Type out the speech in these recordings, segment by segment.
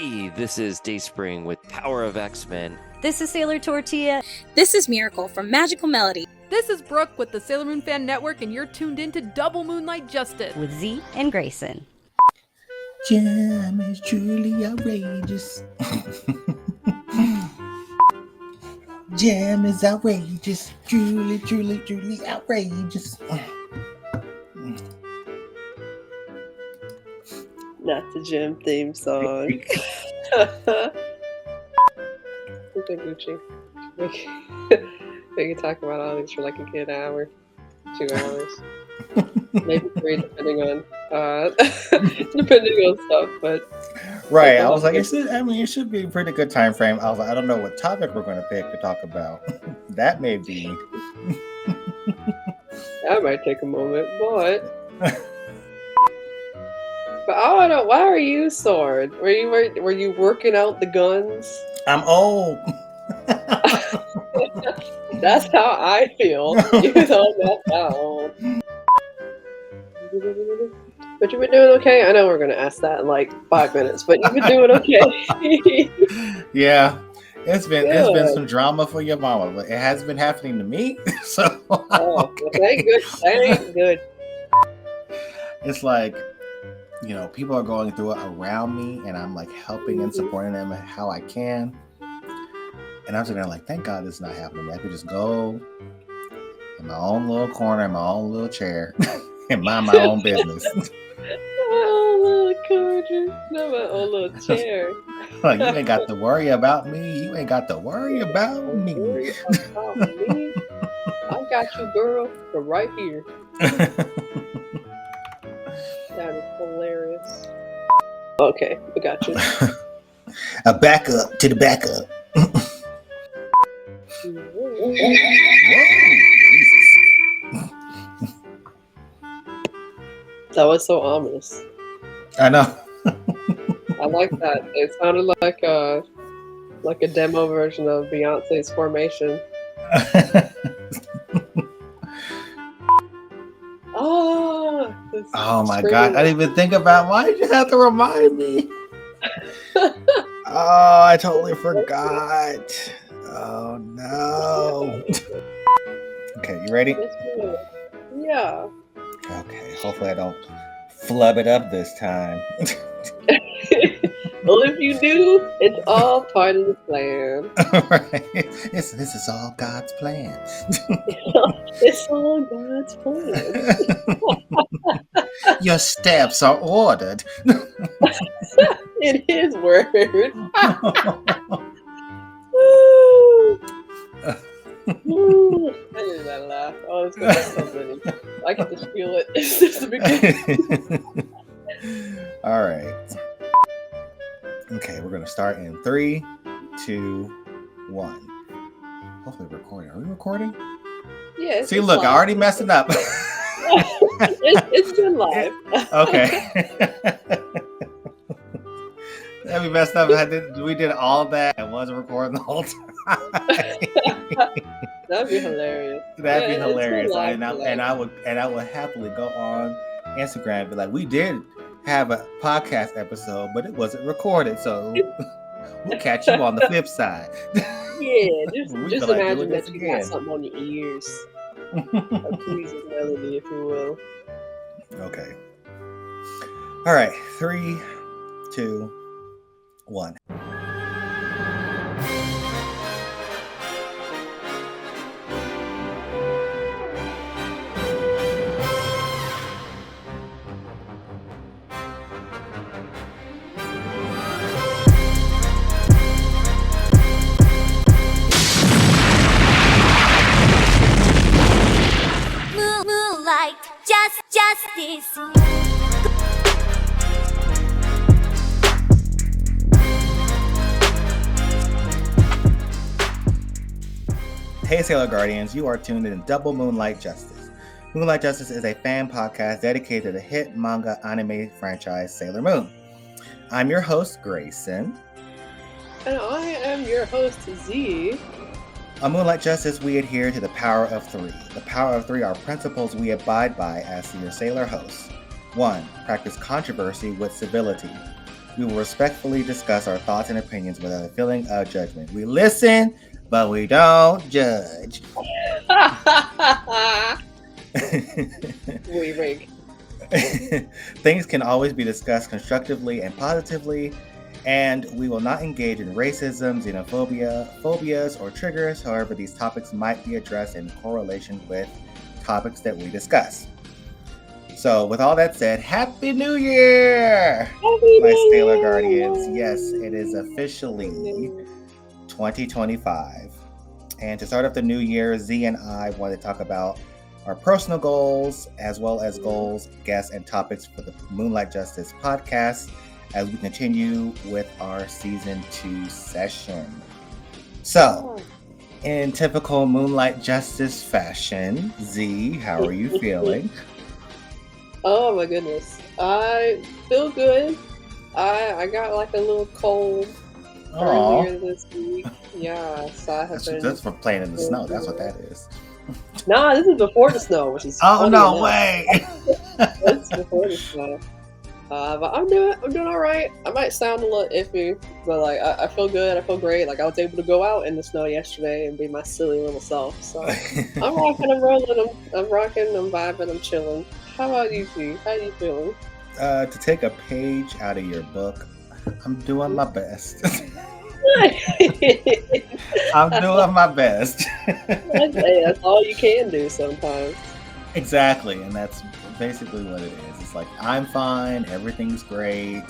Hey, this is Dayspring with Power of X-Men. This is Sailor Tortilla. This is Miracle from Magical Melody. This is Brooke with the Sailor Moon Fan Network, and you're tuned in to Double Moonlight Justice With Z and Grayson. Jam is truly outrageous. Jam is outrageous. Truly, truly, truly outrageous. Not the gym theme song. Okay, Gucci. We can talk about all these for like a good hour, 2 hours, maybe 3, depending on stuff. But right, I was like, it should be a pretty good time frame. I was like, I don't know what topic we're going to pick to talk about. That may be. That might take a moment, but. But I don't know. Why are you sore? Were you working out the guns? I'm old. That's how I feel. You know, that's how old. But you've been doing okay? I know we're going to ask that in like 5 minutes, but you've been doing okay. Yeah. It's been some drama for your mama, but it has been happening to me. So well, thank good. It's like, you know, people are going through it around me, and I'm like helping and supporting them how I can. And I'm sitting there like, thank God this is not happening. I could just go in my own little corner, in my own little chair, and mind my own business. My own little corner, not my own little chair. Like, you ain't got to worry about me. You ain't got to worry about me. I got you, girl, from right here. That is hilarious. Okay, we got you. A backup to the backup. Whoa, Jesus. That was so ominous. I know. I like that. It sounded like a demo version of Beyonce's Formation. Oh my God! I didn't even think about. Why did you have to remind me? Oh, I totally forgot. Oh no. Okay, you ready? Yeah. Okay. Hopefully, I don't flub it up this time. Well, if you do, it's all part of the plan. Right. This is all God's plan. It's all God's plan. Your steps are ordered. In His word. Woo. I did that laugh. Oh, it's gonna be so funny. I can just feel it. It's just the beginning. All right. Okay, we're gonna start in 3, 2, 1. Hopefully we're recording. Are we recording? Yeah. See, look, live. I already messed it up. It's been live. Okay. That'd be messed up. We did all that and wasn't recording the whole time. That'd be hilarious. That'd be hilarious. And I would happily go on Instagram and be like, we did have a podcast episode, but it wasn't recorded, so we'll catch you on the flip side. Yeah, just imagine that you got something on your ears. A pleasing melody, if you will. Okay. All right. 3, 2, 1. Moonlight, justice. Hey Sailor Guardians, you are tuned in to Double Moonlight Justice. Moonlight Justice is a fan podcast dedicated to the hit manga anime franchise Sailor Moon. I'm your host, Grayson. And I am your host, Z. On Moonlight Justice, we adhere to the power of 3. The power of 3 are principles we abide by as your Sailor hosts. 1. Practice controversy with civility. We will respectfully discuss our thoughts and opinions without a feeling of judgment. We listen, but we don't judge. We rig. Things can always be discussed constructively and positively, and we will not engage in racism, xenophobia, phobias, or triggers. However, these topics might be addressed in correlation with topics that we discuss. So, with all that said, Happy New Year! My Sailor Guardians. Yes, it is officially 2025. And to start off the new year, Z and I want to talk about our personal goals, as well as goals, guests, and topics for the Moonlight Justice podcast as we continue with our season 2 session. So, in typical Moonlight Justice fashion, Z, how are you feeling? Oh my goodness. I feel good. I got like a little cold earlier this week. Yeah, so I have been... That's for playing in the snow. That's what that is. Nah, this is before the snow, which is oh no enough. Way! It's before the snow. But I'm doing all right. I might sound a little iffy, but like I feel good. I feel great. Like I was able to go out in the snow yesterday and be my silly little self. So I'm rocking, I'm rolling, I'm rocking, I'm vibing, I'm chilling. How about you, G? How you feeling? To take a page out of your book, I'm doing my best. I'm doing my best. Hey, that's all you can do sometimes. Exactly, and that's basically what it is. It's like, I'm fine, everything's great.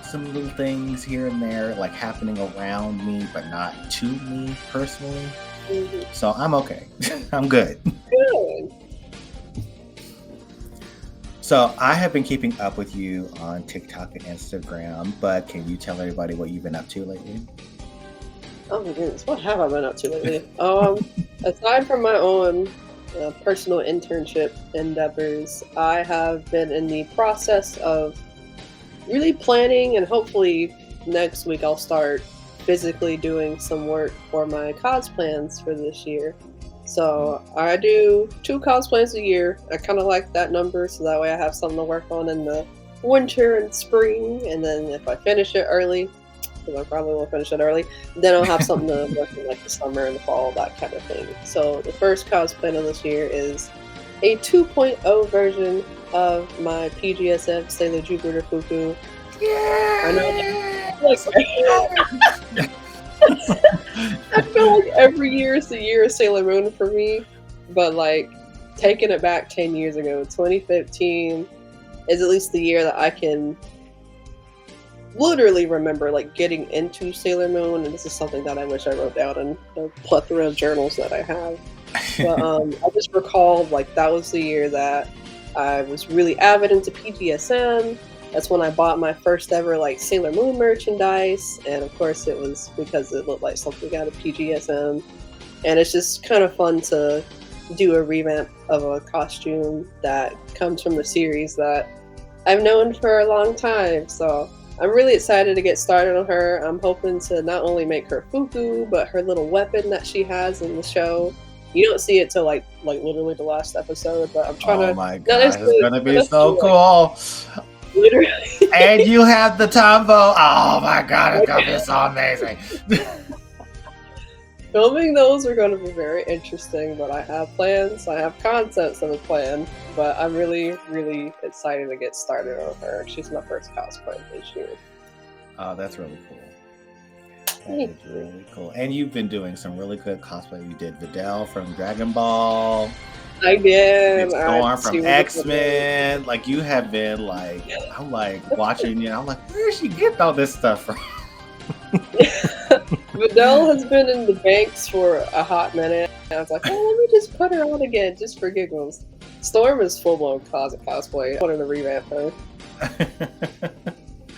Some little things here and there, like happening around me, but not to me personally. Mm-hmm. So I'm okay. I'm good. Good. So I have been keeping up with you on TikTok and Instagram, but can you tell everybody what you've been up to lately? Oh my goodness, what have I been up to lately? Aside from my own personal internship endeavors, I have been in the process of really planning, and hopefully next week I'll start physically doing some work for my cos plans for this year. So I do 2 cosplays a year. I kind of like that number, so that way I have something to work on in the winter and spring. And then if I finish it early, because I probably won't finish it early, then I'll have something to work in like the summer and the fall, that kind of thing. So the first cosplay of this year is a 2.0 version of my PGSF Sailor Jupiter Fuku. Yeah. I know. I feel like every year is the year of Sailor Moon for me, but like taking it back 10 years ago, 2015 is at least the year that I can literally remember like getting into Sailor Moon, and this is something that I wish I wrote down in the plethora of journals that I have. But I just recalled like that was the year that I was really avid into PGSM. That's when I bought my first ever like Sailor Moon merchandise, and of course it was because it looked like something out of PGSM. And it's just kind of fun to do a revamp of a costume that comes from the series that I've known for a long time. So I'm really excited to get started on her. I'm hoping to not only make her Fuku, but her little weapon that she has in the show. You don't see it till like literally the last episode, but I'm trying to. Oh my god, it's gonna be so cool. Literally. And you have the Tombo. Oh my god, it's gonna be so amazing. Filming those are going to be very interesting, but I have plans. I have concepts of a plan, but I'm really, really excited to get started on her. She's my first cosplay this year. Oh, that's really cool. That is really cool. And you've been doing some really good cosplay. You did Videl from Dragon Ball. I did. Storm from X-Men. Like, you have been like, I'm like watching you. I'm like, where does she get all this stuff from? Videl has been in the banks for a hot minute. I was like, oh, let me just put her on again, just for giggles. Storm is full-blown closet cosplay. I wanted to revamp her.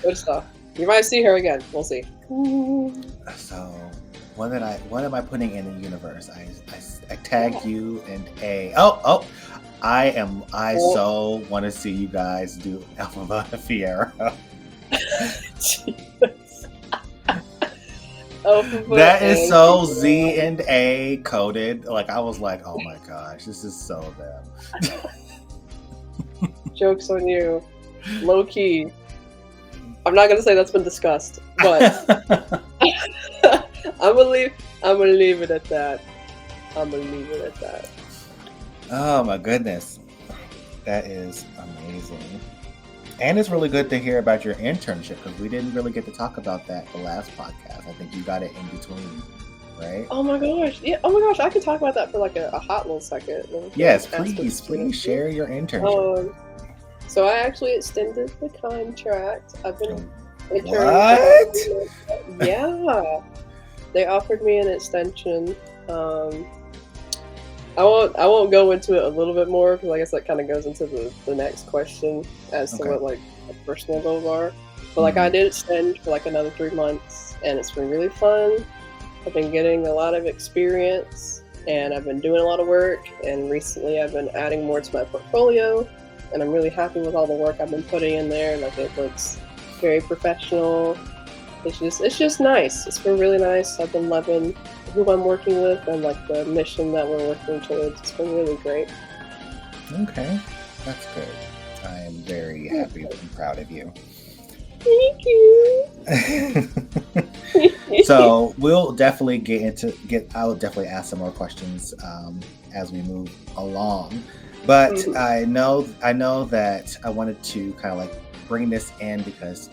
Good stuff. You might see her again. We'll see. So, what am I putting in the universe? I tagged you and I so want to see you guys do Alpha Fiero. That is so Z and A coded. Like, I was like, oh my gosh, this is so them. Joke's on you. Low key. I'm not gonna say that's been discussed, but I'm gonna leave it at that. Oh my goodness. That is amazing. And it's really good to hear about your internship because we didn't really get to talk about that the last podcast. I think you got it in between, right? Oh my gosh. Yeah. Oh my gosh. I could talk about that for like a hot little second. Yes, please share your internship. So I actually extended the contract. I've been interning. What? Yeah. They offered me an extension. I won't go into it a little bit more because I guess that kind of goes into the next question as to what like the personal goals are. But like I did extend for like another 3 months, and it's been really fun. I've been getting a lot of experience, and I've been doing a lot of work. And recently, I've been adding more to my portfolio, and I'm really happy with all the work I've been putting in there. Like it looks very professional. It's just nice. It's been really nice. I've been loving who I'm working with and like the mission that we're working towards. It's been really great. Okay, that's good. I am very happy and proud of you. Thank you. So we'll definitely I will definitely ask some more questions as we move along. But I know that I wanted to kind of like bring this in because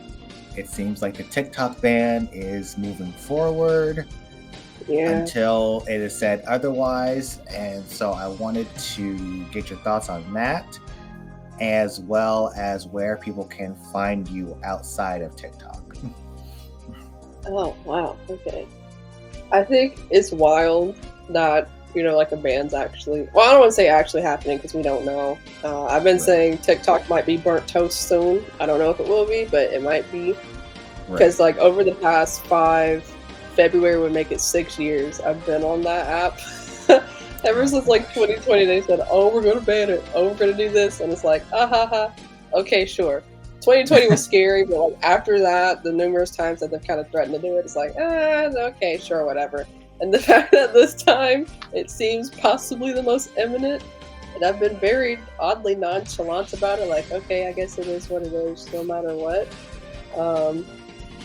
it seems like the TikTok ban is moving forward until it is said otherwise. And so I wanted to get your thoughts on that, as well as where people can find you outside of TikTok. Oh, wow. Okay. I think it's wild that, like a ban's actually, well, I don't want to say actually happening because we don't know. I've been saying TikTok might be burnt toast soon. I don't know if it will be, but it might be. Because like over the past February would make it 6 years I've been on that app. Ever since like 2020, they said, oh, we're going to ban it. Oh, we're going to do this. And it's like, okay, sure. 2020 was scary, but like after that, the numerous times that they've kind of threatened to do it, it's like, okay, sure, whatever. And the fact that this time it seems possibly the most imminent, and I've been very oddly nonchalant about it, like, okay, I guess it is what it is, no matter what.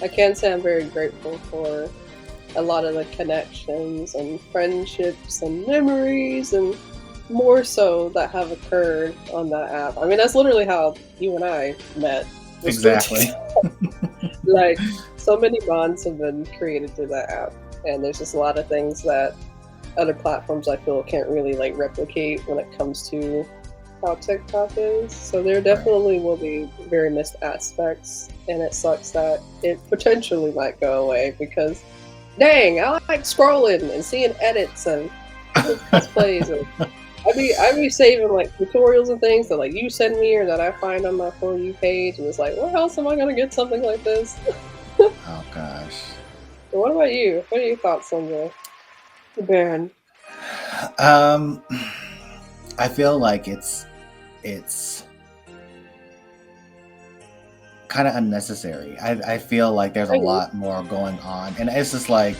I can say I'm very grateful for a lot of the connections and friendships and memories and more so that have occurred on that app. I mean, that's literally how you and I met. Exactly. Like, so many bonds have been created through that app. And there's just a lot of things that other platforms I feel can't really like replicate when it comes to how TikTok is. So there definitely will be very missed aspects, and it sucks that it potentially might go away because dang, I like scrolling and seeing edits and displays. And I'd be saving like tutorials and things that like you send me or that I find on my For You page, and it's like, where else am I gonna get something like this? Oh gosh. So what about you? What are your thoughts on the ban? I feel like it's kind of unnecessary. I feel like there's a lot more going on, and it's just like,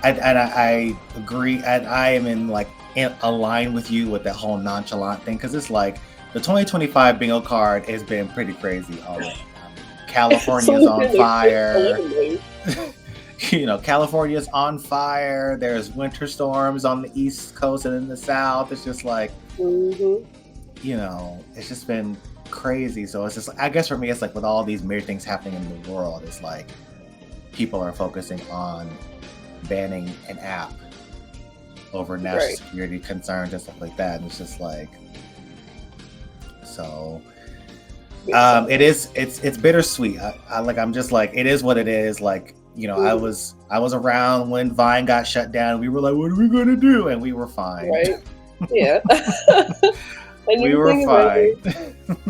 I agree, and I am in line with you with that whole nonchalant thing, because it's like the 2025 bingo card has been pretty crazy already. California's on fire. California's on fire. There's winter storms on the East Coast and in the South. It's just like, it's just been crazy. So it's just, I guess for me, it's like with all these weird things happening in the world, it's like people are focusing on banning an app over national security concerns and stuff like that. And it's just like, so it's bittersweet. I'm just like, it is what it is. Like, I was around when Vine got shut down. We were like, what are we gonna do? And we were fine. Right. Yeah. And we were fine.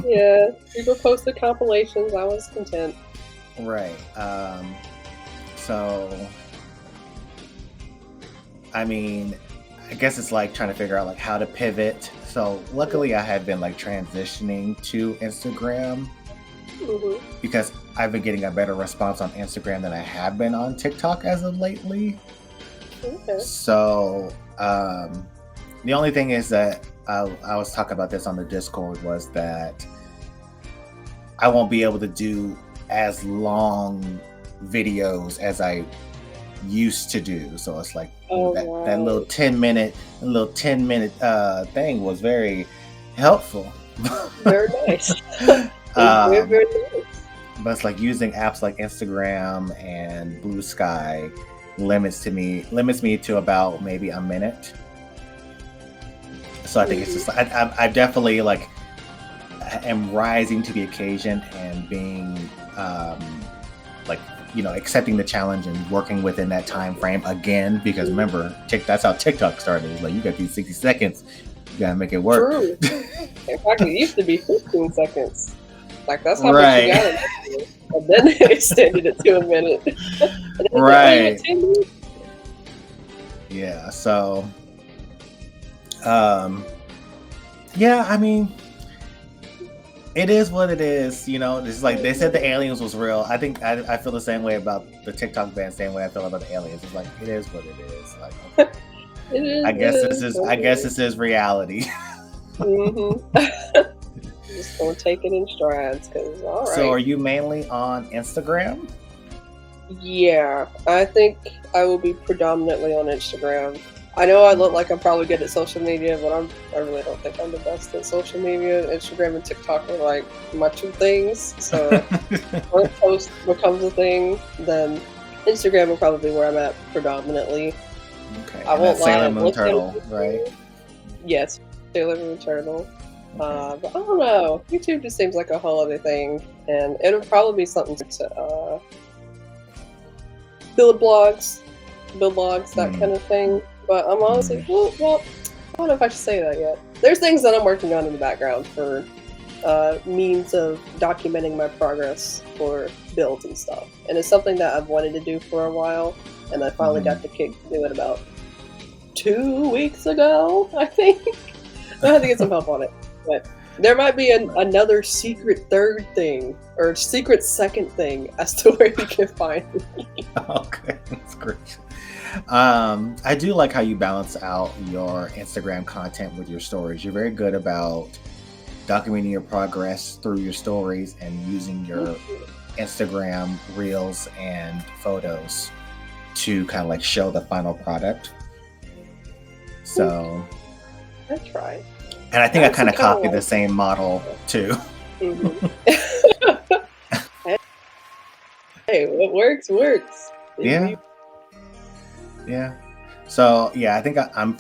Yeah. People posted compilations. I was content. Right. So I mean, I guess it's like trying to figure out like how to pivot. So luckily I had been like transitioning to Instagram because I've been getting a better response on Instagram than I have been on TikTok as of lately. Okay. So the only thing is that I was talking about this on the Discord was that I won't be able to do as long videos as I used to do. So it's like that little 10-minute thing was very helpful. Very nice. Very, very nice. But it's like using apps like Instagram and Blue Sky limits me to about maybe a minute. So I think it's just I definitely like am rising to the occasion and being like, you know, accepting the challenge and working within that time frame again, because remember, that's how TikTok started. Like, you got these 60 seconds, you gotta make it work. True. In fact, it used to be 15 seconds. Like, that's how much you got it. And then they extended it to a minute. Right. Yeah, so yeah, I mean, it is what it is, you know. It's like they said the aliens was real. I think I feel the same way about the TikTok ban, same way I feel about the aliens. It's like, it is what it is. Like, okay. It is, I guess this is reality. Just gonna take it in strides, because all right. So are you mainly on Instagram? Yeah, I think I will be predominantly on Instagram. I know I look like I'm probably good at social media, but I really don't think I'm the best at social media. Instagram and TikTok are like my two things. So when a post becomes a thing, then Instagram will probably be where I'm at predominantly. Okay. I won't lie. Sailor Moon Turtle, right? Yes, Sailor Moon Turtle. But I don't know. YouTube just seems like a whole other thing, and it'll probably be something to build blogs, that kind of thing. But I'm honestly, well, I don't know if I should say that yet. There's things that I'm working on in the background for means of documenting my progress for builds and stuff. And it's something that I've wanted to do for a while, and I finally got the kick to do it about 2 weeks ago, I think. I had to get some help on it. But there might be another secret third thing, or secret second thing, as to where you can find me. Okay, that's great. I do like how you balance out your Instagram content with your stories. You're very good about documenting your progress through your stories and using your Instagram reels and photos to kind of like show the final product. So I tried. And I think I kind of copied the same model too. Hey, what works. Yeah. So yeah, I think I'm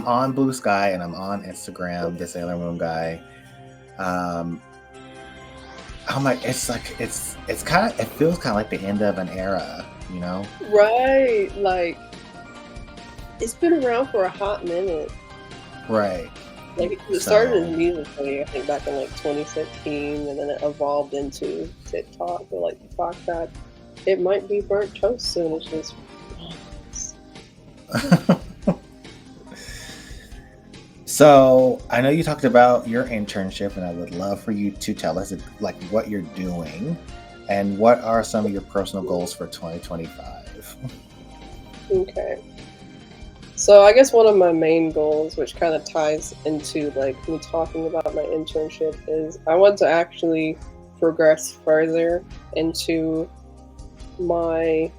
on Blue Sky and I'm on Instagram, the Sailor Moon guy. I'm like, it feels kind of like the end of an era, you know? Right, like it's been around for a hot minute. Right. Like it started as musically, I think back in like 2016, and then it evolved into TikTok. But like the fact that it might be burnt toast soon is just. So I know you talked about your internship, and I would love for you to tell us like what you're doing and what are some of your personal goals for 2025. Okay. So I guess one of my main goals, which kind of ties into like me talking about my internship, is I want to actually progress further into my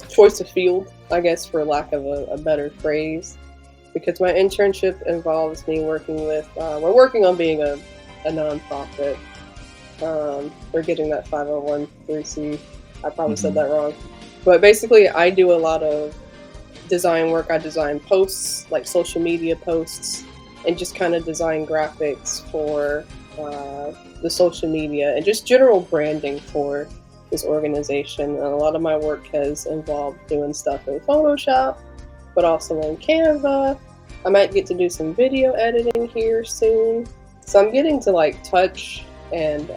choice of field, I guess, for lack of a better phrase, because my internship involves me working with, we're working on being a nonprofit. We're getting that 501(c)(3). I probably said that wrong. But basically, I do a lot of design work. I design posts, like social media posts, and just kind of design graphics for the social media and just general branding for this organization. And a lot of my work has involved doing stuff in Photoshop, but also in Canva. I might get to do some video editing here soon. So I'm getting to like touch and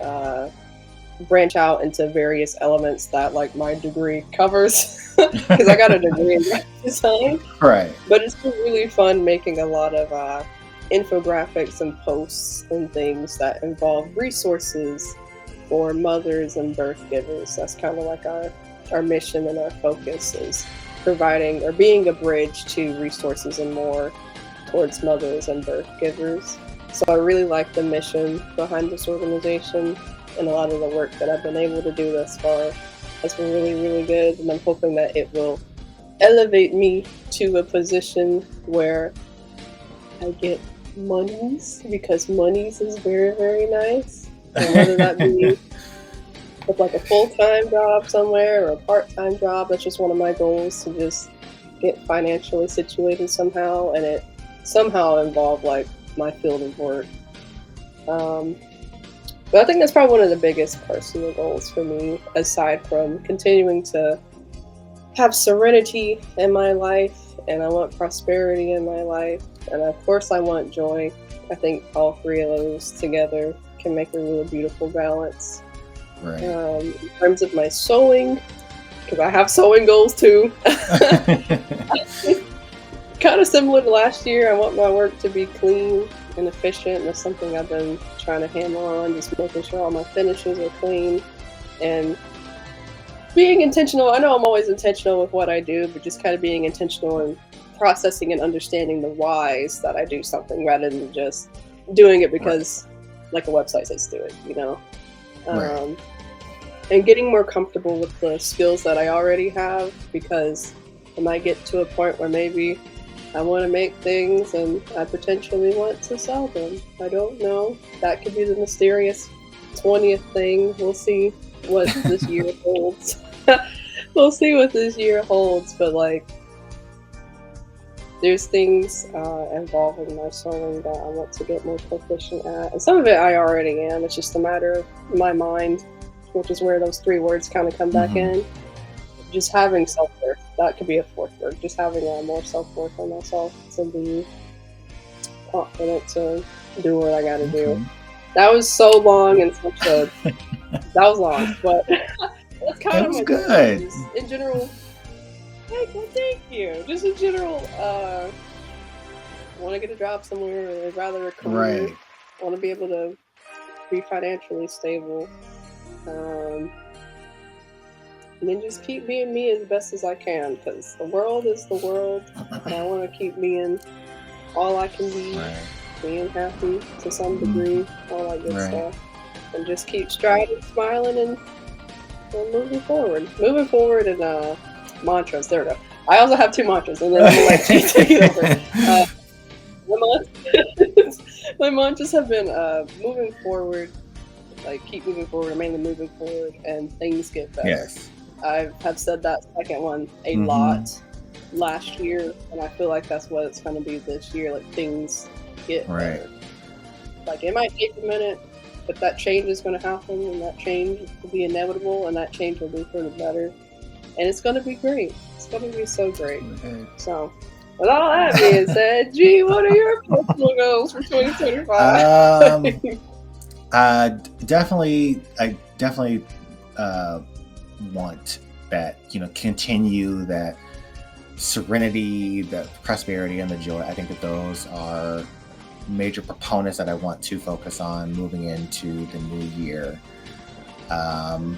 branch out into various elements that like my degree covers, because I got a degree in graphic design. Right. But it's been really fun making a lot of infographics and posts and things that involve resources for mothers and birth givers. That's kind of like our mission and our focus, is providing or being a bridge to resources and more towards mothers and birth givers. So I really like the mission behind this organization. and a lot of the work that I've been able to do thus far has been really, really good. And I'm hoping that it will elevate me to a position where I get monies, because monies is very, very nice. And whether that be with like a full-time job somewhere or a part-time job, that's just one of my goals, to just get financially situated somehow, and it somehow involve like my field of work. But I think that's probably one of the biggest personal goals for me, aside from continuing to have serenity in my life, and I want prosperity in my life, and of course I want joy. I think all three of those together can make a really beautiful balance. Right. In terms of my sewing, because I have sewing goals too. Kind of similar to last year, I want my work to be clean and efficient, and that's something I've been trying to hammer on, just making sure all my finishes are clean and being intentional. I know I'm always intentional with what I do, but just kind of being intentional and processing and understanding the whys that I do something, rather than just doing it because like a website says do it, you know. Right. And getting more comfortable with the skills that I already have, because I might get to a point where maybe I want to make things and I potentially want to sell them. I don't know. That could be the mysterious 20th thing. We'll see what this year holds. We'll see what this year holds. But like, there's things involving my sewing that I want to get more proficient at. And some of it I already am. It's just a matter of my mind, which is where those three words kind of come back in. Just having self-worth. That could be a fourth word. Just having more self-worth on myself, to be confident to do what I gotta do. That was so long and such a... that was long, but that's kind of my good. goals. In general... Thank you. Just in general, want to get a job somewhere, or rather a career. Right. Want to be able to be financially stable. And then just keep being me as best as I can, because the world is the world, and I want to keep being all I can be, being happy to some degree, all that good stuff, and just keep striding, smiling, and moving forward. Moving forward, and mantras. There we go. I also have two mantras, and then I'm gonna let you take it over. My mantras have been moving forward, like keep moving forward, mainly moving forward, and things get better. Yes. I have said that second one a lot last year, and I feel like that's what it's going to be this year. Like, things get better. Like, it might take a minute, but that change is going to happen, and that change will be inevitable, and that change will be for the better. And it's going to be great. It's going to be so great. So, with all that being said, G, what are your personal goals for 2025? I definitely want that, continue that serenity, the prosperity, and the joy. I think that those are major proponents that I want to focus on moving into the new year. I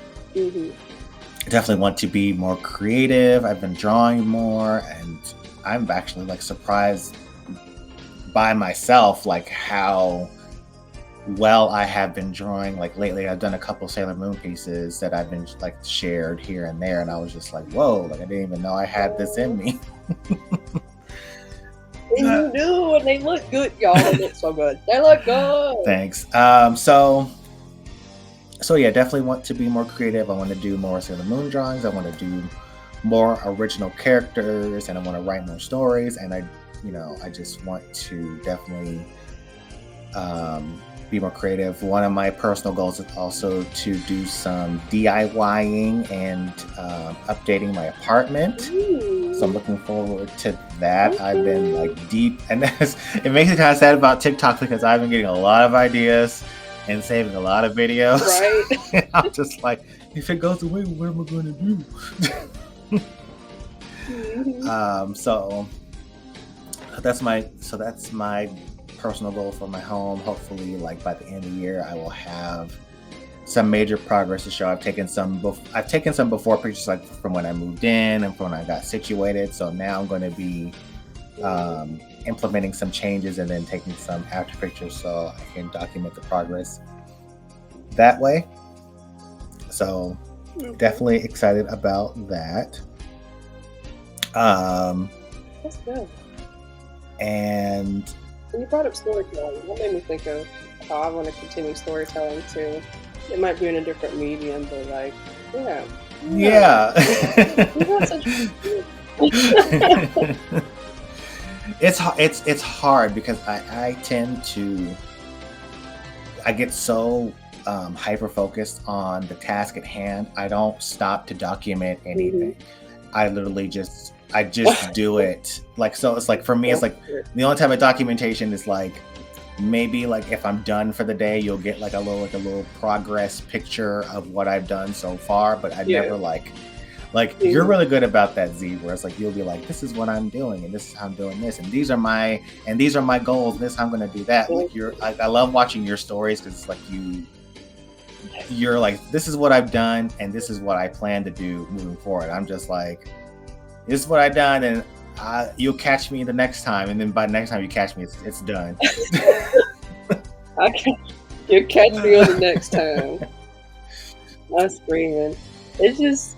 definitely want to be more creative. I've been drawing more, and I'm actually like surprised by myself, like how well I have been drawing. Like lately I've done a couple Sailor Moon pieces that I've been like shared here and there, and I was just like, whoa, like I didn't even know I had this in me. And you do, and they look good, y'all. They look so good. They look good. Thanks. So yeah, definitely want to be more creative. I want to do more Sailor Moon drawings. I want to do more original characters, and I want to write more stories. And I just want to definitely be more creative. One of my personal goals is also to do some DIYing and updating my apartment. Ooh. So I'm looking forward to that. I've been like deep, and it makes me kind of sad about TikTok, because I've been getting a lot of ideas and saving a lot of videos. Right. And I'm just like, if it goes away, what am I going to do? So that's my personal goal for my home. Hopefully, like by the end of the year, I will have some major progress to show. I've taken some before pictures, like from when I moved in and from when I got situated. So now I'm going to be implementing some changes and then taking some after pictures so I can document the progress that way. So definitely excited about that. That's good. And When you brought up storytelling, that made me think of how I want to continue storytelling too. It might be in a different medium, but like, yeah. yeah. We have such it's hard because I tend to get so hyper focused on the task at hand. I don't stop to document anything. I literally just do it. Like, so it's like, for me, it's like the only type of documentation is like, maybe like if I'm done for the day, you'll get like a little progress picture of what I've done so far. But I never like you're really good about that, Z, where it's like you'll be like, this is what I'm doing, and this is how I'm doing this, and these are my goals, and this is how I'm gonna do that. Like, I love watching your stories, because it's like you're like, this is what I've done, and this is what I plan to do moving forward. I'm just like, this is what I've done, and you'll catch me the next time, and then by the next time you catch me, it's done. You'll catch me on the next time. I'm screaming. It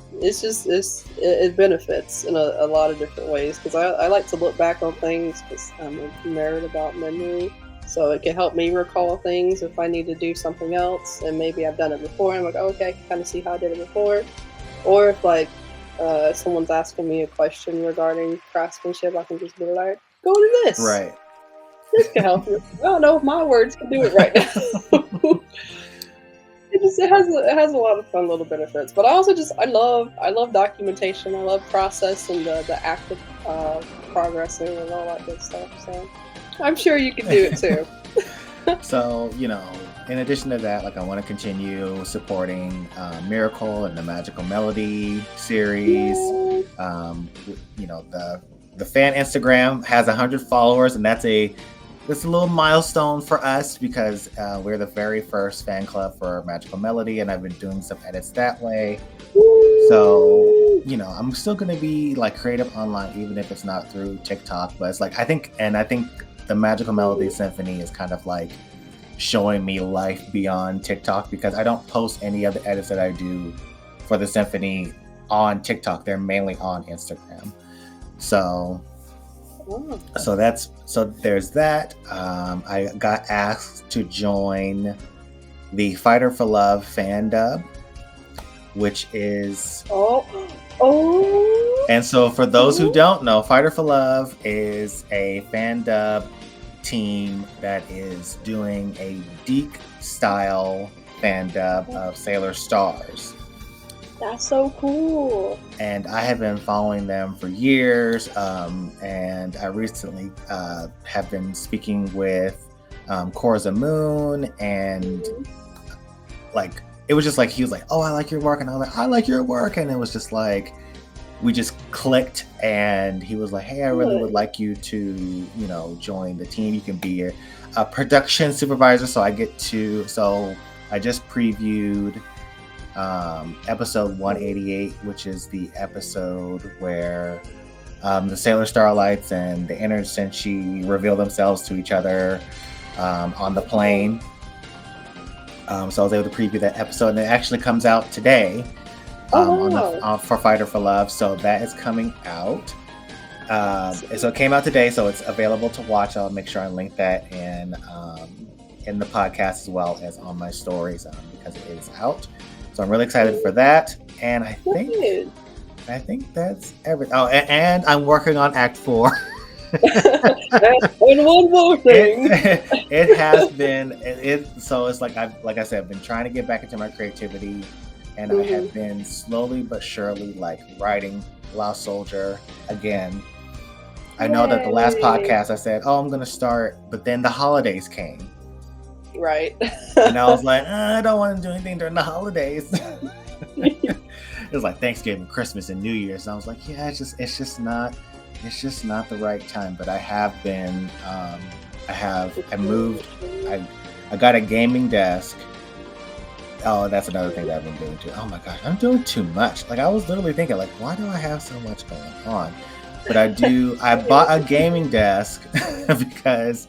benefits in a lot of different ways, because I like to look back on things, because I'm a nerd about memory. So it can help me recall things if I need to do something else, and maybe I've done it before. I'm like, oh, okay, I can kind of see how I did it before. Or if like someone's asking me a question regarding craftsmanship, I can just be like, go to this. Right. This can help you. I don't know if my words can do it right now. It has a lot of fun little benefits. But I love documentation. I love process and the act of progressing and all that good stuff. So I'm sure you can do it too. So, in addition to that, like, I want to continue supporting Miracle and the Magical Melody series. The fan Instagram has 100 followers, and that's a little milestone for us, because we're the very first fan club for Magical Melody, and I've been doing some edits that way. So, I'm still going to be like creative online, even if it's not through TikTok. But it's like, I think the Magical Melody Symphony is kind of like showing me life beyond TikTok, because I don't post any of the edits that I do for the symphony on TikTok. They're mainly on Instagram. So there's that. I got asked to join the Fighter for Love fan dub, which is and so for those who don't know, Fighter for Love is a fan dub team that is doing a Deke style fan dub of Sailor Stars. That's so cool. And I have been following them for years, and I recently have been speaking with Korza Moon, and like, it was just like, he was like, oh, I like your work, and I was like, I like your work, and it was just like, we just clicked, and he was like, hey, I really would like you to, join the team. You can be a production supervisor. So I just previewed episode 188, which is the episode where the Sailor Starlights and the Inner Senshi reveal themselves to each other on the plane. So I was able to preview that episode, and it actually comes out today for Fighter for Love. So that is coming out. So it came out today, so it's available to watch. I'll make sure I link that in the podcast, as well as on my stories, because it is out. So I'm really excited for that, and I think that's everything. Oh, and I'm working on Act 4. And one more thing. It has been. So it's like, like I said, I've been trying to get back into my creativity, and I have been slowly but surely like writing Lost Soldier again. I know that the last podcast I said, oh, I'm going to start, but then the holidays came. Right. And I was like, I don't want to do anything during the holidays. It was like Thanksgiving, Christmas, and New Year's. And I was like, yeah, it's just not the right time. But I have been, I moved, I got a gaming desk. Oh, that's another thing that I've been doing too. Oh my gosh, I'm doing too much. Like, I was literally thinking, like, why do I have so much going on? But I bought a gaming desk because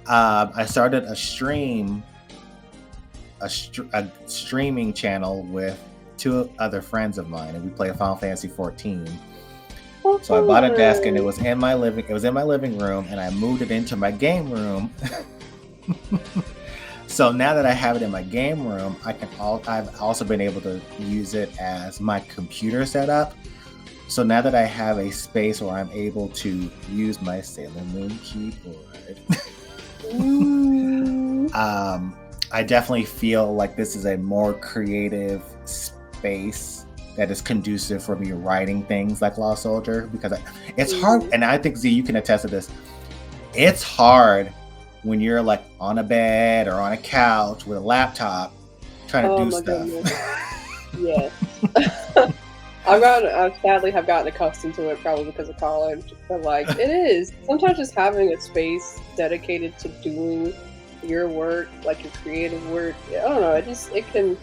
I started a streaming channel with two other friends of mine, and we play Final Fantasy 14. Oh, So I bought a desk, and it was in my living room, and I moved it into my game room. So now that I have it in my game room, I've also been able to use it as my computer setup. So now that I have a space where I'm able to use my Sailor Moon keyboard, I definitely feel like this is a more creative space that is conducive for me writing things like Lost Soldier, because it's hard, and I think Z, you can attest to this. It's hard when you're like on a bed or on a couch with a laptop trying to do stuff. Goodness. Yeah. I sadly have gotten accustomed to it, probably because of college. But like, it is sometimes just having a space dedicated to doing your work, like your creative work. I don't know. It can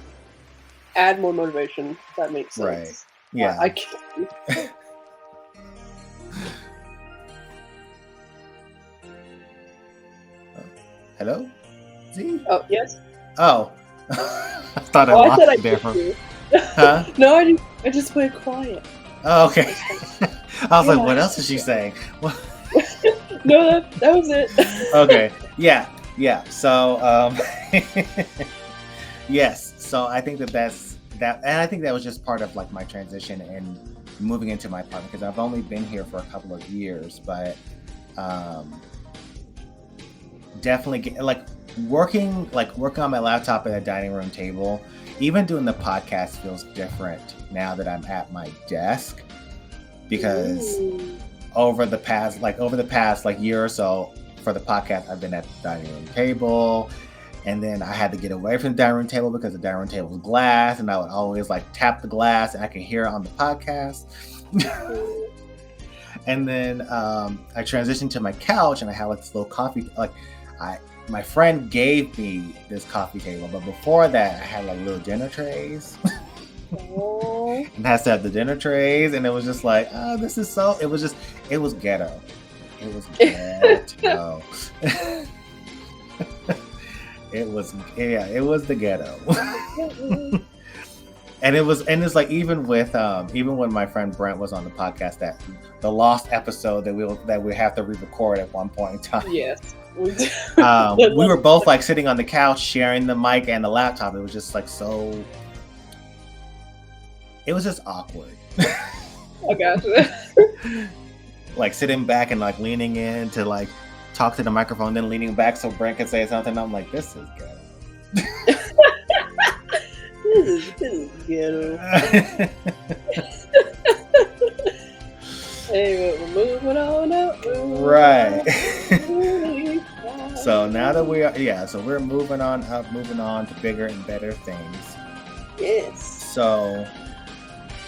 add more motivation. If that makes sense. Right. Yeah. I can't. Hello, Z? Oh yes. Oh, I thought I I lost said I you there. did. Huh? No, I just went quiet. Oh, okay. I was like, Yeah. what else is she saying? Well, No, that was it. okay. Yeah. So, yes. So I think that's that, and I think that was just part of like my transition and moving into my apartment, because I've only been here for a couple of years, but definitely working on my laptop at a dining room table. Even doing the podcast feels different now that I'm at my desk, because over the past year or so for the podcast, I've been at the dining room table, and then I had to get away from the dining room table because the dining room table was glass, and I would always like tap the glass and I could hear it on the podcast. And then I transitioned to my couch, and I had like this little coffee, my friend gave me this coffee table, but before that I had like little dinner trays. Oh. And has to have the dinner trays, and it was just like, oh, this is so, it was ghetto. It was ghetto. It was the ghetto. And it's like, even when my friend Brent was on the podcast, that the lost episode that we have to re-record at one point in time. Yes. We were both like sitting on the couch sharing the mic and the laptop. It was just like so. It was just awkward. I gotcha. Like sitting back and like leaning in to like talk to the microphone, then leaning back so Brent could say something. I'm like, this is good. This is ghetto. Hey, we're moving on up. Right. So now that we're moving on to bigger and better things. Yes. So,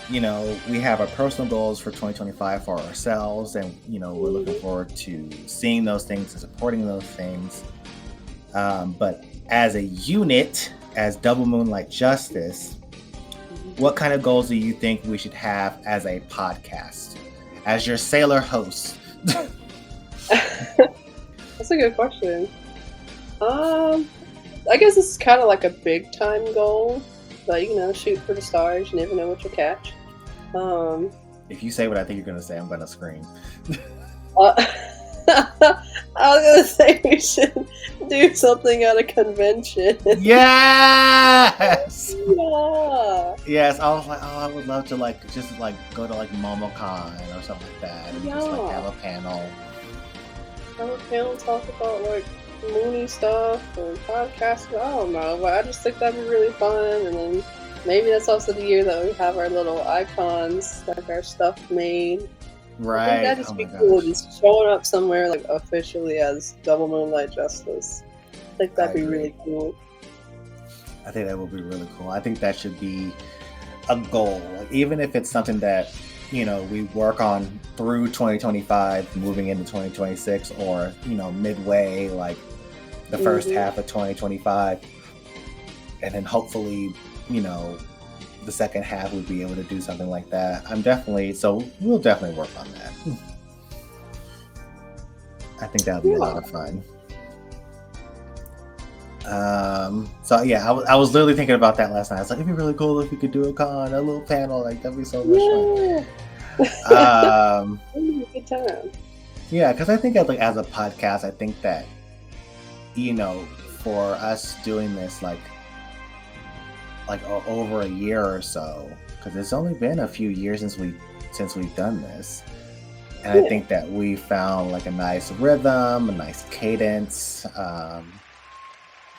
we have our personal goals for 2025 for ourselves, and we're looking forward to seeing those things and supporting those things. But as a unit, as Double Moonlight Justice, what kind of goals do you think we should have as a podcast, as your Sailor host? That's a good question. I guess this is kind of like a big time goal, but shoot for the stars. You never know what you'll catch. If you say what I think you're gonna say, I'm gonna scream. I was gonna say we should do something at a convention. Yes. Yeah. Yes, I was like, I would love to just go to MomoCon or something like that, and just have a panel. Have a panel talk about Mooney stuff or podcasts. I don't know, but I just think that'd be really fun. And then maybe that's also the year that we have our little icons, like our stuff made. Right. I think that'd just be cool, just showing up somewhere officially as Double Moonlight Justice. I think that'd be really cool. I think that would be really cool. I think that should be a goal, even if it's something that we work on through 2025, moving into 2026, or midway, like the first half of 2025, and then hopefully the second half we'd be able to do something like that. We'll definitely work on that. I think that'll be a lot of fun. So yeah, I was literally thinking about that last night. I was like, it'd be really cool if we could do a little panel, like that'd be so much fun. Good time. Yeah, because I think as a podcast, I think that for us doing this like over a year or so, because it's only been a few years since we've done this, and I think that we found like a nice rhythm, a nice cadence.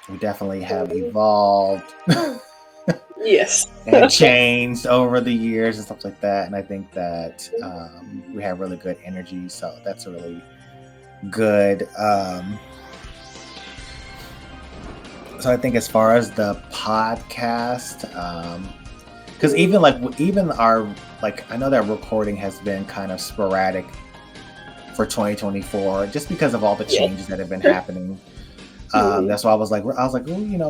We definitely have evolved. Yes. And changed over the years and stuff like that. And I think that we have really good energy. So that's really good. So I think as far as the podcast, because even our, like, I know that recording has been kind of sporadic for 2024 just because of all the changes that have been happening. That's why I was like, well,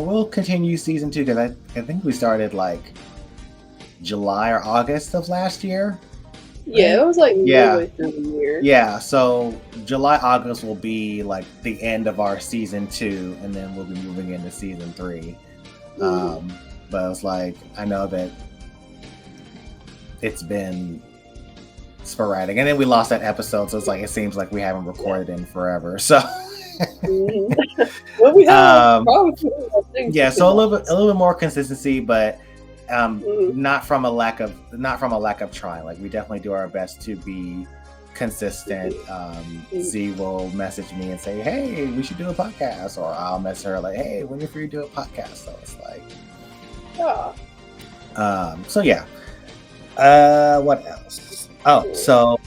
we'll continue season 2 because I think we started like July or August of last year. Yeah, it was like midway through the year. Yeah, so July, August will be like the end of our season 2, and then we'll be moving into season 3. But it's like, I know that it's been sporadic, and then we lost that episode, so it's like it seems like we haven't recorded in forever. So. Well, we have so a little bit more consistency, but not from a lack of trying. Like, we definitely do our best to be consistent. Z will message me and say, hey, we should do a podcast, or I'll message her like, hey, when you're free, do a podcast. So it's like, so yeah. What else? So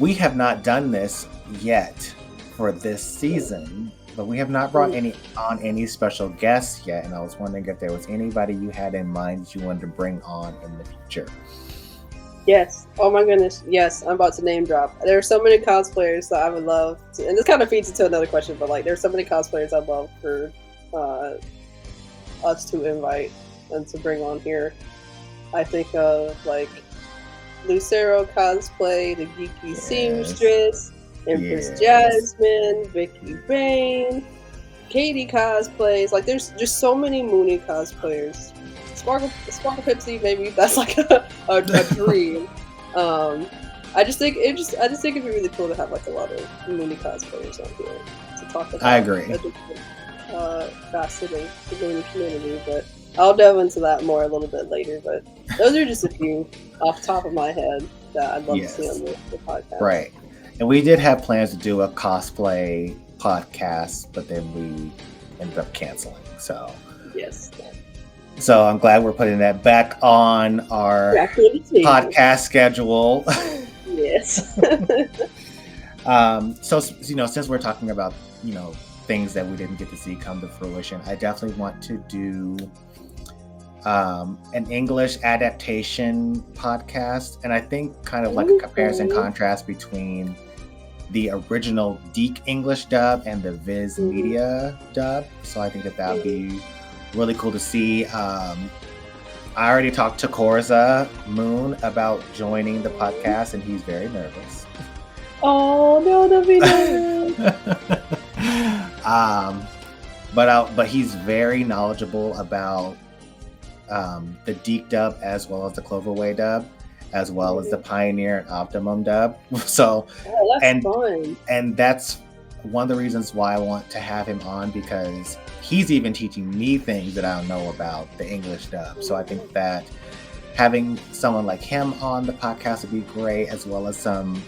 we have not done this yet for this season, but we have not brought any special guests yet, and I was wondering if there was anybody you had in mind that you wanted to bring on in the future. Yes. Oh my goodness. Yes, I'm about to name drop. There are so many cosplayers that I would love to, and this kind of feeds into another question, but like there's so many cosplayers I'd love for us to invite and to bring on here. I think of like Lucero cosplay, the Geeky Seamstress, Empress Jasmine, Vicky Rain, Katie cosplays. Like, there's just so many Mooney cosplayers. Sparkle Pipsy, maybe that's like a dream. I just think it'd be really cool to have like a lot of Mooney cosplayers on here to talk about. I agree. Facet of the Mooney community, but I'll delve into that more a little bit later. But those are just a few off the top of my head that I'd love to see on the podcast. Right. And we did have plans to do a cosplay podcast, but then we ended up canceling. So yes. So I'm glad we're putting that back on our podcast schedule. Yes. So since we're talking about things that we didn't get to see come to fruition, I definitely want to do an English adaptation podcast, and I think kind of like a comparison contrast between the original Deke English dub and the Viz Media dub. So I think that would be really cool to see. I already talked to Korza Moon about joining the podcast, and he's very nervous. Oh no, that'd be nice. But he's very knowledgeable about the Deke dub as well as the Cloverway dub, as well as the Pioneer and Optimum dub. So, that's fun. And that's one of the reasons why I want to have him on, because he's even teaching me things that I don't know about the English dub. So I think that having someone like him on the podcast would be great, as well as some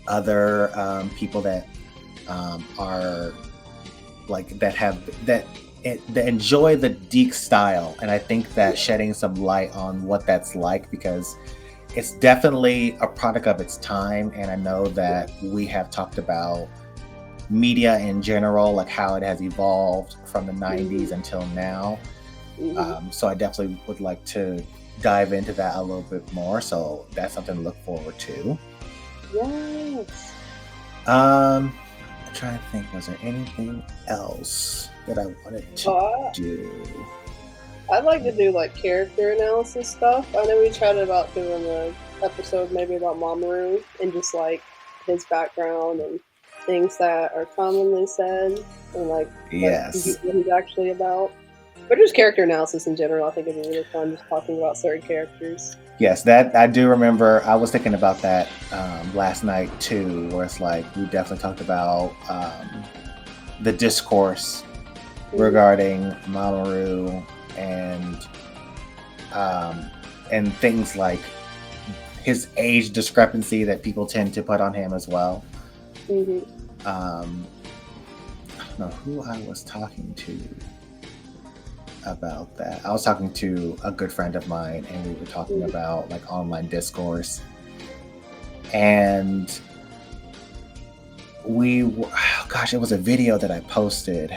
other people that are like that enjoy the Deke style. And I think that shedding some light on what that's like, because it's definitely a product of its time. And I know that we have talked about media in general, like how it has evolved from the 90s until now. So I definitely would like to dive into that a little bit more. So that's something to look forward to. Yes. I'm trying to think, was there anything else that I wanted to do? I'd like to do like character analysis stuff. I know we chatted about doing an episode maybe about Mamoru and just like his background and things that are commonly said and like Yes. what he's actually about. But just character analysis in general, I think it'd be really fun just talking about certain characters. Yes, that I do remember. I was thinking about that last night too, where it's like we definitely talked about the discourse regarding Mamoru and things like his age discrepancy that people tend to put on him as well. Mm-hmm. I don't know who I was talking to about that. I was talking to a good friend of mine, and we were talking about like online discourse, and it was a video that I posted.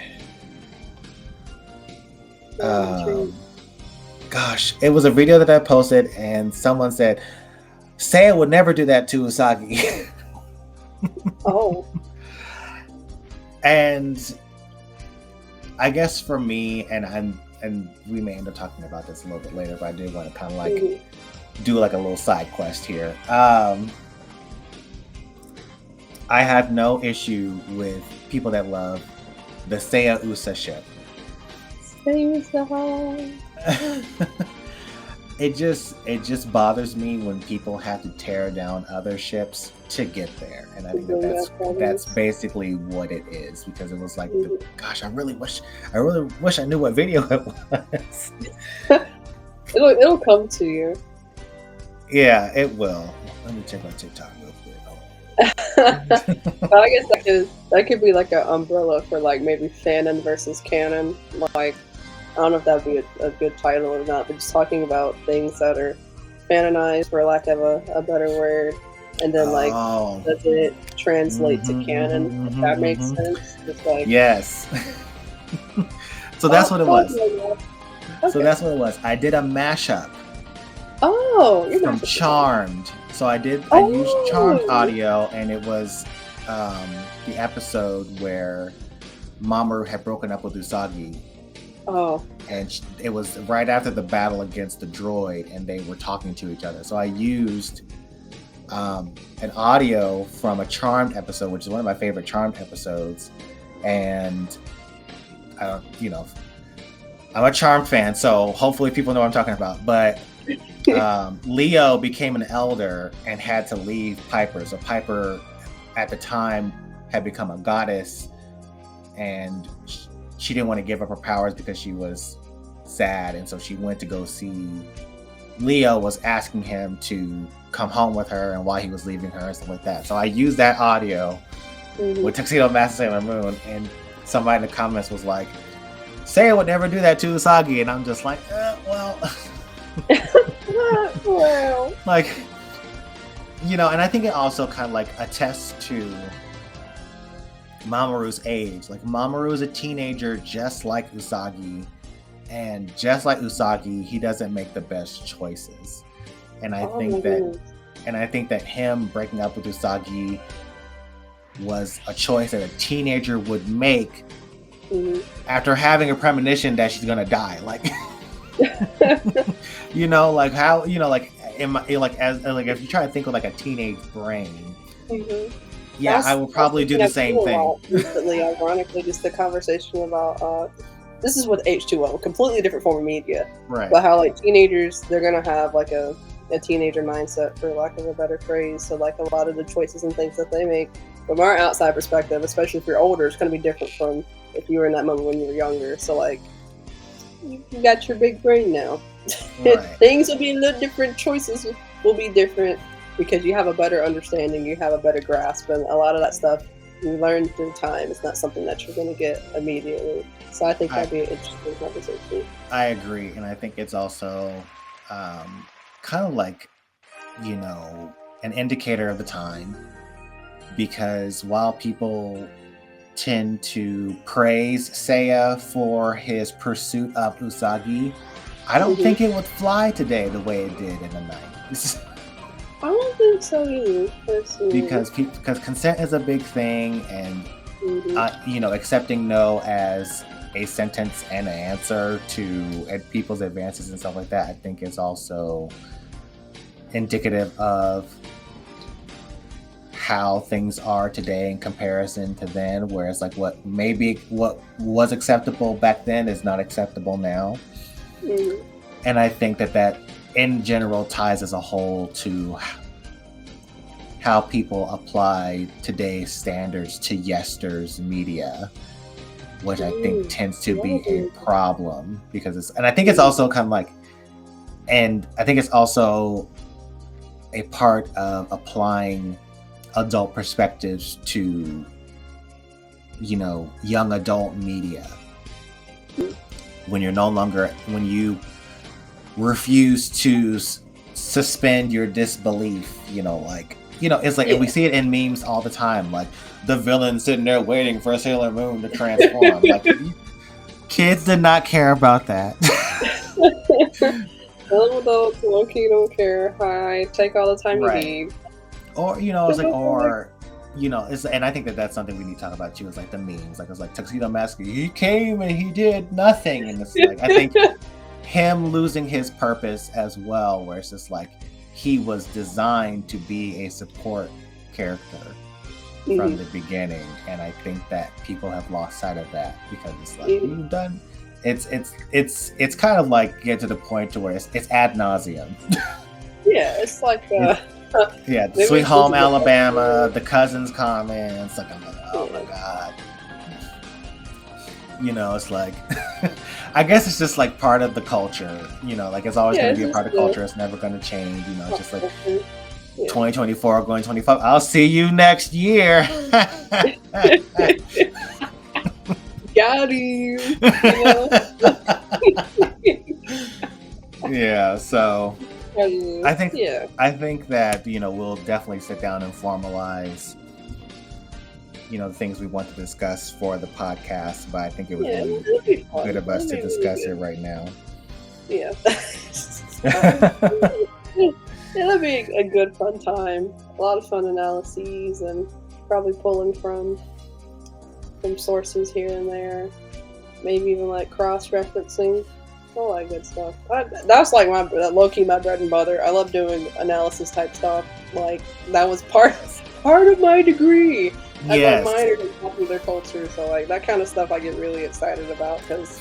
It was a video that I posted, and someone said, "Seiya would never do that to Usagi." Oh. And I guess for me, and we may end up talking about this a little bit later, but I did want to kind of like do like a little side quest here. I have no issue with people that love the Seiya Usa ship. It just bothers me when people have to tear down other ships to get there, and I think that's basically what it is, because it was like, gosh, I really wish I knew what video it was. It'll come to you. Yeah, it will. Let me check my TikTok real quick. I guess that could be like an umbrella for like maybe fanon versus canon. Like, I don't know if that'd be a good title or not, but just talking about things that are fanonized, for lack of a better word, and then like does it translate to canon? If that makes sense. It's like, yes. So that's what it was. Okay. So that's what it was. I did a mashup. Oh, you're from Charmed. So I used Charmed audio, and it was the episode where Mamoru had broken up with Usagi. Oh. And it was right after the battle against the droid, and they were talking to each other. So I used an audio from a Charmed episode, which is one of my favorite Charmed episodes. And, I'm a Charmed fan, so hopefully people know what I'm talking about. But Leo became an elder and had to leave Piper. So Piper, at the time, had become a goddess, and she didn't want to give up her powers because she was sad, and so she went to go see Leo. Was asking him to come home with her, and why he was leaving her and stuff like that. So I used that audio with Tuxedo Mask Sailor Moon, and somebody in the comments was like, Seiya would never do that to Usagi, and I'm just like, well. Well. Like, and I think it also kind of like attests to Mamoru's age. Like, Mamoru is a teenager just like I think he doesn't make the best choices. And I think that him breaking up with Usagi was a choice that a teenager would make after having a premonition that she's gonna die. Like, like how, like if you try to think of like a teenage brain, yeah, I will probably do the same thing. Recently, ironically, just the conversation about this is with H2O, completely different form of media, right? But how like teenagers, they're gonna have like a teenager mindset, for lack of a better phrase. So like a lot of the choices and things that they make, from our outside perspective, especially if you're older, it's gonna be different from if you were in that moment when you were younger. So like, you got your big brain now. Right. Things will be a little different. Choices will be different because you have a better understanding, you have a better grasp, and a lot of that stuff you learn through time. It's not something that you're going to get immediately. So I think that'd be an interesting conversation. I agree, and I think it's also kind of like, an indicator of the time, because while people tend to praise Seiya for his pursuit of Usagi, I don't think it would fly today the way it did in the 90s. I don't think so either, personally. Because consent is a big thing, and accepting no as a sentence and an answer to people's advances and stuff like that, I think is also indicative of how things are today in comparison to then, where it's like what was acceptable back then is not acceptable now. And I think that in general ties as a whole to how people apply today's standards to yester's media, which I think tends to be a problem, because I think it's also kind of like, and I think it's also a part of applying adult perspectives to, young adult media. When you refuse to suspend your disbelief, it's like, and we see it in memes all the time, like the villain sitting there waiting for Sailor Moon to transform. Like, kids did not care about that. Little adults, low-key don't care. Hi, take all the time you need. Or, it's like, and I think that's something we need to talk about too, is like the memes. Like, it's like Tuxedo Mask, he came and he did nothing. And it's like, I think him losing his purpose as well, where it's just like, he was designed to be a support character from the beginning. And I think that people have lost sight of that, because it's like, you've done, it's kind of like get to the point to where it's ad nauseum. Yeah, it's like the Sweet Home Alabama, the Cousins comments, like, I'm like, oh my god. It's like, I guess it's just like part of the culture, like it's always going to be a part of culture. It's never going to change, it's just like 2024 going 25. I'll see you next year. Got you. Yeah, so I think that we'll definitely sit down and formalize the things we want to discuss for the podcast, but I think it was really good of us to discuss it right now. Yeah. It'll be a good fun time. A lot of fun analyses, and probably pulling from sources here and there. Maybe even like cross-referencing. All that good stuff. That's like low-key my bread and butter. I love doing analysis type stuff. Like, that was part of my degree. Yes. I love minor in popular culture, so like that kind of stuff I get really excited about, because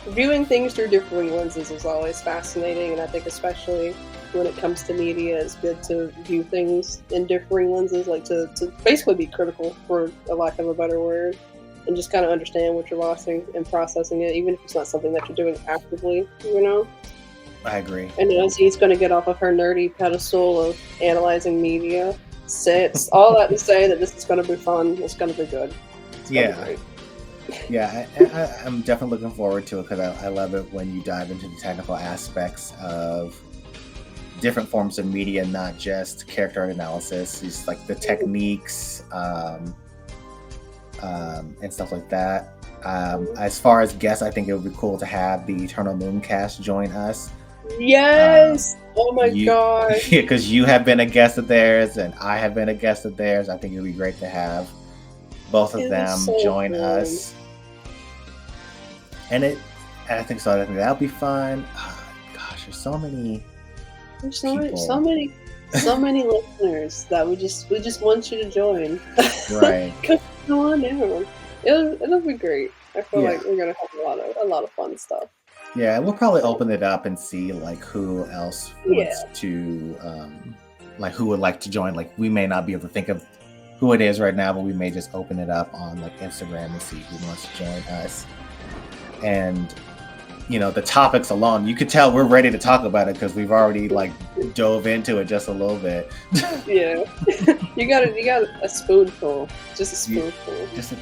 viewing things through differing lenses is always fascinating, and I think especially when it comes to media, it's good to view things in differing lenses, like to basically be critical, for a lack of a better word, and just kind of understand what you're watching and processing it, even if it's not something that you're doing actively, I agree. And he's going to get off of her nerdy pedestal of analyzing media. It's all that to say that this is going to be fun. It's going to be good. Yeah. Yeah, I'm definitely looking forward to it, because I love it when you dive into the technical aspects of different forms of media, not just character art analysis, just like the techniques and stuff like that. As far as guests, I think it would be cool to have the Eternal Mooncast join us. Yes! Oh my god! Because you have been a guest of theirs, and I have been a guest of theirs. I think it would be great to have both of them join us. And I think so. I think that'll be fun. Gosh, there's so many. There's so many listeners that we just want you to join. Right. Come on down. It'll be great. I feel like we're gonna have a lot of fun stuff. Yeah, we'll probably open it up and see like who else wants to like who would like to join. Like, we may not be able to think of who it is right now, but we may just open it up on like Instagram and see who wants to join us. And the topics alone, you could tell we're ready to talk about it, because we've already like dove into it just a little bit. Yeah. you got a spoonful. Just a spoonful. Just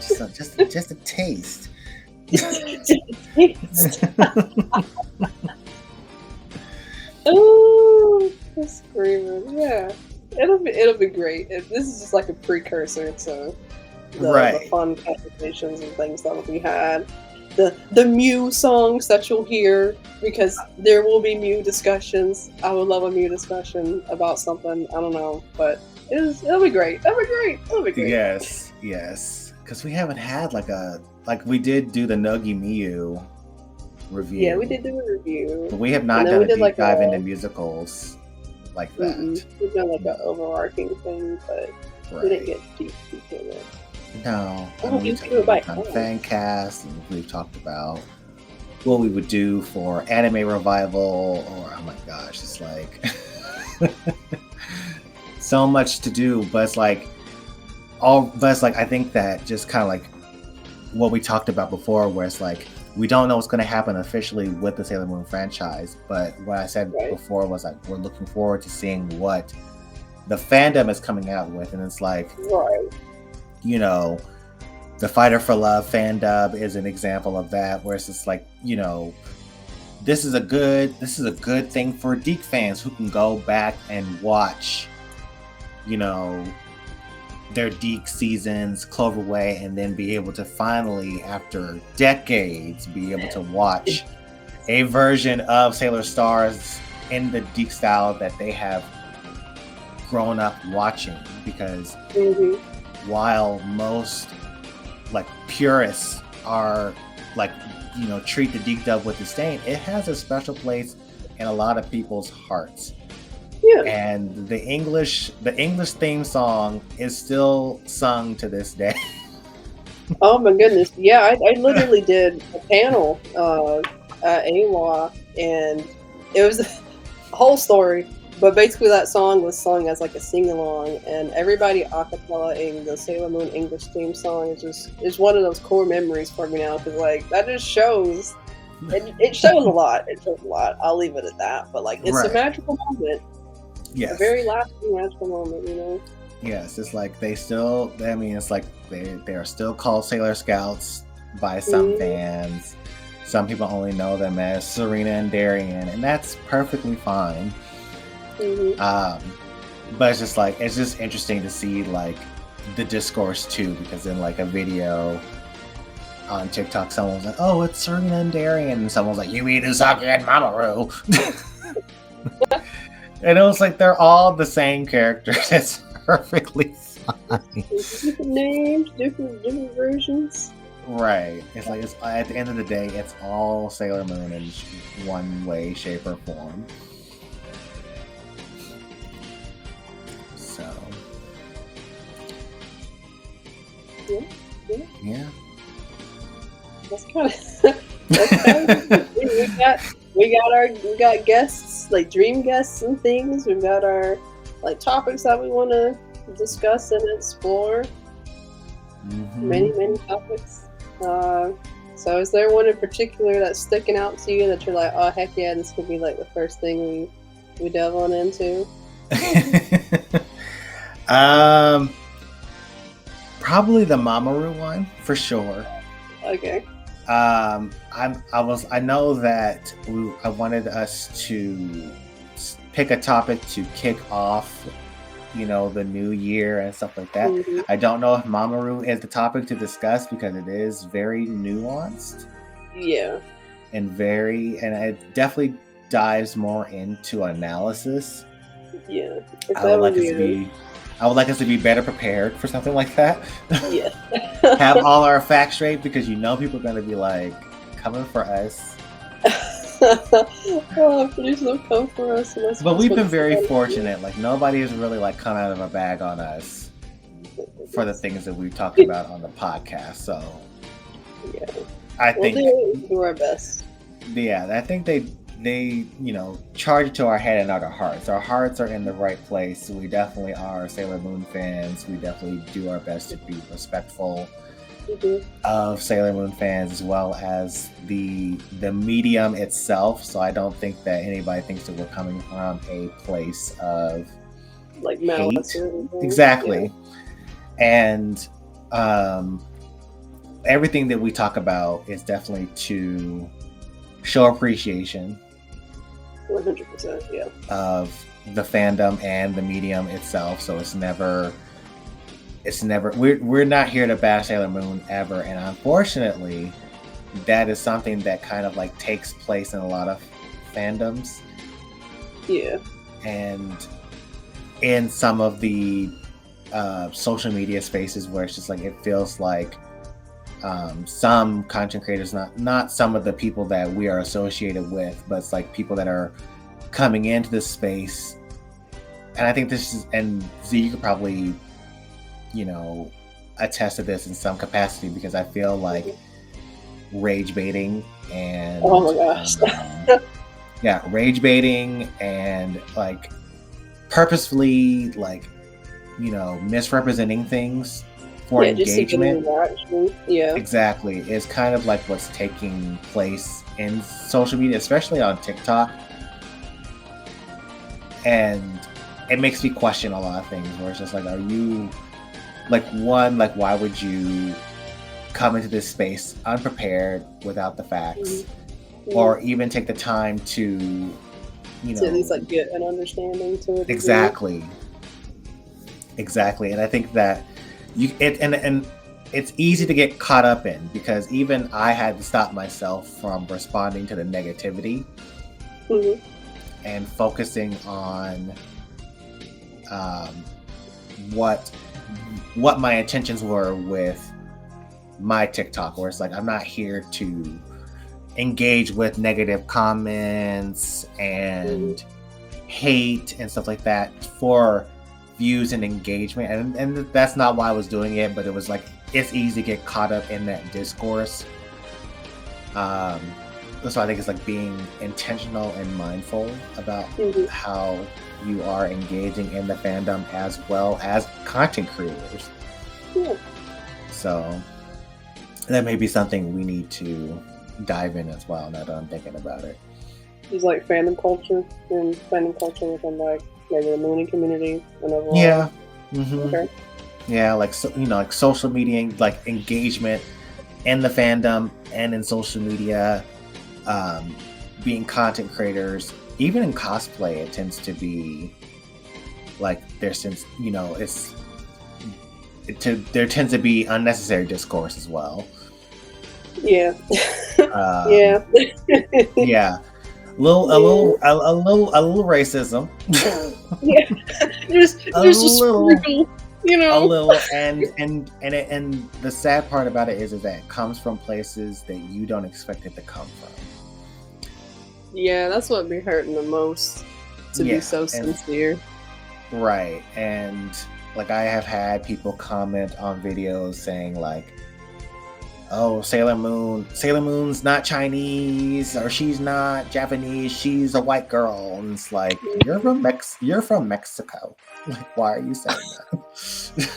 a taste. Oh, that's screaming. Yeah. It'll be great. This is just like a precursor to the fun conversations and things that will be had. The Mew songs that you'll hear, because there will be Mew discussions. I would love a Mew discussion about something. I don't know, but it'll be great. It'll be great. Yes. Because we haven't had like we did do the Nogi Mew review. Yeah, we did do a review. But we have not done a deep dive into musicals like that. We've done like an overarching thing, but We didn't get deep into it. No, Oh, we you talked do it by about hand. fan cast, and we've talked about what we would do for anime revival, or oh my gosh, it's like so much to do. But it's like I think that just kind of like what we talked about before, where it's like we don't know what's going to happen officially with the Sailor Moon franchise. But what I said Right. before was like we're looking forward to seeing what the fandom is coming out with, and it's like, Right. you know, the Fighter for Love fan dub is an example of that, where it's just like, you know, this is a good thing for Deke fans who can go back and watch, you know, their Deke seasons, Cloverway, and then be able to finally, after decades, be able to watch a version of Sailor Stars in the Deke style that they have grown up watching. Because Mhm. while most like purists are like, you know, treat the Deke dub with disdain, it has a special place in a lot of people's hearts. Yeah. And the English theme song is still sung to this day. Oh my goodness. Yeah, I literally did a panel at AWA, and it was a whole story. But basically, that song was sung as like a sing-along, and everybody acapella-ing the Sailor Moon English theme song is one of those core memories for me now, because like that just shows it shows a lot. It shows a lot. I'll leave it at that. But like it's Right. a magical moment, a Yes. very lasting magical moment, you know. Yes, it's like they still, I mean, it's like they are still called Sailor Scouts by some fans. Some people only know them as Serena and Darian, and that's perfectly fine. Mhm. But it's just interesting to see like the discourse too, because in like a video on TikTok, someone was like, "Oh, it's Serena and Darian," and someone was like, "You mean Usagi and Mamoru?" And it was like they're all the same characters. It's perfectly fine. Different names, different versions. Right. It's like at the end of the day, it's all Sailor Moon in one way, shape, or form. So. Yeah. That's kind of we got guests, like dream guests and things. We've got our like topics that we want to discuss and explore. Mhm. Many topics. So is there one in particular that's sticking out to you that you're like, oh heck yeah, this could be like the first thing we delve on into? Probably the Mamoru one for sure. Okay. I know that I wanted us to pick a topic to kick off, you know, the new year and stuff like that. Mhm. I don't know if Mamoru is the topic to discuss because it is very nuanced Yeah. and it definitely dives more into analysis. Yeah. I would like us to be better prepared for something like that. Yeah. Have all our facts straight, because you know people are going to be like coming for us. Oh, please don't come for us. But we've been very fortunate. Like nobody has really like come out of a bag on us for the things that we've talked about on the podcast. So Yeah. I think We'll do our best. yeah, I think they you know charge it to our head and not our hearts. Our hearts are in the right place. We definitely are Sailor Moon fans. We definitely do our best to be respectful Mhm. of Sailor Moon fans, as well as the medium itself. So I don't think that anybody thinks that we're coming from a place of Like malice or anything. exactly. And everything that we talk about is definitely to show appreciation 100%. Yeah. of the fandom and the medium itself. So it's never we're not here to bash Sailor Moon ever, and unfortunately that is something that kind of like takes place in a lot of fandoms Yeah. and in some of the social media spaces, where it's just like it feels like some content creators, not some of the people that we are associated with, but it's like people that are coming into this space. And I think this is, and Z, you could probably you know, attest to this in some capacity because I feel like rage baiting and Oh my gosh. yeah, rage baiting and like purposefully like, you know, misrepresenting things for engagement. Yeah. Exactly. Is kind of like what's taking place in social media, especially on TikTok. And it makes me question a lot of things where it's just like, are you like, one, like, why would you come into this space unprepared without the facts or even take the time to, you know, to at least like get an understanding to it. Exactly. And I think that and it's easy to get caught up in because even I had to stop myself from responding to the negativity and focusing on what my intentions were with my TikTok, where it's like I'm not here to engage with negative comments and hate and stuff like that for views and engagement, and that's not why I was doing it, but it was like it's easy to get caught up in that discourse. So I think it's like being intentional and mindful about how you are engaging in the fandom as well as content creators. So that may be something we need to dive in as well now that I'm thinking about it. There's like fandom culture within like maybe the Mooney community and overall. Yeah. Okay. Yeah, like so, you know, like social media, like engagement in the fandom and in social media, being content creators, even in cosplay, it tends to be like there tends to be unnecessary discourse as well. Yeah. Yeah. A little racism. Yeah. Just a sprinkle, you know. A little, and the sad part about it is that it comes from places that you don't expect it to come from. Yeah, that's what be hurting the most. To be so sincere. Right, and like I have had people comment on videos saying like, oh, Sailor Moon's not Chinese, or she's not Japanese, she's a white girl. And it's like, you're from Mexico. Like, why are you saying that?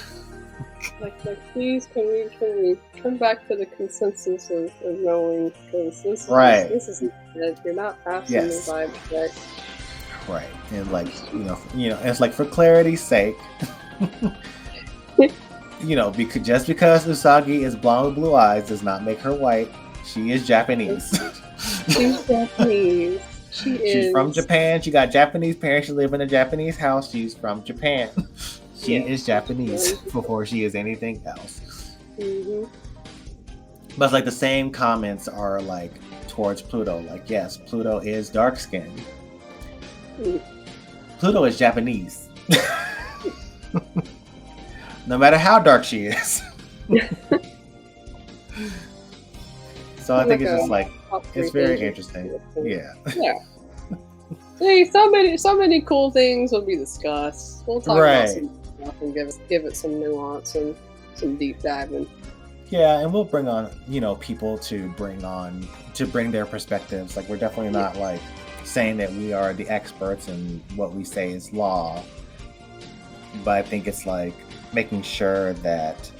like please, can we come back to the consensus of knowing, because this is that you're not passing the vibe check. Right, and like you know, it's like for clarity's sake. You know, because Usagi is blonde with blue eyes does not make her white. She is Japanese. She's Japanese. She's from Japan. She got Japanese parents. She lives in a Japanese house. She's from Japan. She is Japanese before she is anything else. But like the same comments are like towards Pluto. Like, yes, Pluto is dark skinned. Pluto is Japanese. No matter how dark she is. So I think it's just like it's very interesting. Yeah. See, so many cool things will be discussed. We'll talk about some stuff and give it some nuance and some deep diving. Yeah, and we'll bring on, you know, people to bring their perspectives. Like, we're definitely not like saying that we are the experts and what we say is law. But I think it's like making sure that,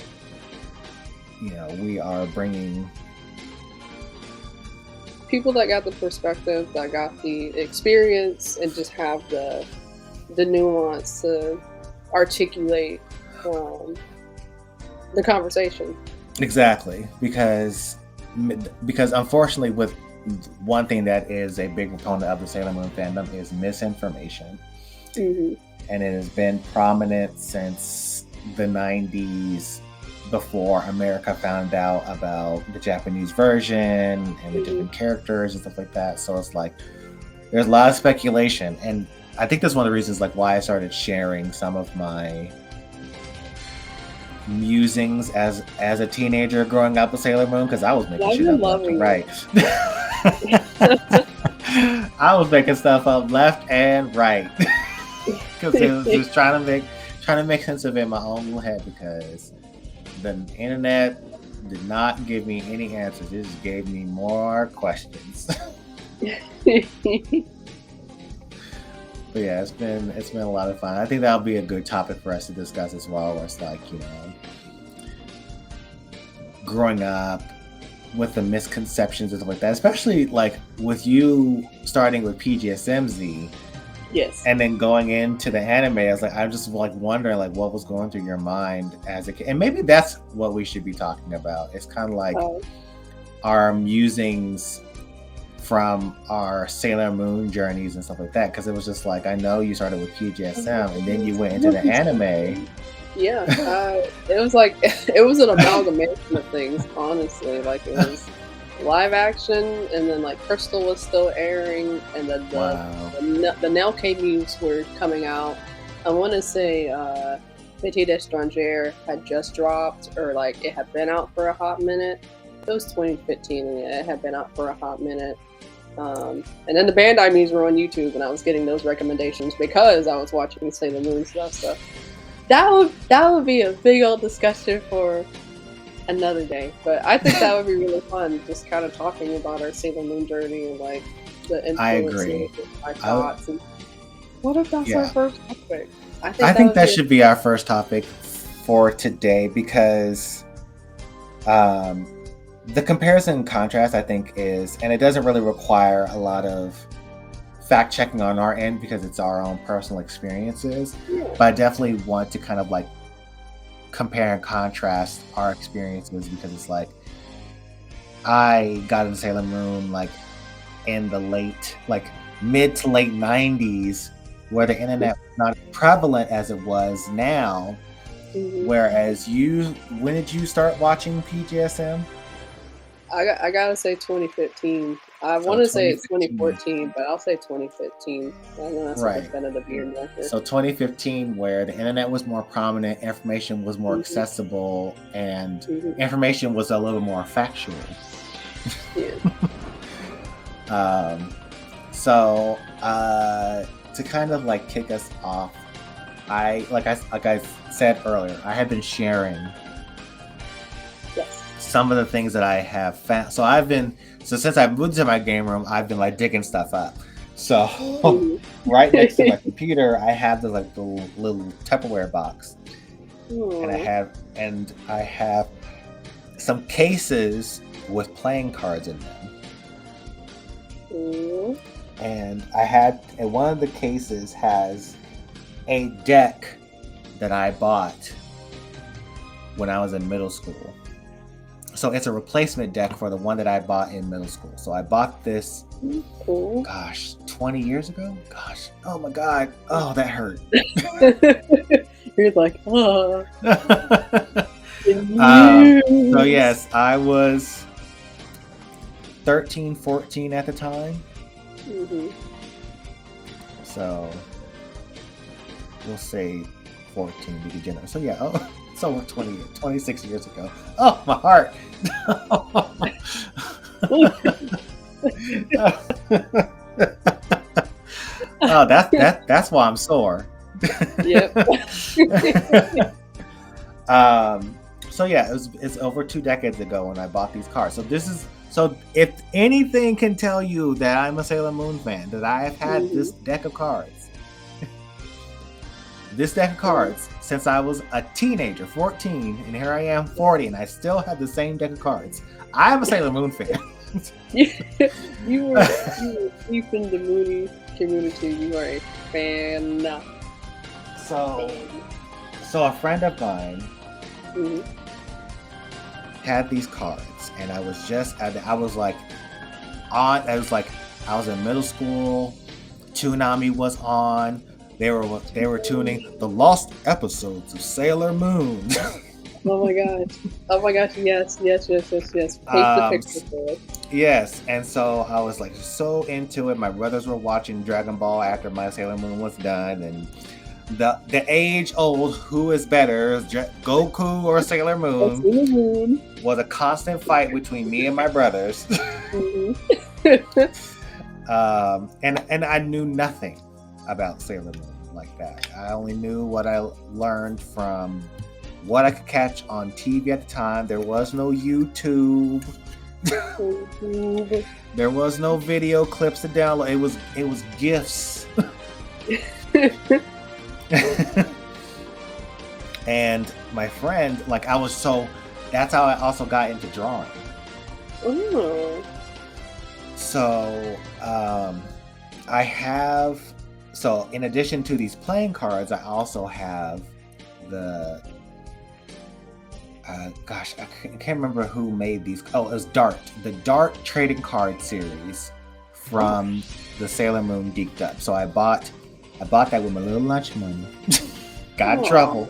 you know, we are bringing people that got the perspective, that got the experience, and just have the nuance to articulate the conversation. Exactly, because unfortunately, with one thing that is a big proponent of the Sailor Moon fandom is misinformation, and it has been prominent since the 90s, before America found out about the Japanese version and the different characters and stuff like that. So it's like there's a lot of speculation, and I think that's one of the reasons like why I started sharing some of my musings as a teenager growing up with Sailor Moon, because I was making shit up left and right. I was making stuff up left and right because it was just trying trying to make sense of it in my own little head because the internet did not give me any answers. It just gave me more questions. But yeah, it's been a lot of fun. I think that'll be a good topic for us to discuss as well. Where it's like, growing up with the misconceptions and stuff like that, especially like with you starting with PGSMZ. Yes. And then going into the anime, I'm just like wondering like what was going through your mind as a kid. And maybe that's what we should be talking about. It's kind of like our musings from our Sailor Moon journeys and stuff like that. Because it was just like, I know you started with PGSM and then you went into the anime. Yeah, it was like it was an amalgamation of things. Honestly, like it was live action, and then like Crystal was still airing, and then the Nell K-Muse were coming out. I want to say Petit d'Estranger had just dropped, or like it had been out for a hot minute. It was 2015, and it had been out for a hot minute. And then the Bandai Muse were on YouTube, and I was getting those recommendations because I was watching Sailor Moon stuff. So that would be a big old discussion for another day. But I think that would be really fun, just kind of talking about our Sailor Moon journey and like the influences and our thoughts. And what if that's our first topic? I think that should be our first topic for today because the comparison and contrast, I think, is, and it doesn't really require a lot of fact checking on our end because it's our own personal experiences. Yeah. But I definitely want to kind of like compare and contrast our experiences because it's like I got into Sailor Moon like in the mid to late 90s where the internet was not as prevalent as it was now. Mm-hmm. Whereas when did you start watching PGSM? I gotta say 2015. I want to say it's 2014, but I'll say 2015. I know that's a definitive year marker. So 2015, where the internet was more prominent, information was more accessible, and information was a little more factual. Yeah. So to kind of like kick us off, I said earlier, I have been sharing some of the things that I have found. So since I moved to my game room, I've been like digging stuff up. So right next to my computer, I have the little Tupperware box, and I have some cases with playing cards in them. And one of the cases has a deck that I bought when I was in middle school. So it's a replacement deck for the one that I bought in middle school. So I bought this, 20 years ago? Gosh, oh my God. Oh, that hurt. You're like, oh. So yes, I was 13, 14 at the time. Mm-hmm. So we'll say 14 to be generous. So yeah, it's over 26 years ago. Oh, my heart. Oh, that's why I'm sore. Yep. So yeah, it's over 2 decades ago when I bought these cards. So if anything can tell you that I'm a Sailor Moon fan, that I have had this deck of cards. This deck of cards since I was a teenager, 14, and here I am, 40, and I still have the same deck of cards. I'm a Sailor Moon fan. You were deep in the Mooney community. You are a fan. So a friend of mine had these cards, and I was in middle school. Toonami was on. They were tuning the lost episodes of Sailor Moon. Oh my gosh! Yes. Paste the picture for us. Yes, and so I was like so into it. My brothers were watching Dragon Ball after my Sailor Moon was done, and the age-old who is better, Goku or Sailor Moon, was a constant fight between me and my brothers. And I knew nothing about Sailor Moon. like that. I only knew what I learned from what I could catch on TV at the time. There was no YouTube. There was no video clips to download. It was GIFs. And my friend, like that's how I also got into drawing. Ooh. So in addition to these playing cards, I also have the I can't remember who made these. Oh, it was the Dart trading card series from the Sailor Moon Geeked Up. So I bought that with my little lunch money. Got in trouble.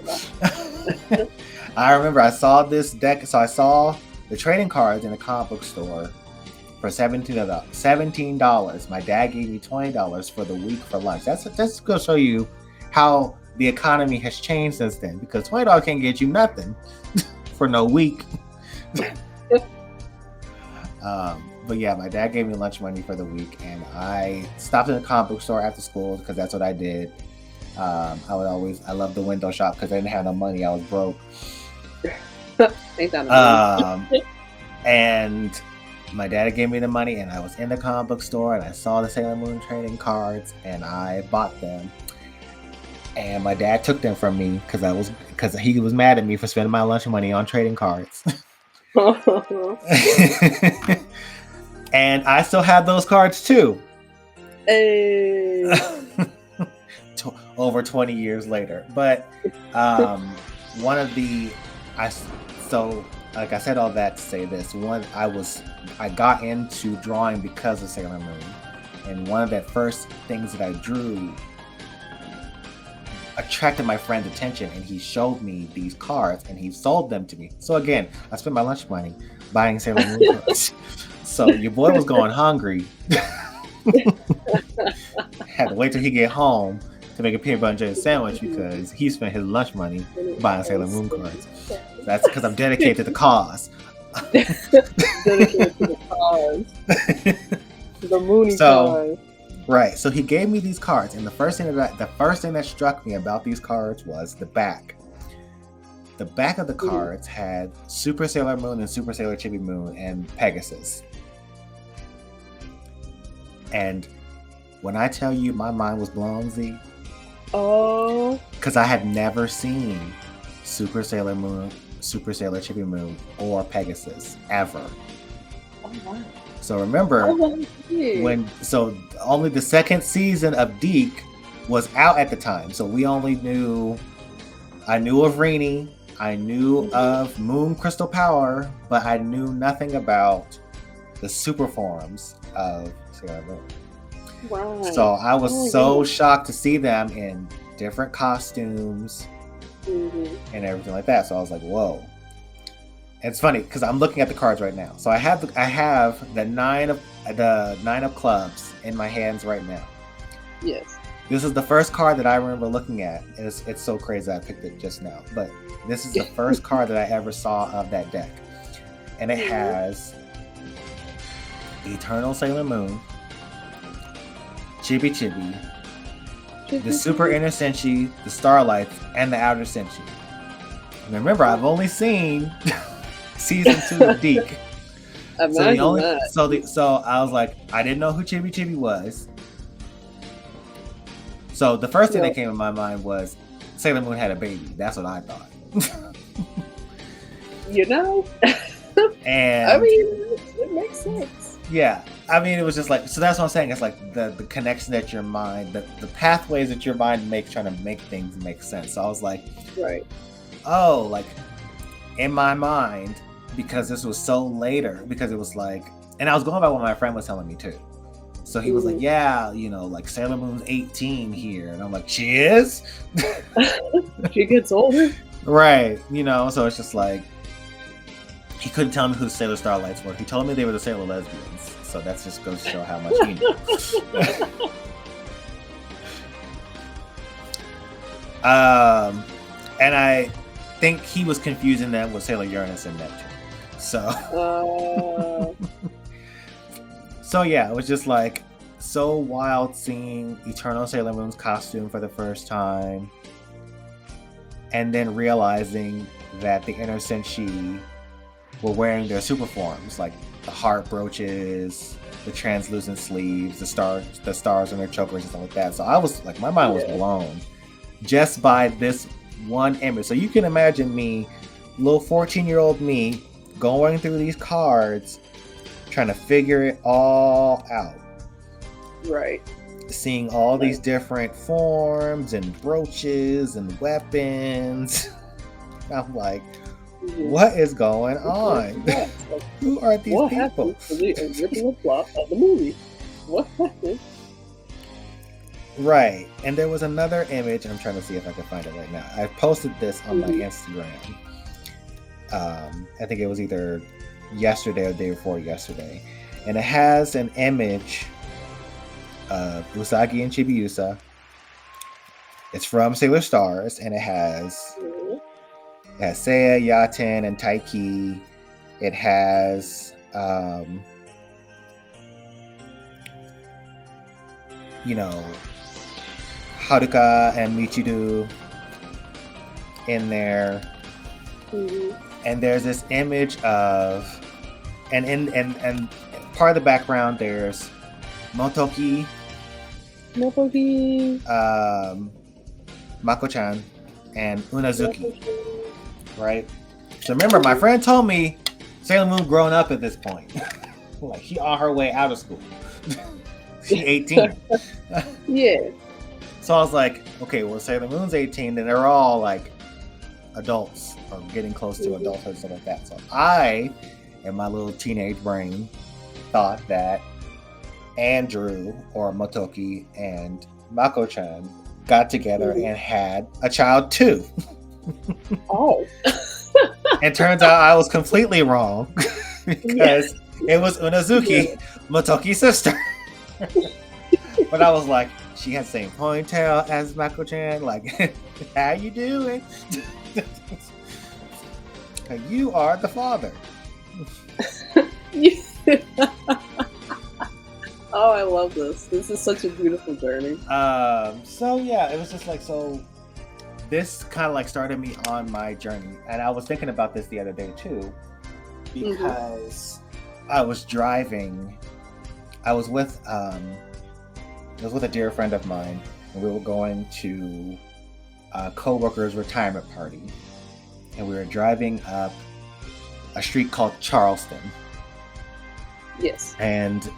I remember I saw this deck. So I saw the trading cards in a comic book store for $17. My dad gave me $20 for the week for lunch. That's going to show you how the economy has changed since then, because $20 can't get you nothing for no week. But yeah, my dad gave me lunch money for the week, and I stopped in the comic book store after school because that's what I did. I loved the window shop because I didn't have no money. I was broke. And my dad gave me the money, and I was in the comic book store, and I saw the Sailor Moon trading cards, and I bought them. And my dad took them from me because he was mad at me for spending my lunch money on trading cards. And I still have those cards too. Hey. Over 20 years later. But like I said all that to say this. I got into drawing because of Sailor Moon. And one of the first things that I drew attracted my friend's attention, and he showed me these cards and he sold them to me. So again, I spent my lunch money buying Sailor Moon cards. So your boy was going hungry. Had to wait till he get home to make a peanut butter and jelly sandwich because he spent his lunch money buying Sailor Moon cards. That's because I'm dedicated to the cause. Dedicated to the cause. The Mooney cause. Right. So he gave me these cards, and the first thing that struck me about these cards was the back. The back of the cards had Super Sailor Moon and Super Sailor Chibi Moon and Pegasus. And when I tell you my mind was blown, Z. Oh. Because I had never seen Super Sailor Moon, Super Sailor Chibi Moon, or Pegasus ever. Oh wow. So remember only the second season of Deke was out at the time. So I knew of Rini, I knew of Moon Crystal Power, but I knew nothing about the super forms of Sailor Moon. Wow. So I was shocked to see them in different costumes and everything like that. So I was like, whoa. And it's funny because I'm looking at the cards right now. So I have the nine of clubs in my hands right now. Yes. This is the first card that I remember looking at. It's so crazy I picked it just now. But this is the first card that I ever saw of that deck. And it has Eternal Sailor Moon, Chibi Chibi, the Super Inner Senshi, the Starlights, and the Outer Senshi. And remember, I've only seen season 2 of Deke. So I was like, I didn't know who Chibi Chibi was. So the first thing that came in my mind was Sailor Moon had a baby. That's what I thought. And I mean, it makes sense. Yeah. I mean, it was just like, so that's what I'm saying. It's like the connection that your mind, the pathways that your mind makes, trying to make things make sense. So I was like, right. Oh, like in my mind, because this was so later, because it was like, and I was going by what my friend was telling me too. So he was like, yeah, like Sailor Moon's 18 here. And I'm like, she is? She gets older? Right. So it's just like, he couldn't tell me who Sailor Starlights were. He told me they were the Sailor Lesbians. So that just goes to show how much he knew. And I think he was confusing them with Sailor Uranus and Neptune. So... So yeah, it was just like so wild seeing Eternal Sailor Moon's costume for the first time, and then realizing that the Inner Senshi were wearing their super forms, like the heart brooches, the translucent sleeves, the stars on their chokers and stuff like that. So I was like, my mind was blown just by this one image. So you can imagine me, little 14-year-old me, going through these cards, trying to figure it all out. Right. Seeing all these different forms and brooches and weapons. I'm like, what is going on? Who are these what people? Happened to the original plot of the movie? What happened? Right. And there was another image. I'm trying to see if I can find it right now. I posted this on my Instagram. I think it was either yesterday or the day before yesterday. And it has an image of Usagi and Chibiusa. It's from Sailor Stars, and it has Seiya, Yaten, and Taiki. It has Haruka and Michiru in there. And there's this image of and part of the background there's Motoki, Mako-chan, and Unazuki. Right? So remember, my friend told me Sailor Moon grown up at this point. Like, she on her way out of school. She 18. Yeah. So I was like, okay, well, Sailor Moon's 18, and they're all like adults or getting close to adulthood and stuff like that. So I, in my little teenage brain, thought that Andrew or Motoki and Mako-chan got together and had a child too. Oh. And turns out I was completely wrong because it was Unazuki, Motoki's sister. But I was like, she had the same ponytail as Mako-chan. Like, how you doing? You are the father. Oh, I love this. This is such a beautiful journey. So yeah, it was just like, so this kind of like started me on my journey. And I was thinking about this the other day too, because I was driving. I was with a dear friend of mine, and we were going to a co-worker's retirement party, and we were driving up a street called Charleston. Yes. And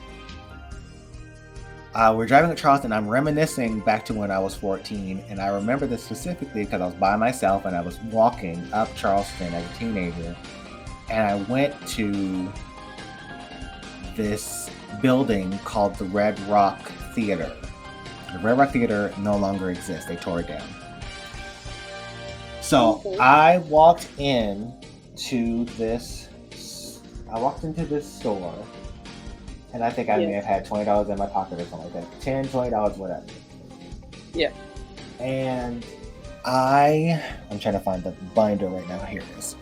we're driving to Charleston. I'm reminiscing back to when I was 14, and I remember this specifically because I was by myself and I was walking up Charleston as a teenager, and I went to this building called the Red Rock Theater. The Red Rock Theater no longer exists. They tore it down. So I walked into this store, and I think I may have had $20 in my pocket or something like that. $10, $20, whatever. Yeah. And I'm trying to find the binder right now. Here it is.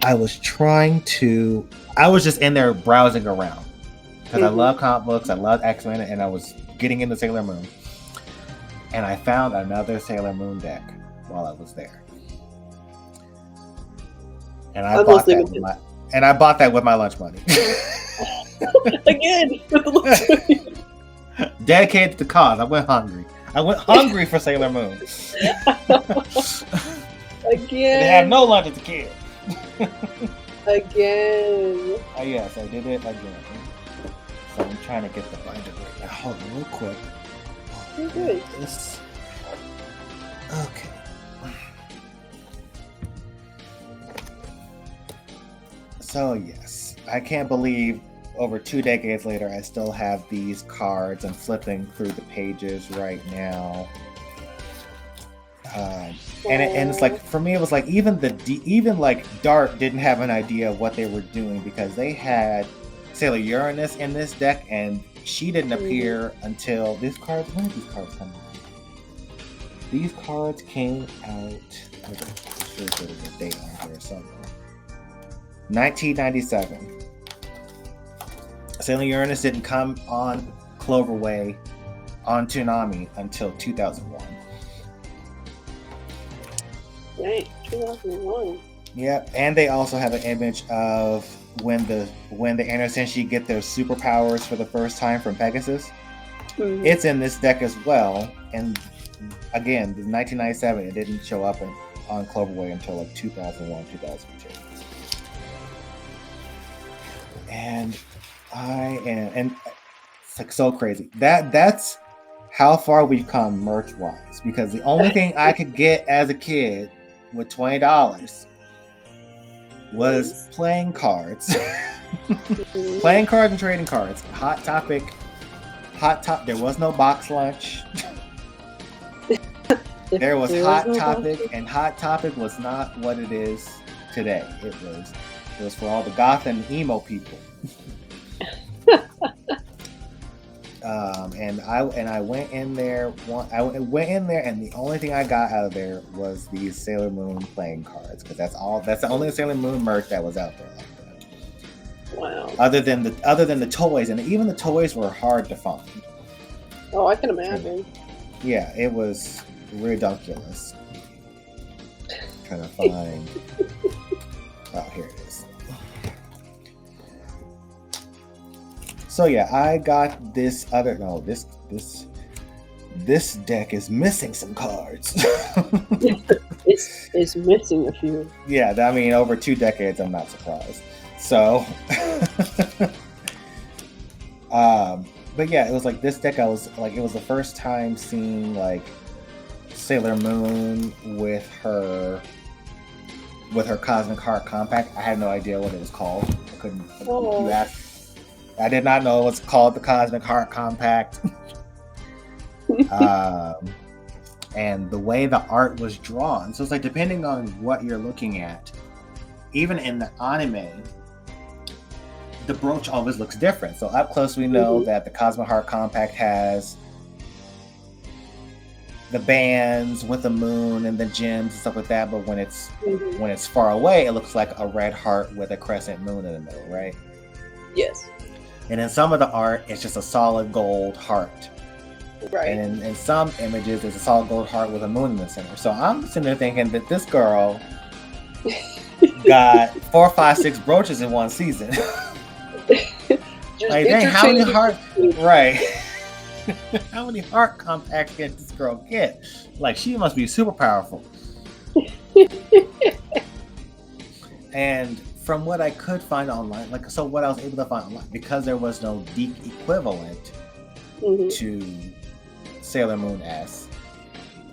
I was just in there browsing around because I love comic books, I love X-Men, and I was getting into Sailor Moon. And I found another Sailor Moon deck while I was there. And I bought that with my lunch money. Again, with the lunch money. Dedicated to the cause. I went hungry for Sailor Moon. Again. They had no lunch as a kid. Again. Yes, I did it again. So I'm trying to get the binder right now. Hold on real quick. You're good. Okay. So yes, I can't believe over 2 decades later I still have these cards. I'm flipping through the pages right now. And it's like, for me, it was like even Dart didn't have an idea of what they were doing, because they had Sailor Uranus in this deck, and she didn't appear until these cards. When did these cards come out? These cards came out. I'm sure there's a date on here somewhere. 1997. Sailor Uranus didn't come on Cloverway on Toonami until 2001. Right, 2001. Yep, and they also have an image of when the Inner Senshi get their superpowers for the first time from Pegasus. Mhm. It's in this deck as well, and again, the 1997, it didn't show up on Cloverway until like 2001, 2002. And it's like so crazy. That's how far we've come merch wise, because the only thing I could get as a kid with $20 was playing cards. Playing cards and trading cards. Hot Topic. There was no box lunch. There was Hot Topic, and Hot Topic was not what it is today. It was for all the goth and emo people. And I went in there. I went in there, and the only thing I got out of there was these Sailor Moon playing cards, because that's the only Sailor Moon merch that was out there like that. Wow. Other than the toys, and even the toys were hard to find. Oh, I can imagine. Yeah, it was ridiculous. Trying to find. Oh, here it is. So yeah, I got this other. No, this deck is missing some cards. It's missing a few. Yeah, I mean, over 2 decades, I'm not surprised. So, but yeah, it was like this deck. I was like, it was the first time seeing like Sailor Moon with her Cosmic Heart Compact. I had no idea what it was called. I couldn't. Oh. You asked. I did not know it was called the Cosmic Heart Compact. And the way the art was drawn, so it's like depending on what you're looking at, even in the anime, the brooch always looks different. So up close, we know that the Cosmic Heart Compact has the bands with the moon and the gems and stuff like that. But when it's far away, it looks like a red heart with a crescent moon in the middle, right? Yes. And in some of the art, it's just a solid gold heart. Right. And in some images, it's a solid gold heart with a moon in the center. So I'm sitting there thinking that this girl got 4, 5, 6 brooches in one season. Like, dang, how many heart? Right. How many heart compacts can this girl get? Like, she must be super powerful. And from what I could find online, like, so what I was able to find online, because there was no Deke equivalent to Sailor Moon S,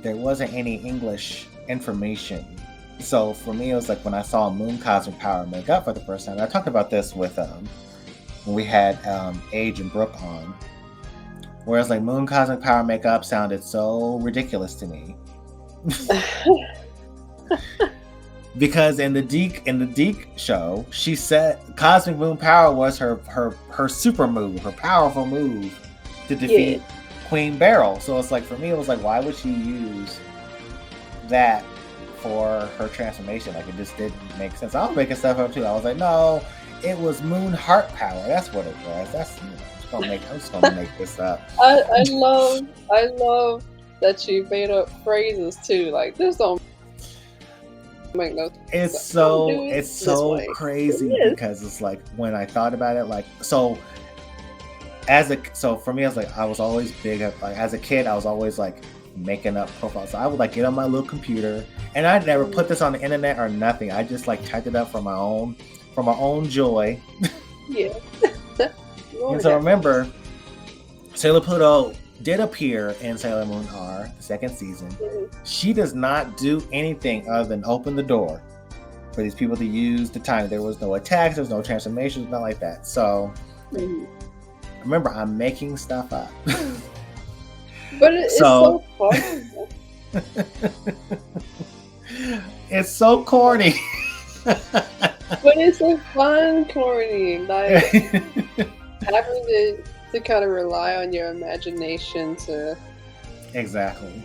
there wasn't any English information. So for me, it was like when I saw Moon Cosmic Power make up for the first time. I talked about this with when we had Age and Brooke on, whereas like Moon Cosmic Power makeup sounded so ridiculous to me. Because in the Deke show, she said Cosmic Moon Power was her super move, her powerful move to defeat Queen Beryl. So it's like, for me, it was like, why would she use that for her transformation? Like, it just didn't make sense. I was making stuff up too. I was like, no, it was Moon Heart Power. That's what it was. That's I'm just gonna make this up. I love that you made up phrases too. Like, this don't make no sense. It's so crazy because it's like, when I thought about it, like, so for me, I was like, I was always big at, like, as a kid, I was always like making up profiles. So I would like get on my little computer, and I'd never put this on the internet or nothing. I just like typed it up for my own joy. Yeah. And so remember, Sailor Pluto did appear in Sailor Moon R, the second season. She does not do anything other than open the door for these people to use the time. There was no attacks, there was no transformations, nothing like that. So remember, I'm making stuff up. But it's so fun. It's so corny. But it's so fun, corny. Like, having to kind of rely on your imagination to exactly.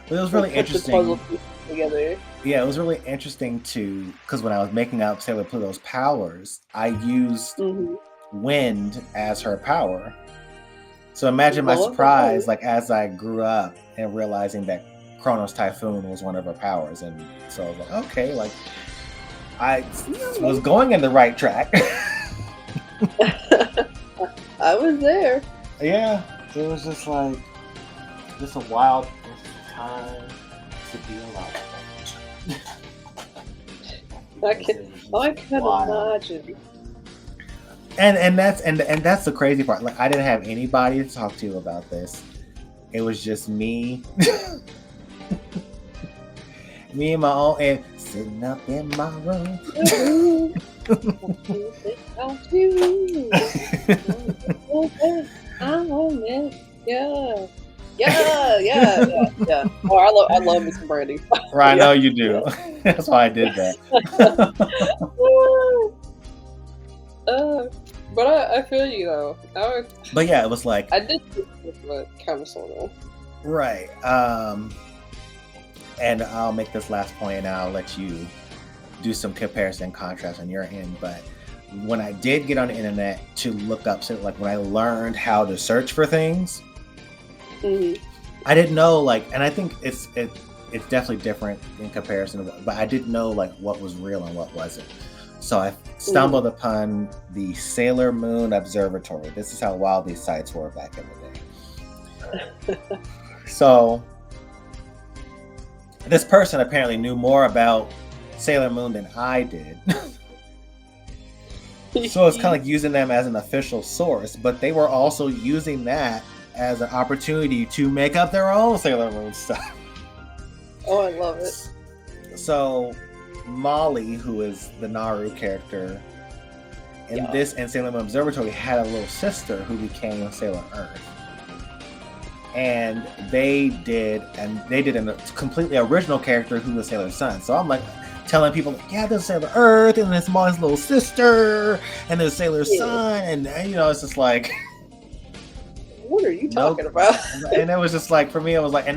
But it was really put interesting. the puzzle pieces together. Yeah, it was really interesting because when I was making up Sailor Pluto's powers, I used wind as her power. So imagine my Well, surprise, like as I grew up and realizing that Chronos Typhoon was one of her powers, and so I was like, okay, like I was going in the right track. I was there. Yeah, it was just like just a wild time to be alive. I can imagine. And that's the crazy part. Like I didn't have anybody to talk to about this. It was just me. Me and my own and sitting up in my room. Yeah. Oh, I love me some brandy. Right, I know you do. That's why I did that. But I feel you though. But yeah, it was like I did kind of sort of. right. And I'll make this last point and I'll let you do some comparison and contrast on your end. But when I did get on the internet to look up, so like when I learned how to search for things, I didn't know and I think it's definitely different in comparison, but I didn't know like what was real and what wasn't. So I stumbled upon the Sailor Moon Observatory. This is how wild these sites were back in the day. So this person apparently knew more about Sailor Moon than I did. So it's kind of like using them as an official source, but they were also using that as an opportunity to make up their own Sailor Moon stuff. Oh, I love it. So Molly, who is the Naru character in this and Sailor Moon Observatory, had a little sister who became Sailor Earth. And they did a completely original character who was Sailor Sun. So I'm like telling people, yeah, there's Sailor Earth, and there's Molly's little sister, and there's Sailor Sun, and it's just like, what are you talking about? And it was just like for me, it was like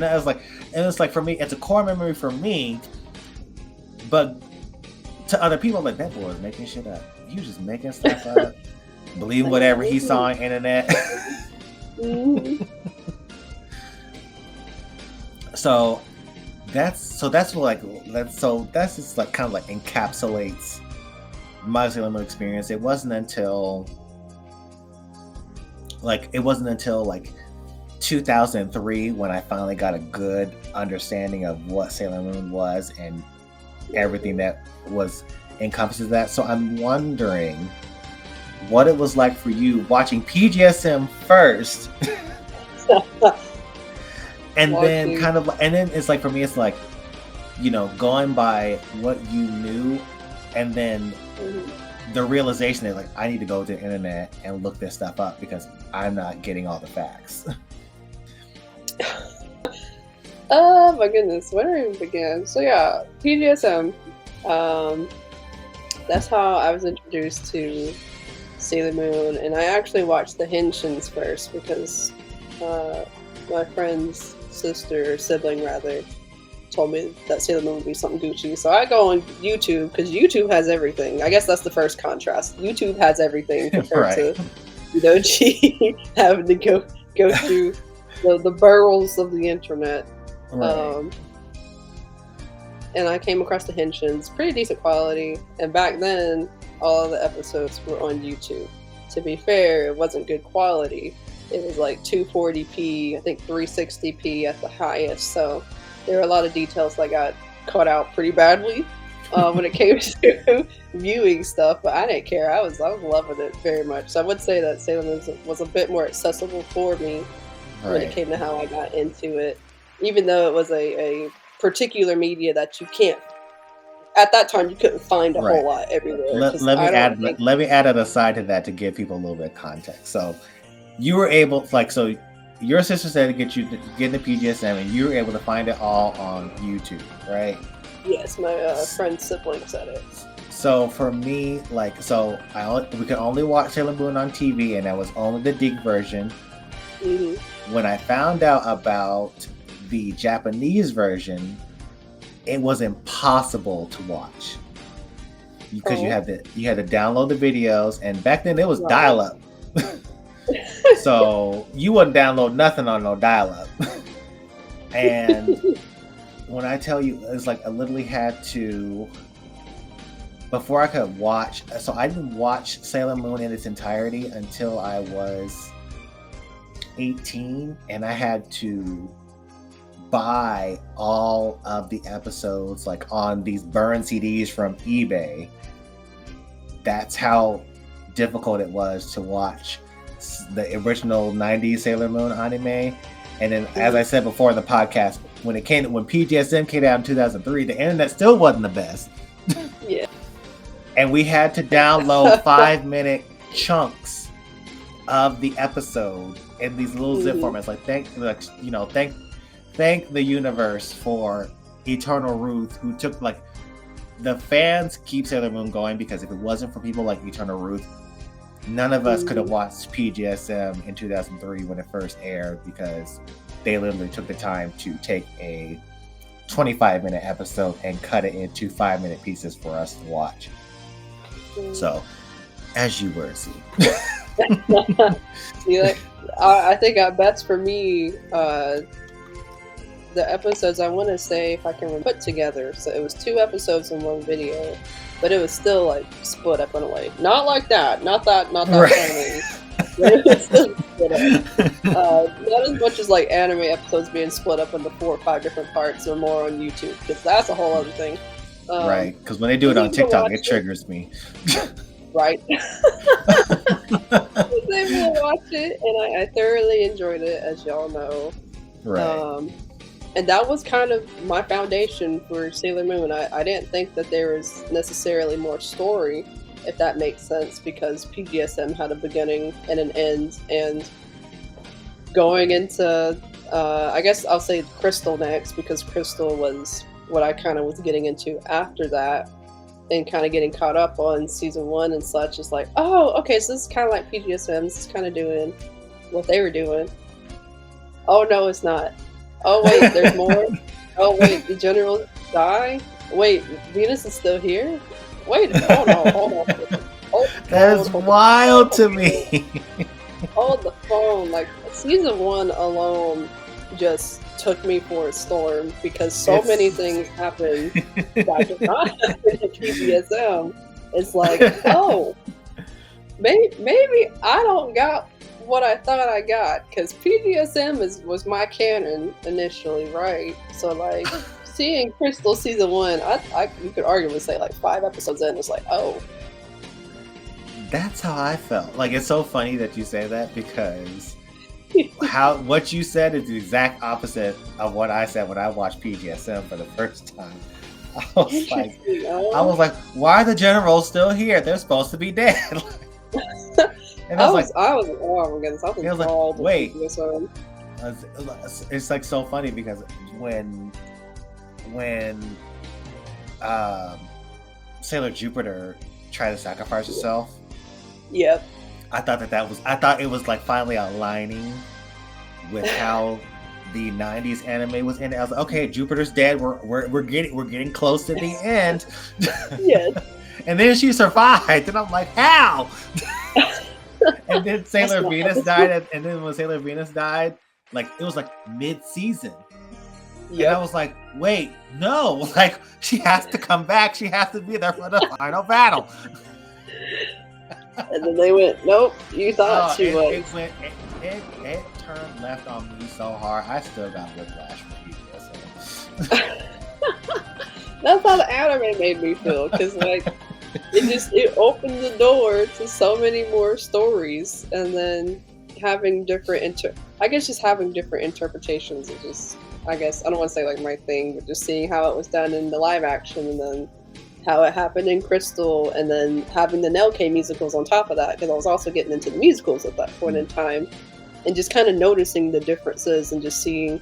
for me, it's a core memory for me, but to other people, like that boy is making shit up. You just making stuff up, believing whatever he saw on the internet. So that's just like kind of like encapsulates my Sailor Moon experience. It wasn't until 2003 when I finally got a good understanding of what Sailor Moon was and everything that was encompasses that. So I'm wondering what it was like for you watching PGSM first. And then it's like for me, it's like, going by what you knew, and then the realization that like I need to go to the internet and look this stuff up because I'm not getting all the facts. Oh my goodness, where do I even begin? So yeah, PGSM. That's how I was introduced to Sailor Moon, and I actually watched the Henshins first because my friend's sibling told me that Sailor Moon would be something Gucci. So I go on YouTube because YouTube has everything. I guess that's the first contrast. YouTube has everything compared to Doji having to go through the burrows of the internet. Right. And I came across the Henshins, pretty decent quality. And back then, all of the episodes were on YouTube. To be fair, it wasn't good quality. It was like 240p, I think 360p at the highest. So there were a lot of details that got cut out pretty badly when it came to viewing stuff. But I didn't care. I was loving it very much. So I would say that Sailor Moon was a bit more accessible for me when it came to how I got into it. Even though it was a particular media that you can't, at that time, you couldn't find a whole lot everywhere. Let me add an aside to that to give people a little bit of context. So you were able, so your sister said to get into PGSM, and you were able to find it all on YouTube, right? Yes, my friend's sibling said it. So for me, we could only watch Sailor Moon on TV, and that was only the DIG version. Mm-hmm. When I found out about the Japanese version, it was impossible to watch because you had to download the videos, and back then it was dial-up. So you wouldn't download nothing on no dial-up. And when I tell you, it's like I literally had to, before I could watch, so I didn't watch Sailor Moon in its entirety until I was 18, and I had to buy all of the episodes like on these burn CDs from eBay. That's how difficult it was to watch the original 90s Sailor Moon anime. And then, as I said before in the podcast, when PGSM came out in 2003, the internet still wasn't the best. Yeah. And we had to download 5-minute chunks of the episode in these little zip formats. Like thank the universe for Eternal Ruth, who took the fans keep Sailor Moon going, because if it wasn't for people like Eternal Ruth, none of us could have watched PGSM in 2003 when it first aired, because they literally took the time to take a 25-minute episode and cut it into 5-minute pieces for us to watch. So, as you were, see. I think best for me, the episodes, I want to say, if I can put together, so it was 2 episodes in one video, but it was still like split up in a way. Not like that. Not that Right. It was still split up. Not as much as like anime episodes being split up into 4 or 5 different parts or more on YouTube, because that's a whole other thing. Right, because when they do it on TikTok, it triggers me. Right. I was able to watch it, and I thoroughly enjoyed it, as y'all know. Right. And that was kind of my foundation for Sailor Moon. I didn't think that there was necessarily more story, if that makes sense, because PGSM had a beginning and an end. And going into, I guess I'll say Crystal next, because Crystal was what I kind of was getting into after that, and kind of getting caught up on season 1 and such. It's like, oh, okay, so this is kind of like PGSM. This is kind of doing what they were doing. Oh, no, it's not. Oh, wait, there's more? Oh, wait, the generals die? Wait, Venus is still here? Wait, hold on. That is wild to me. Hold the phone. Like, season 1 alone just took me for a storm, because so many things happened that did not happen in PGSM. It's like, oh, maybe I don't got what I thought I got, because PGSM was my canon initially, right? So like seeing Crystal season 1, you could arguably say like 5 episodes in, it's like, oh. That's how I felt. Like, it's so funny that you say that, because what you said is the exact opposite of what I said when I watched PGSM for the first time. I was like, why are the generals still here? They're supposed to be dead. And I was like, oh my goodness, I was like, wait. PGSM. It's like so funny, because when Sailor Jupiter tried to sacrifice herself, yep. I thought it was like finally aligning with how the 90s anime was ending. I was like, okay, Jupiter's dead. We're getting close to the end. Yes. And then she survived, and I'm like, how? And then Sailor Venus died, and then when Sailor Venus died, like it was like mid-season. Yep. And I was like, wait, no, like she has to come back. She has to be there for the final battle. And then they went, nope, you thought she was. It turned left on me so hard. I still got whiplash from PGSM. That's how the anime made me feel, because like it opened the door to so many more stories, and then having different having different interpretations is just, I guess, I don't want to say like my thing, but just seeing how it was done in the live action, and then how it happened in Crystal, and then having the Nelke musicals on top of that, because I was also getting into the musicals at that point in time, and just kind of noticing the differences and just seeing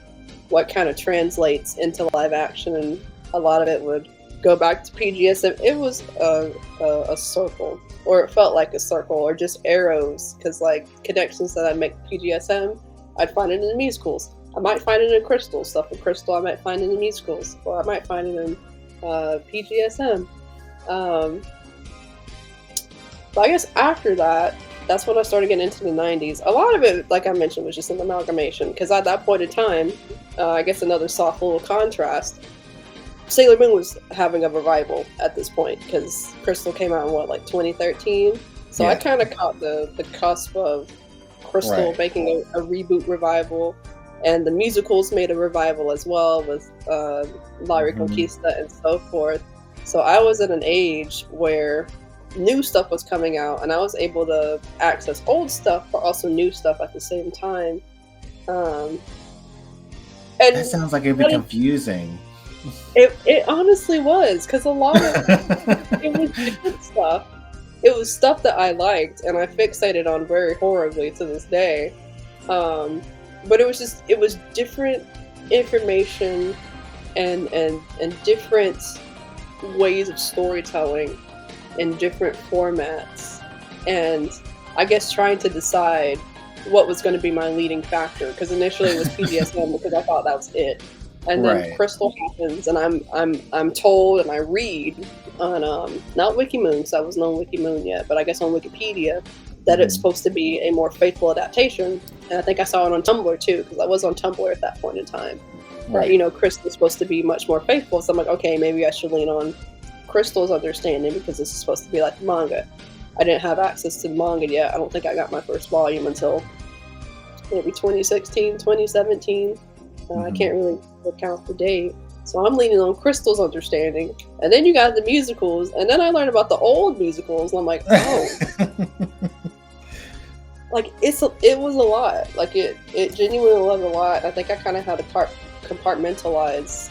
what kind of translates into live action. And a lot of it would go back to PGSM. It was a circle, or it felt like a circle, or just arrows, because like connections that I'd make to PGSM, I'd find it in the musicals. I might find it in Crystal. Stuff in Crystal I might find in the musicals, or I might find it in PGSM. But I guess after that that's when I started getting into the 90s. A lot of it, like I mentioned, was just an amalgamation. Because at that point in time, I guess another soft little contrast, Sailor Moon was having a revival at this point. Because Crystal came out in, what, like 2013? So I kind of caught the cusp of Crystal making a reboot revival. And the musicals made a revival as well with La Reconquista and so forth. So I was at an age where new stuff was coming out, and I was able to access old stuff, but also new stuff at the same time. And that sounds like it'd be confusing. It honestly was, because a lot of it was different stuff. It was stuff that I liked, and I fixated on very horribly to this day. But it was different information and different ways of storytelling in different formats, and I guess trying to decide what was going to be my leading factor, because initially it was PGSM because I thought that was it, and then Crystal happens, and I'm told, and I read on not Wikimoon, because I wasn't on Wikimoon yet, but I guess on Wikipedia, that it's supposed to be a more faithful adaptation, and I think I saw it on Tumblr too, because I was on Tumblr at that point in time. Right. Crystal's supposed to be much more faithful, so I'm like, okay, maybe I should lean on Crystal's understanding, because this is supposed to be like the manga. I didn't have access to the manga yet. I don't think I got my first volume until maybe 2016, 2017. I can't really account the date. So I'm leaning on Crystal's understanding. And then you got the musicals, and then I learned about the old musicals, and I'm like, oh. Like, it was a lot. Like, it genuinely was a lot. I think I kind of had to compartmentalize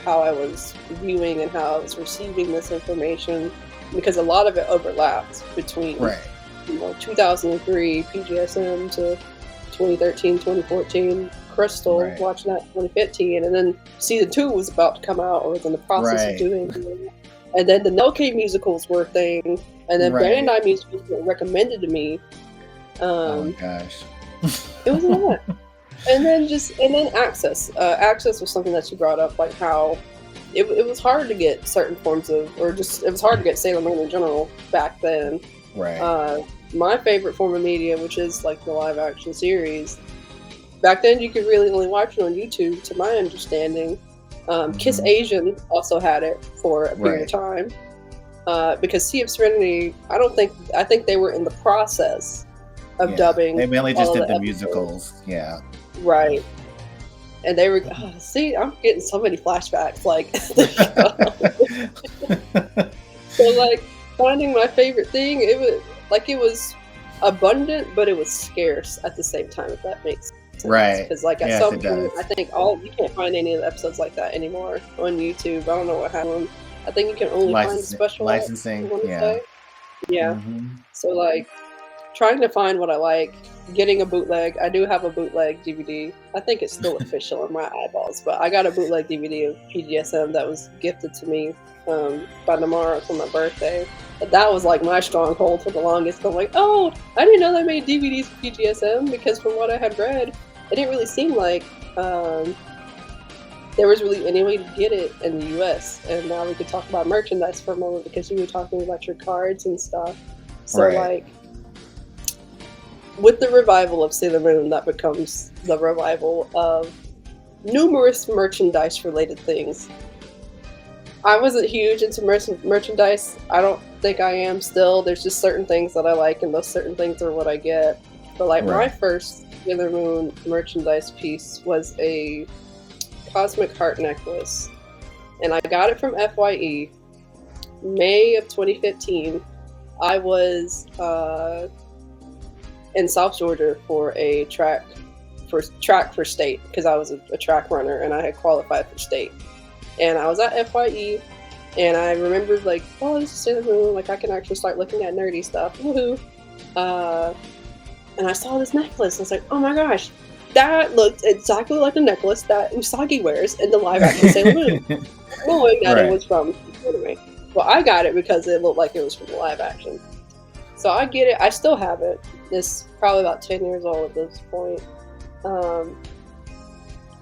how I was viewing and how I was receiving this information, because a lot of it overlapped between 2003 PGSM to 2013, 2014 Crystal, watching that 2015, and then season 2 was about to come out, or was in the process of doing it. And then the Noke musicals were a thing, and then Bandai musicals were recommended to me. Oh my gosh. It was a lot. And then access. Access was something that you brought up, like how it was hard to get certain forms of, it was hard to get Sailor Moon in general back then. Right. My favorite form of media, which is like the live action series, back then you could really only watch it on YouTube, to my understanding. Kiss Asian also had it for a period of time. Because Sea of Serenity, I think they were in the process of dubbing. They mainly just did the episodes. Musicals, Right. And they were, see, I'm getting so many flashbacks, like, so, like, finding my favorite thing, it was abundant, but it was scarce at the same time, if that makes sense. Right. Because, like, at some point, I think you can't find any of the episodes like that anymore on YouTube. I don't know what happened. I think you can only find special licensing. Yeah. So, like, trying to find what I like, getting a bootleg. I do have a bootleg DVD. I think it's still official in my eyeballs, but I got a bootleg DVD of PGSM that was gifted to me by Namara for my birthday. But that was like my stronghold for the longest. I'm like, oh, I didn't know they made DVDs for PGSM, because from what I had read, it didn't really seem like there was really any way to get it in the US. And now we could talk about merchandise for a moment, because you were talking about your cards and stuff. So like, with the revival of Sailor Moon, that becomes the revival of numerous merchandise-related things. I wasn't huge into merchandise. I don't think I am still. There's just certain things that I like, and those certain things are what I get. But like my first Sailor Moon merchandise piece was a Cosmic Heart necklace, and I got it from FYE, May of 2015. I was in South Georgia for a track for state, because I was a track runner and I had qualified for state. And I was at FYE, and I remembered like, oh, this is Sailor Moon, like I can actually start looking at nerdy stuff, woohoo. And I saw this necklace, and I was like, oh my gosh, that looked exactly like the necklace that Usagi wears in the live action Sailor Moon, knowing that it was from anime. Well, I got it because it looked like it was from the live action. So I get it. I still have it. It's probably about 10 years old at this point.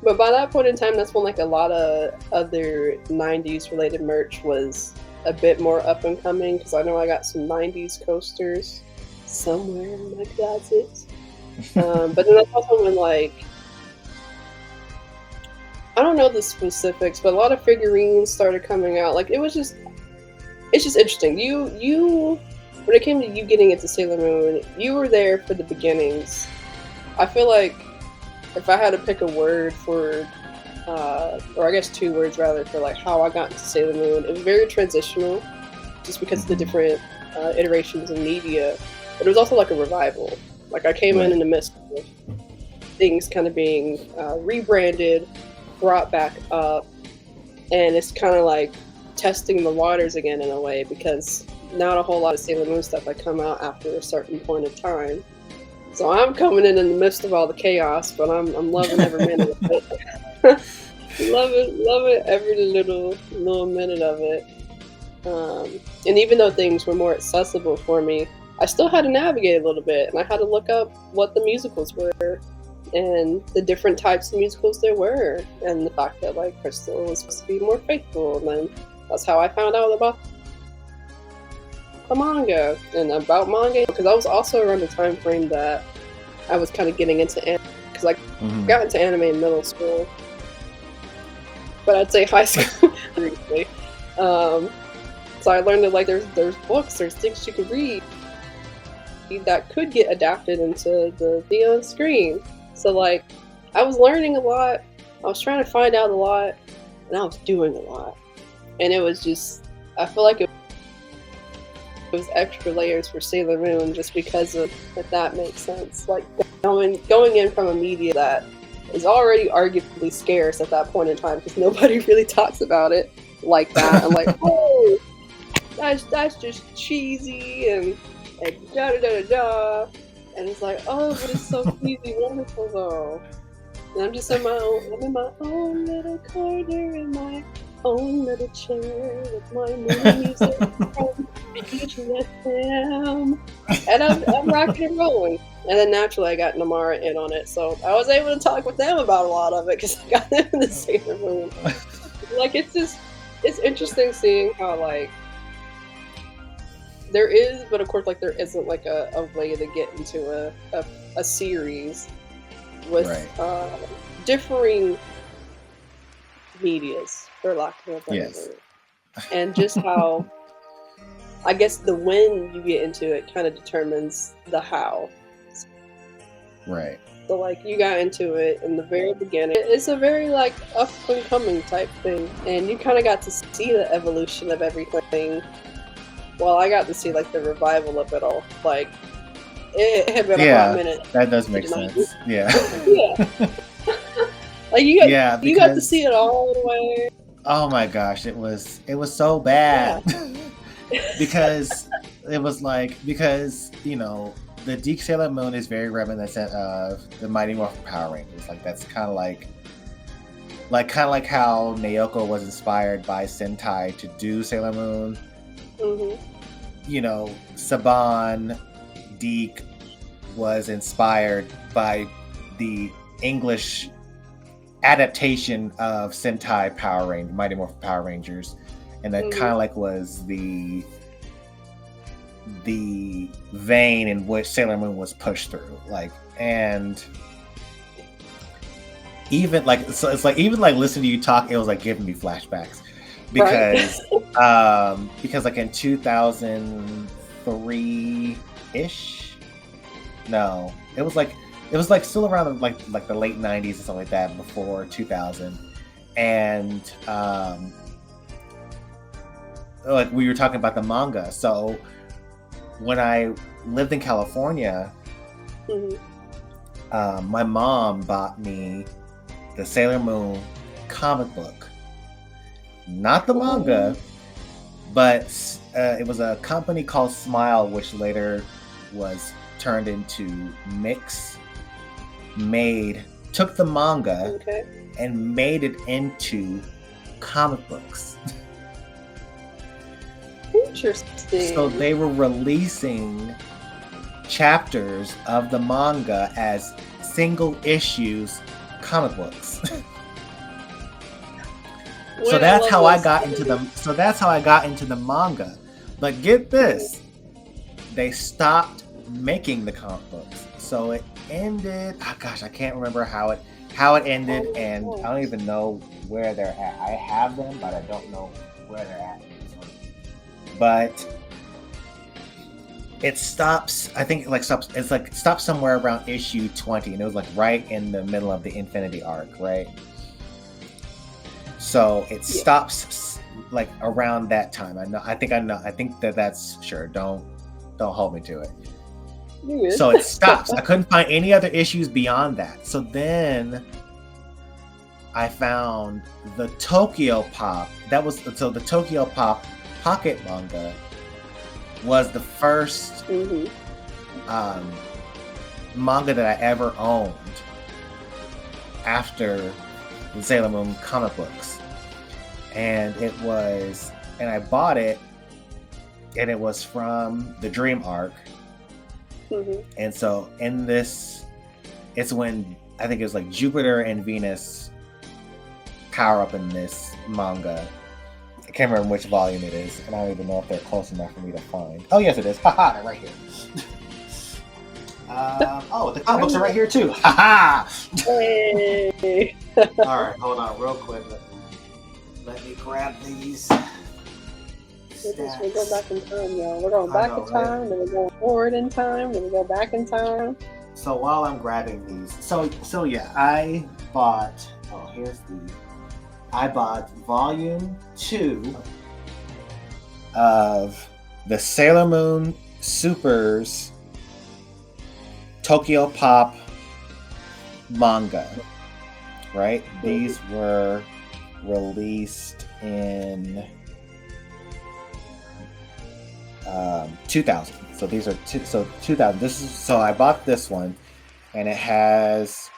But by that point in time, that's when like a lot of other 90s related merch was a bit more up and coming, because I know I got some 90s coasters somewhere in my closet. But then that's also when, like, I don't know the specifics, but a lot of figurines started coming out. Like, it's just interesting. You when it came to you getting into Sailor Moon, you were there for the beginnings. I feel like if I had to pick a word for, or I guess two words rather, for like how I got into Sailor Moon, it was very transitional, just because of the different iterations of media. But it was also like a revival. Like, I came in the midst of things kind of being rebranded, brought back up, and it's kind of like testing the waters again in a way, because not a whole lot of Sailor Moon stuff had come out after a certain point of time. So I'm coming in the midst of all the chaos, but I'm loving every minute of it. love it every little minute of it. And even though things were more accessible for me, I still had to navigate a little bit, and I had to look up what the musicals were and the different types of musicals there were, and the fact that, like, Crystal was supposed to be more faithful. And then that's how I found out about the manga and about manga, because I was also around the time frame that I was kind of getting into anime, because I got into anime in middle school, but I'd say high school briefly. So I learned that, like, there's books, there's things you could read that could get adapted into the on screen. So, like, I was learning a lot, I was trying to find out a lot, and I was doing a lot. And it was just, I feel like it was extra layers for Sailor Moon, just because of, if that makes sense. Like, going in from a media that is already arguably scarce at that point in time, because nobody really talks about it like that. And like, oh, that's just cheesy and da da da da. And it's like, oh, but it's so cheesy, wonderful though. And I'm just in my own little corner in my own little chair with my music from BGSM. And I'm rocking and rolling. And then naturally I got Namara in on it, so I was able to talk with them about a lot of it, because I got them in the Sailor Moon. Like, it's interesting seeing how, like, there is, but of course, like, there isn't, like, a way to get into a series with differing medias, for lack of a better word. And just how, I guess, the when you get into it kind of determines the how. Right. So, like, you got into it in the very beginning. It's a very, like, up and coming type thing, and you kind of got to see the evolution of everything. Well, I got to see, like, the revival of it all. Like, it had been a hot minute. That does make sense. Yeah. Like, you got to see it all the way. Oh my gosh, it was so bad. because you know, the Deke Sailor Moon is very reminiscent of the Mighty Morphin Power Rangers. Like, that's kind of like how Naoko was inspired by Sentai to do Sailor Moon. You know, Saban Deke was inspired by the English adaptation of Sentai Mighty Morphin Power Rangers, and that kind of like was the vein in which Sailor Moon was pushed through. Like, and even like, so it's like, even like listening to you talk, it was like giving me flashbacks, because because like in 2003-ish, no, it was like still around like the late 90s and stuff like that, before 2000. And like, we were talking about the manga. So when I lived in California, my mom bought me the Sailor Moon comic book. Not the manga, but it was a company called Smile, which later was turned into Mix. Took the manga and made it into comic books. Interesting. So they were releasing chapters of the manga as single issues comic books. So that's how I got into the manga. But get this, they stopped making the comic books. So it ended. Oh gosh, I can't remember how it ended, and I don't even know where they're at. I have them, but I don't know where they're at. But it stops. I think it stops somewhere around issue 20, and it was like right in the middle of the Infinity arc, right? So it stops like around that time. I think that's sure. Don't hold me to it. So it stops. I couldn't find any other issues beyond that. So then I found the Tokyo Pop. The Tokyo Pop pocket manga was the first manga that I ever owned after the Sailor Moon comic books. And I bought it, and it was from the Dream arc. And so in this, it's when I think it was like Jupiter and Venus power up in this manga. I can't remember which volume it is, and I don't even know if they're close enough for me to find. Oh yes, it is. Haha, they're right here. The comic books are right here too. Haha. Hey. All right, hold on, real quick. Let me grab these. We go back in time, y'all. We're going back in time, then we're going forward in time, then we go back in time. So while I'm grabbing these, so yeah, I bought volume 2 of the Sailor Moon Supers Tokyo Pop manga, right? These were released in 2000. So these are 2000. So I bought this one, and it has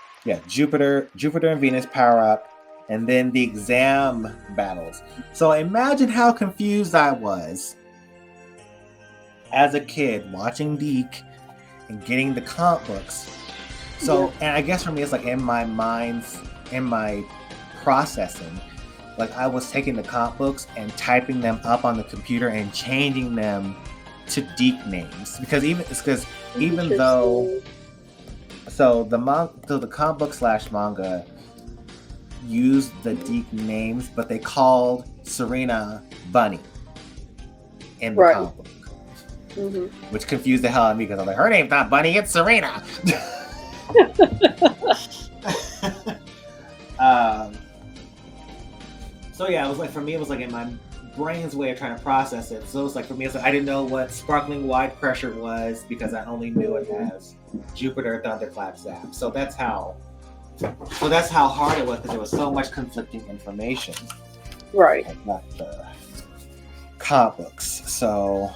Jupiter and Venus power up, and then the exam battles. So imagine how confused I was as a kid watching Deke and getting the comic books. So and I guess for me it's like in my processing, like I was taking the comic books and typing them up on the computer and changing them to Deke names, because even though the comic book / manga used the Deke names, but they called Serena Bunny in the comic book, which confused the hell out of me, because I was like, her name's not Bunny, it's Serena. So yeah, it was like, for me, it was like in my brain's way of trying to process it. So it's like, for me, it's like I didn't know what sparkling wide pressure was, because I only knew it as Jupiter, Thunderclap, Zap. So that's how hard it was, because there was so much conflicting information. Right. About the comic books. So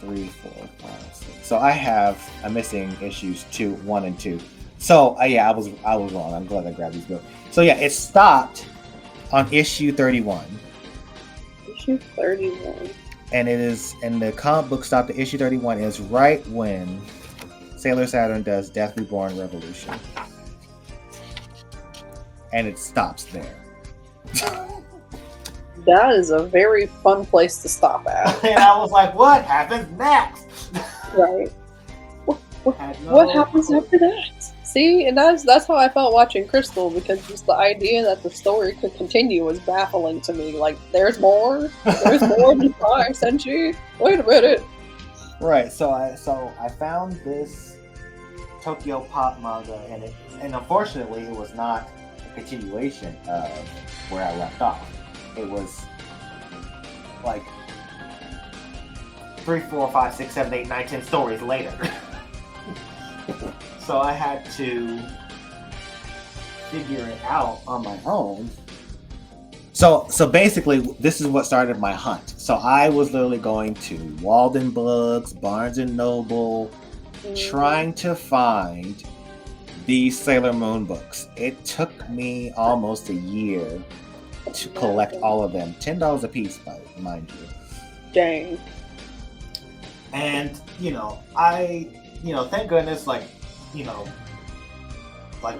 3, 4, 5, 6. So I'm missing issues 1 and 2. So I was wrong. I'm glad I grabbed these books. So yeah, it stopped on issue 31. Issue 31. And the comic book stopped at issue 31 is right when Sailor Saturn does Death Reborn Revolution. And it stops there. That is a very fun place to stop at. And I was like, what happens next? Right. What happens after that? See, and that's how I felt watching Crystal, because just the idea that the story could continue was baffling to me. Like, there's more than 5 centuries. Wait a minute. Right. So I found this Tokyo Pop manga, and unfortunately, it was not a continuation of where I left off. It was like 3, 4, 5, 6, 7, 8, 9, 10 stories later. So I had to figure it out on my own. So basically, this is what started my hunt. So I was literally going to Walden Books, Barnes and Noble, trying to find these Sailor Moon books. It took me almost a year to collect all of them. $10 a piece, mind you. Dang. And, thank goodness, like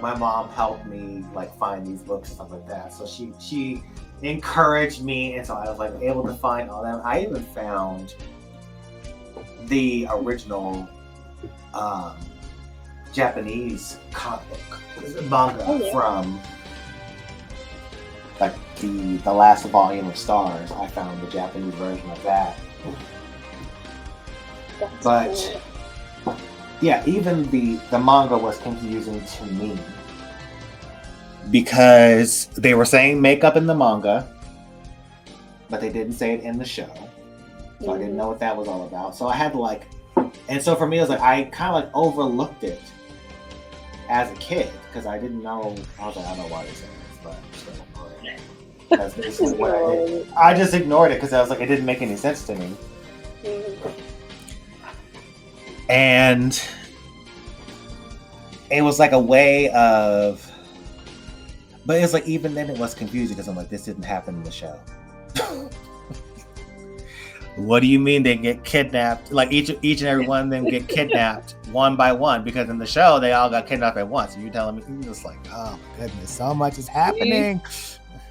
my mom helped me find these books and stuff like that. So she encouraged me, and so I was able to find all of them. I even found the original um, Japanese comic book manga from like the last volume of Stars. I found the Japanese version of that. But yeah, even the manga was confusing to me because they were saying makeup in the manga, but they didn't say it in the show. So I didn't know what that was all about. So I had to and so for me, it was like I kind of overlooked it as a kid because I didn't know. I was like, I don't know why they said this, but I'm just gonna ignore it. That's basically what I did. I just ignored it because I was like, it didn't make any sense to me. And it was like a way of, but it's like even then it was confusing because I'm like, this didn't happen in the show. What do you mean they get kidnapped? Like each and every one of them get kidnapped one by one, because in the show they all got kidnapped at once. And you're telling me, you're just like, oh my goodness, so much is happening.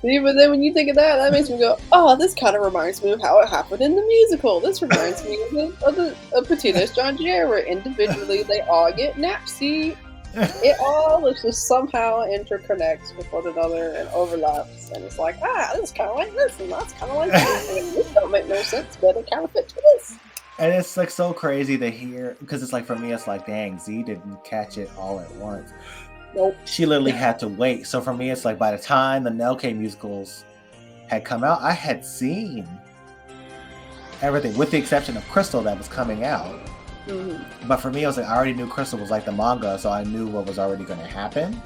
See, but then when you think of that makes me go, oh, this kind of reminds me of how it happened in the musical. This reminds me of Petite Étrangère, where individually they all get napped. See, it all just somehow interconnects with one another and overlaps. And it's like, this is kind of like this, and that's kind of like that. And this don't make no sense, but it kind of fits with this. And it's like so crazy to hear, because it's like, for me, it's like, dang, Z didn't catch it all at once. Nope. She literally had to wait. So for me, it's like by the time the Nelke musicals had come out, I had seen everything, with the exception of Crystal that was coming out. Mm-hmm. But for me, it was like I already knew Crystal was like the manga, so I knew what was already going to happen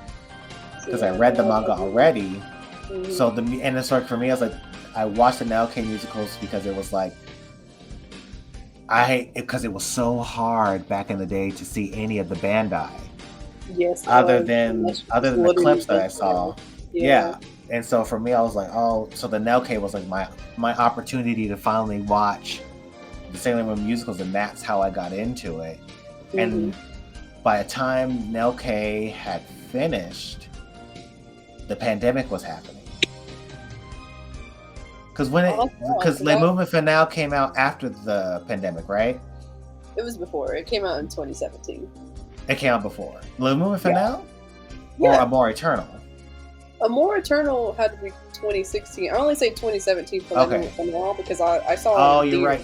because I read the manga already. Mm-hmm. So and it's like for me, I was like, I watched the Nelke musicals because it was like because it was so hard back in the day to see any of the Bandai. Yes. Other than the clips that I saw. Yeah. And so for me, I was like, oh, so the Nelke was like my opportunity to finally watch the Sailor Moon musicals, and that's how I got into it. Mm-hmm. And by the time Nelke had finished, the pandemic was happening. Because Le Mouvement Finale came out after the pandemic, right? It was before. It came out in 2017. It came out before Le Mouvement Finale, or Amor Eternal. Amor Eternal had to be 2016. I only say 2017 for Le Mouvement Finale because I saw. Oh, you're right.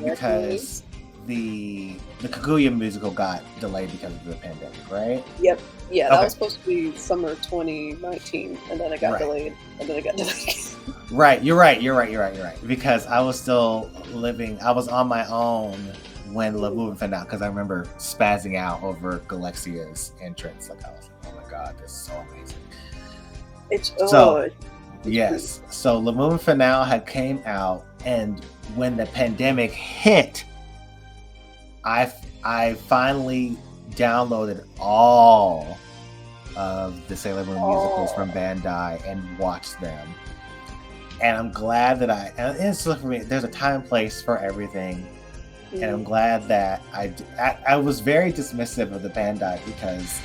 Because the Kaguya musical got delayed because of the pandemic, right? Yep. Yeah, that was supposed to be summer 2019, and then it got delayed, and then it got delayed. Right. You're right. Because I was still living. I was on my own when Le Mouvement Finale, because I remember spazzing out over Galexia's entrance. Like I was like, oh my god, this is so amazing. Yes. So Le Mouvement Finale had came out, and when the pandemic hit, I finally downloaded all of the Sailor Moon musicals from Bandai and watched them. And I'm glad that and it's for me, there's a time and place for everything. And I'm glad that I was very dismissive of the Bandai because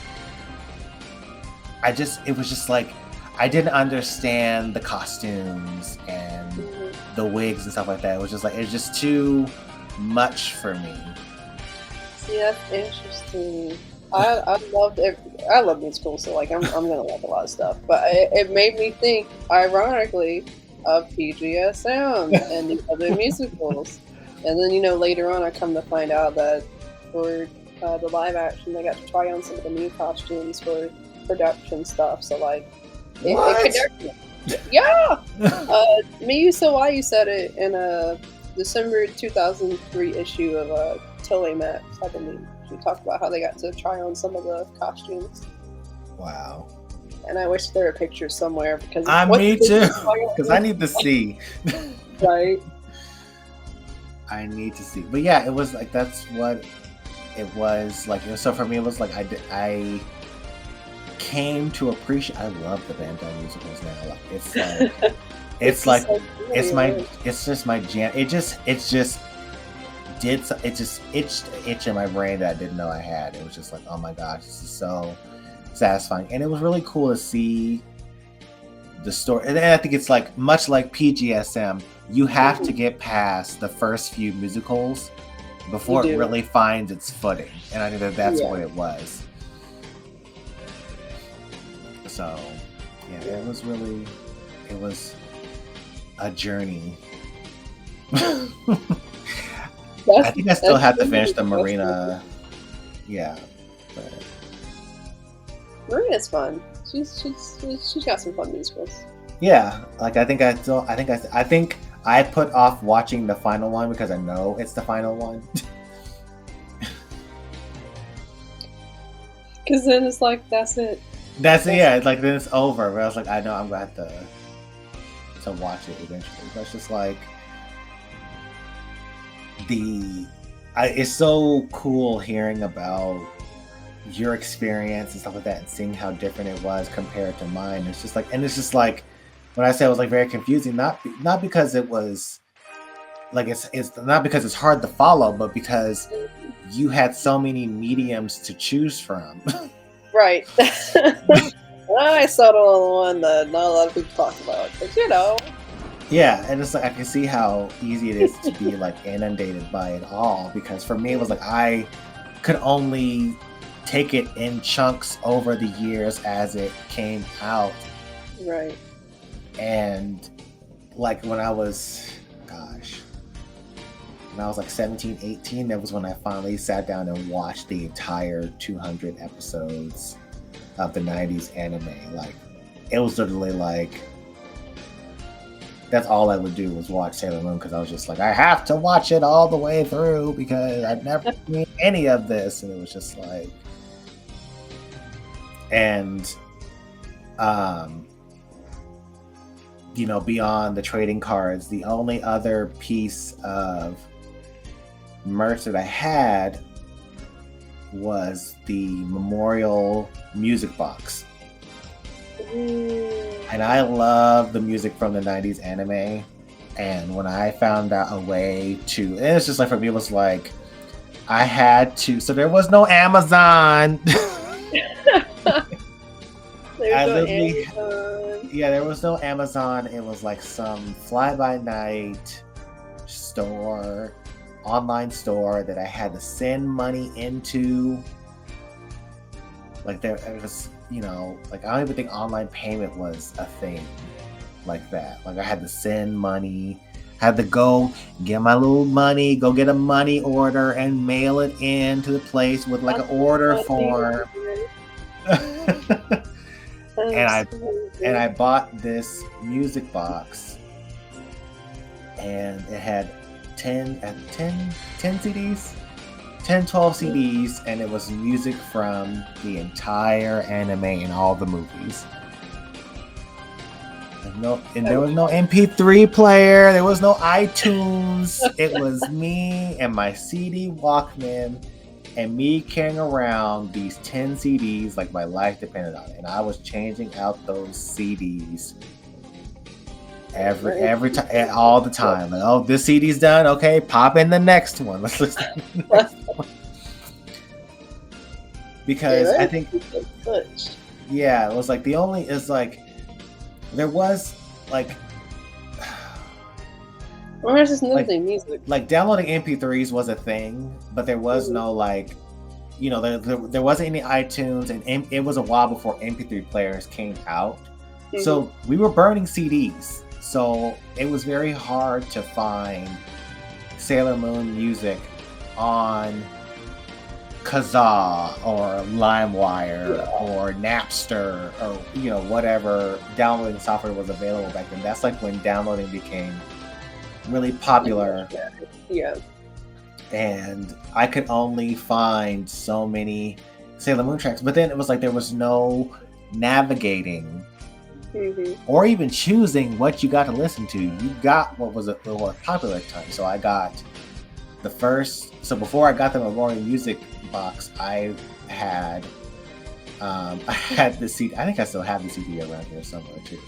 it was just like, I didn't understand the costumes and the wigs and stuff like that. It was just like, it's just too much for me. See, that's interesting. I love musicals, so like I'm gonna like a lot of stuff. But it made me think, ironically, of PGSM and the other musicals. And then, later on I come to find out that for the live action, they got to try on some of the new costumes for production stuff. So like, it yeah! Miyu Sawai said it in a December 2003 issue of Toei Max, I believe. She talked about how they got to try on some of the costumes. Wow. And I wish there were pictures somewhere because me too. Because I need to see. Right. I need to see. But yeah, it was like, that's what it was like. So for me, it was like I came to appreciate. I love the Bandai musicals now. Like it's like it's just my jam. It just itched an itch in my brain that I didn't know I had. It was just like, oh my gosh, this is so satisfying, and it was really cool to see the story. And I think it's like much like PGSM. You have to get past the first few musicals before You it do. really finds its footing. And I think that that's Yeah. what it was. So, yeah, it was a journey. I think I still have to finish the Marina. Yeah, but Marina's fun. She's got some fun musicals. yeah, like I think I put off watching the final one because I know it's the final one. Because then it's like, that's it. That's it. Yeah, it's like then it's over. But I was like, I know I'm gonna have to watch it eventually. But it's just like it's so cool hearing about your experience and stuff like that, and seeing how different it was compared to mine. It's just like when I say it was like very confusing, not because it was like it's not because it's hard to follow, but because you had so many mediums to choose from. Right. I settled on the one that not a lot of people talk about, but you know. Yeah, and it's like I can see how easy it is to be like inundated by it all, because for me it was like I could only take it in chunks over the years as it came out. Right. And like when I was like 17, 18, that was when I finally sat down and watched the entire 200 episodes of the 90s anime. Like it was literally like that's all I would do was watch Sailor Moon, because I was just like, I have to watch it all the way through because I'd never seen any of this. And it was just like, and you know, beyond the trading cards, the only other piece of merch that I had was the memorial music box. And I love the music from the 90s anime. And when I found out a way to, and it's just like for me, it was like I had to, so there was no Amazon. Yeah, there was no Amazon. It was like some fly-by-night store, online store that I had to send money into. Like there, it was, you know, like I don't even think online payment was a thing like that. Like I had to send money, had to go get my little money, go get a money order and mail it in to the place with like an order form. And I bought this music box, and it had 10 CDs, 12 CDs, and it was music from the entire anime and all the movies. And there was no MP3 player, there was no iTunes. It was me and my CD Walkman, and me carrying around these 10 CDs like my life depended on it. And I was changing out those CDs every time, all the time. Like, oh, this CD's done. Okay, pop in the next one. Let's listen to the next one. Because I think, yeah, it was like there was like. Or is this nothing music? Like downloading MP3s was a thing, but there was no like, you know, there wasn't any iTunes, and it was a while before MP3 players came out. Mm-hmm. So we were burning CDs. So it was very hard to find Sailor Moon music on Kazaa or LimeWire or Napster or, you know, whatever downloading software was available back then. That's like when downloading became really popular. Yeah. And I could only find so many Sailor Moon tracks, but then it was like there was no navigating or even choosing what you got to listen to. You got what was popular at the time. So I got the first, so before I got the Memorial Music box, I had the CD. I think I still have the CD around here somewhere too.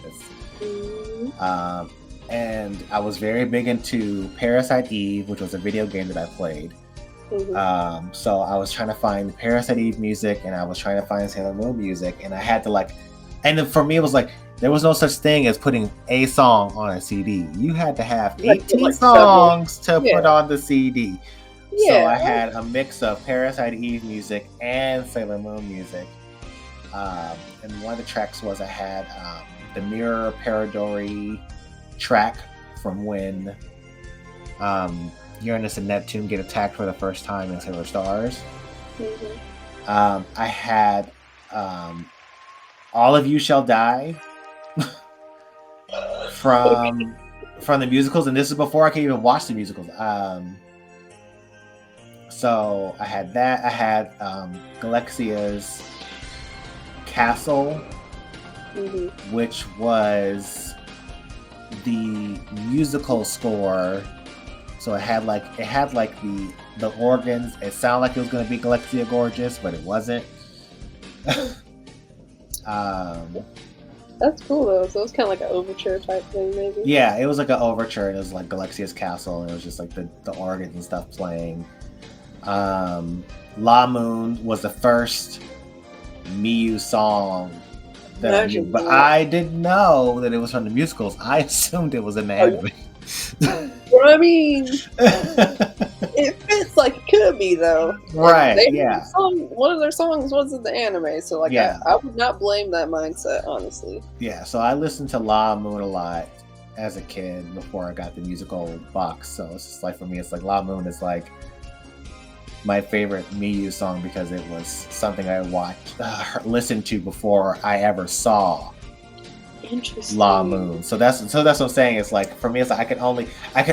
And I was very big into Parasite Eve, which was a video game that I played. So I was trying to find Parasite Eve music, and I was trying to find Sailor Moon music, and I had to like, and then for me it was like there was no such thing as putting a song on a CD. You had to have 18 songs to put on the CD, So I had a mix of Parasite Eve music and Sailor Moon music. And one of the tracks was I had the Mirror Paradori track from when Uranus and Neptune get attacked for the first time in Sailor Stars. Mm-hmm. I had All of You Shall Die from the musicals, and this is before I could even watch the musicals. So I had that. I had Galexia's Castle, which was the musical score. So it had the organs. It sounded like it was going to be Galexia Gorgeous, but it wasn't. That's cool though. So it's kind of like an overture type thing, maybe. Yeah, it was like an overture. And it was like Galexia's Castle, and it was just like the organs and stuff playing. La Moon was the first Miyu song that I knew, but I didn't know that it was from the musicals. I assumed it was an anime. Well, I mean, it fits like it could be though. Right? One of their songs was in the anime, so like I would not blame that mindset, honestly. Yeah. So I listened to La Moon a lot as a kid before I got the musical box. So it's just like, for me, it's like La Moon is like my favorite Miyu song because it was something I watched, listened to before I ever saw La Moon. So that's what I'm saying. It's like, for me, it's like I can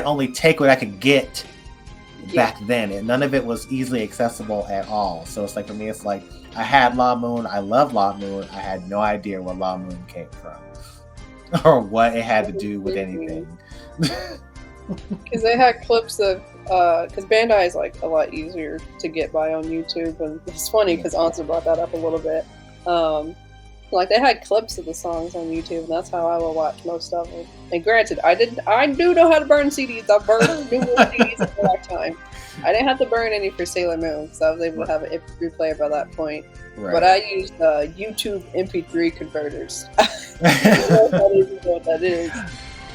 only take what I could get back then, and none of it was easily accessible at all. So it's like, for me, it's like I had La Moon. I love La Moon. I had no idea where La Moon came from or what it had to do with anything. Because they had clips of because Bandai is like a lot easier to get by on YouTube, and it's funny because Ansa brought that up a little bit. Like they had clips of the songs on YouTube, and that's how I will watch most of them. And granted, I do know how to burn CDs. I've burned numerous CDs in my lifetime. I didn't have to burn any for Sailor Moon because I was able to have an MP3 player by that point. Right. But I used YouTube MP3 converters. I don't even know what that is.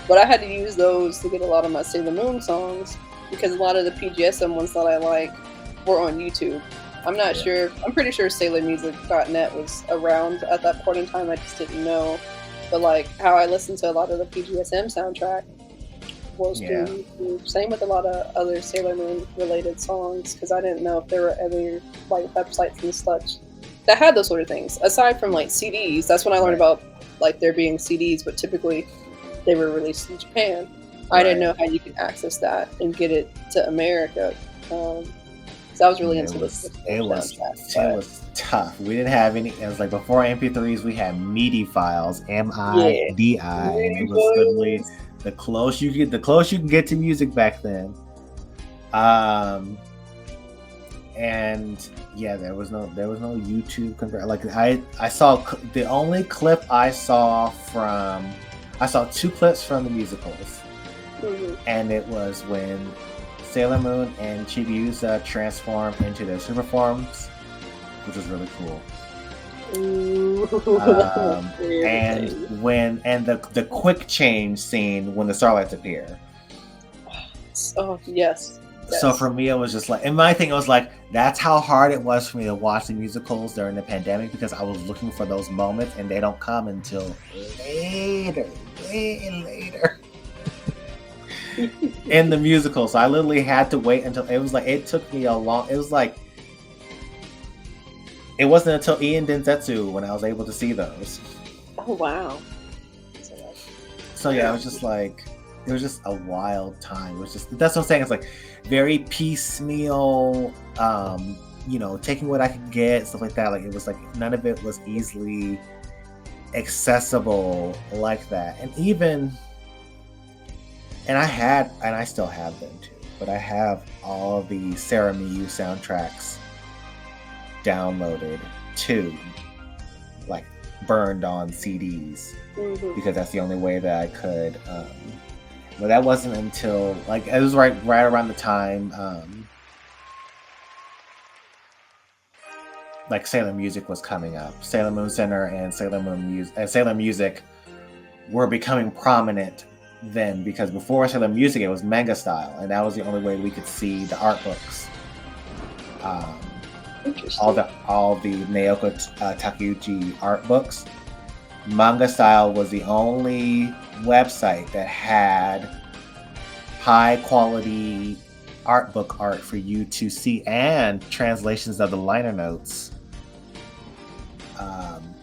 But I had to use those to get a lot of my Sailor Moon songs because a lot of the PGSM ones that I like were on YouTube. I'm not sure. I'm pretty sure SailorMusic.net was around at that point in time. I just didn't know. But like how I listened to a lot of the PGSM soundtrack was through YouTube. Same with a lot of other Sailor Moon related songs because I didn't know if there were other like websites and such that had those sort of things. Aside from like CDs, that's when I learned about like there being CDs, but typically they were released in Japan. I didn't know how you could access that and get it to America. So I was really into this. It was tough. We didn't have any. It was like before MP3s, we had MIDI files, MIDI, and it was literally the close you can get to music back then. And yeah, there was no YouTube convert. Like I saw the only clip I saw two clips from the musicals, and it was when Sailor Moon and Chibiusa transformed into their super forms, which was really cool. And the quick change scene when the Starlights appear. Oh yes. So for me, it was just like, and my thing was like, that's how hard it was for me to watch the musicals during the pandemic because I was looking for those moments, and they don't come until later. In the musical, so I literally had to wait until it wasn't until Ian Densetsu when I was able to see those. Oh wow. So yeah, it was just a wild time. It was just, that's what I'm saying, it's like very piecemeal, taking what I could get, stuff like that. Like it was like none of it was easily accessible like that. And I still have them too, but I have all of the Sarah Miyu soundtracks downloaded too, like burned on CDs, because that's the only way that I could. But that wasn't until like it was right around the time like Sailor Music was coming up. Sailor Moon Center and Sailor Music were becoming prominent then, because before Sailor Music it was manga style, and that was the only way we could see the art books um, Interesting. all the Naoko Takeuchi art books. Manga Style was the only website that had high quality art book art for you to see, and translations of the liner notes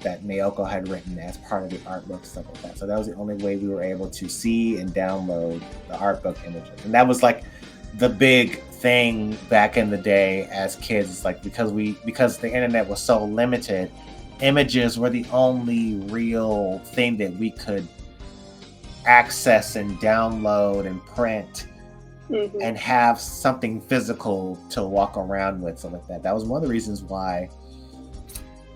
that Naoko had written as part of the art book, stuff like that. So that was the only way we were able to see and download the art book images. And that was like the big thing back in the day as kids. It's like because the internet was so limited, images were the only real thing that we could access and download and print and have something physical to walk around with, something like that. That was one of the reasons why.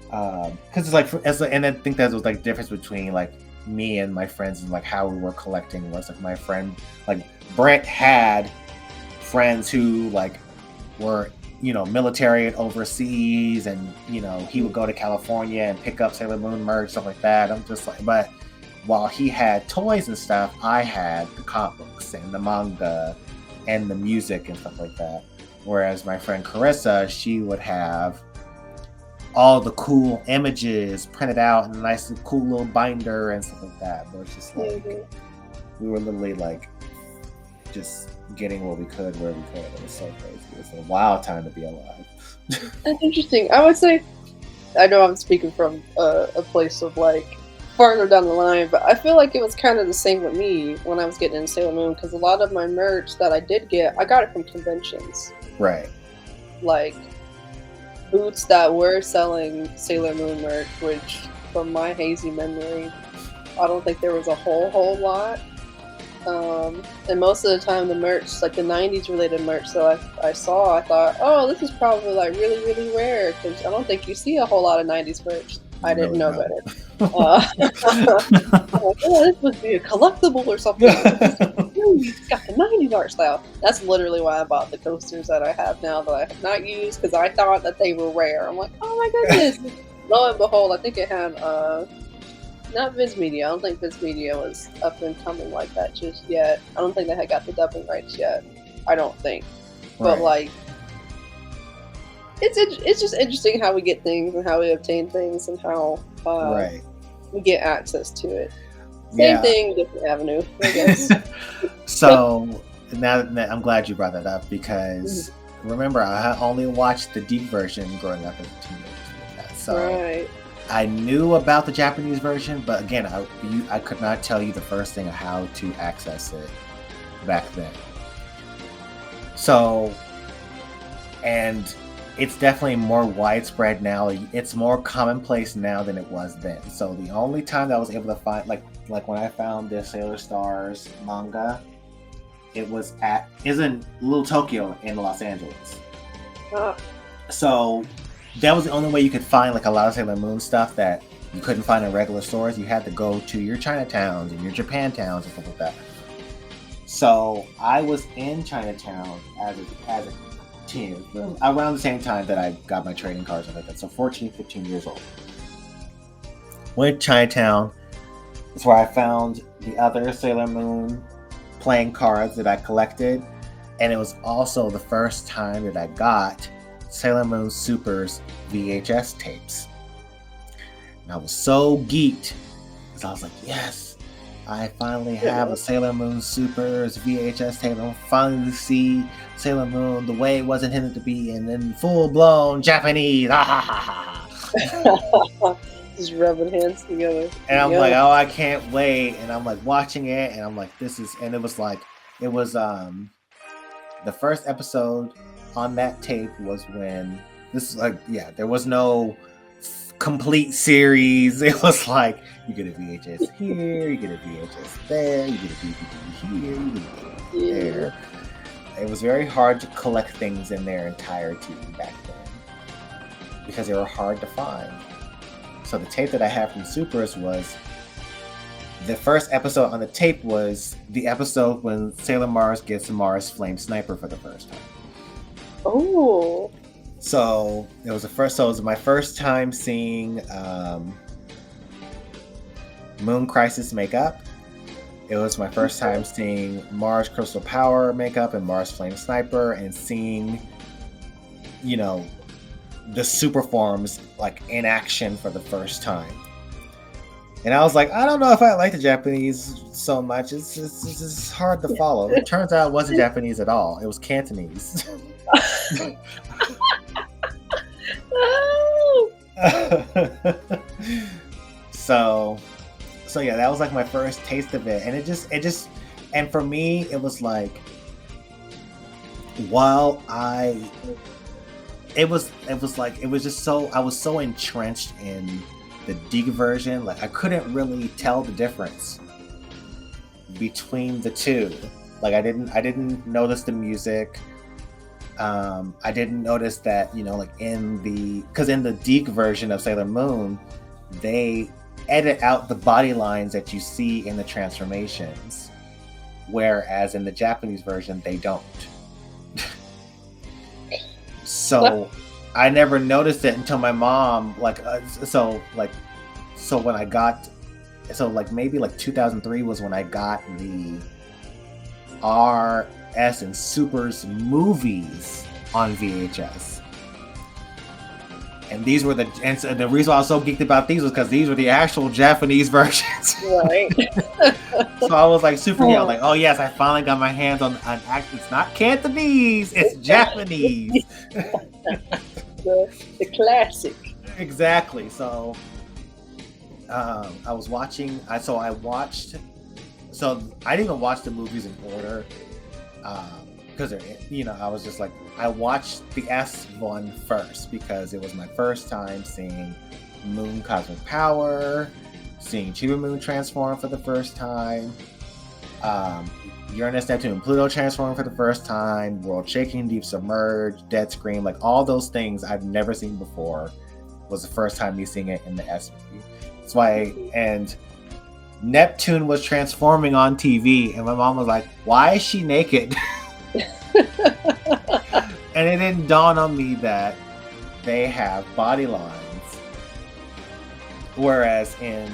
Because it's like, and I think that was like the difference between like me and my friends and like how we were collecting was like my friend, like Brent had friends who like were, you know, military and overseas, and you know he would go to California and pick up Sailor Moon merch, stuff like that. I'm just like, but while he had toys and stuff, I had the comic books and the manga and the music and stuff like that. Whereas my friend Carissa, she would have all the cool images printed out in a nice cool little binder and stuff like that. But it's just like we were literally like just getting what we could where we could. It was so crazy. It was a wild time to be alive. That's interesting. I would say, I know I'm speaking from a place of like farther down the line, but I feel like it was kind of the same with me when I was getting into Sailor Moon, because a lot of my merch that I did get, I got it from conventions. Right. Like booths that were selling Sailor Moon merch, which from my hazy memory, I don't think there was a whole lot. And most of the time the merch, like the 90s related merch that I saw, I thought, oh, this is probably like really, really rare, because I don't think you see a whole lot of 90s merch. I didn't know better. I'm like, oh, this must be a collectible or something. It's got the 90s art style. That's literally why I bought the coasters that I have now that I have not used, because I thought that they were rare. I'm like, oh my goodness. Lo and behold, I think it had not Viz Media. I don't think Viz Media was up and coming like that just yet. I don't think they had got the dubbing rights yet. I don't think. Right. But like, it's just interesting how we get things and how we obtain things and how we get access to it. Same thing, different avenue, I guess. So now I'm glad you brought that up, because remember, I only watched the deep version growing up as a teenager. So I knew about the Japanese version, but again, I could not tell you the first thing of how to access it back then. So, and it's definitely more widespread now. It's more commonplace now than it was then. So the only time that I was able to find, like when I found the Sailor Stars manga, it was in Little Tokyo in Los Angeles. So that was the only way you could find like a lot of Sailor Moon stuff that you couldn't find in regular stores. You had to go to your Chinatowns and your Japantowns and stuff like that. So I was in Chinatown as a teen, around the same time that I got my trading cards and like that. So 14, 15 years old. Went to Chinatown. That's where I found the other Sailor Moon playing cards that I collected. And it was also the first time that I got Sailor Moon Super's VHS tapes. And I was so geeked because I was like, yes, I finally have a Sailor Moon Super's VHS tape. I'll finally see Sailor Moon the way it was intended to be, and then full-blown Japanese. Just rubbing hands together. And I'm like, oh, I can't wait. And I'm like watching it, and I'm like, it was the first episode on that tape was when there was no complete series. It was like, you get a VHS here, you get a VHS there, you get a DVD here, you get a DVD there. It was very hard to collect things in their entirety back then because they were hard to find. So the tape that I have from Supers was, the first episode on the tape was the episode when Sailor Mars gets Mars Flame Sniper for the first time. Oh. So it was my first time seeing Moon Crisis makeup. It was my first time seeing Mars Crystal Power makeup and Mars Flame Sniper, and seeing you know, the super forms like in action for the first time. And I was like, I don't know if I like the Japanese so much. It's hard to follow. It turns out it wasn't Japanese at all. It was Cantonese. so yeah, that was like my first taste of it. And it just and for me it was like, while it was just so, I was so entrenched in the Dig version, like I couldn't really tell the difference between the two. Like I didn't notice the music. I didn't notice that, you know, like because in the Dig version of Sailor Moon, they edit out the body lines that you see in the transformations, whereas in the Japanese version they don't. So I never noticed it until my mom, maybe like 2003 was when I got the RS and Supers movies on VHS. And these were and the reason why I was so geeked about these was because these were the actual Japanese versions. Right. So I was like super young, like, oh yes, I finally got my hands on it's not Cantonese, it's Japanese. the classic. Exactly. So I was watching. So I didn't even watch the movies in order because I was just like, I watched the S one first because it was my first time seeing Moon Cosmic Power, seeing Chiba Moon transform for the first time, Uranus, Neptune, and Pluto transform for the first time, World Shaking, Deep Submerged, Dead Scream, like all those things I've never seen before was the first time me seeing it in the S movie. That's why, and Neptune was transforming on TV, and my mom was like, why is she naked? And it didn't dawn on me that they have body lines, whereas in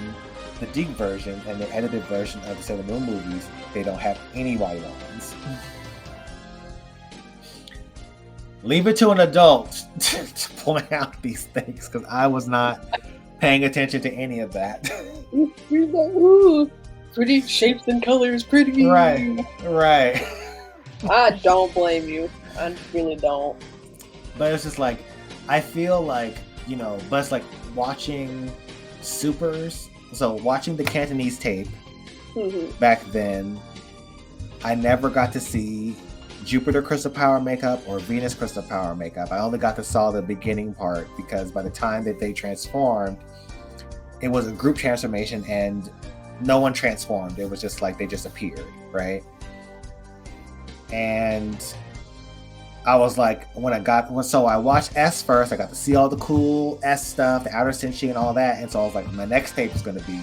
the Dig version and the edited version of the Sailor Moon movies, they don't have any body lines. Leave it to an adult to point out these things, because I was not paying attention to any of that. Ooh, pretty shapes and colors, pretty. Right. I don't blame you. I really don't. But it's just like, I feel like, but it's like watching Supers. So watching the Cantonese tape back then, I never got to see Jupiter Crystal Power makeup or Venus Crystal Power makeup. I only got to saw the beginning part because by the time that they transformed, it was a group transformation and no one transformed. It was just like they just appeared, right? And I was like, so I watched S first. I got to see all the cool S stuff, the outer Senshi and all that. And so I was like, my next tape is going to be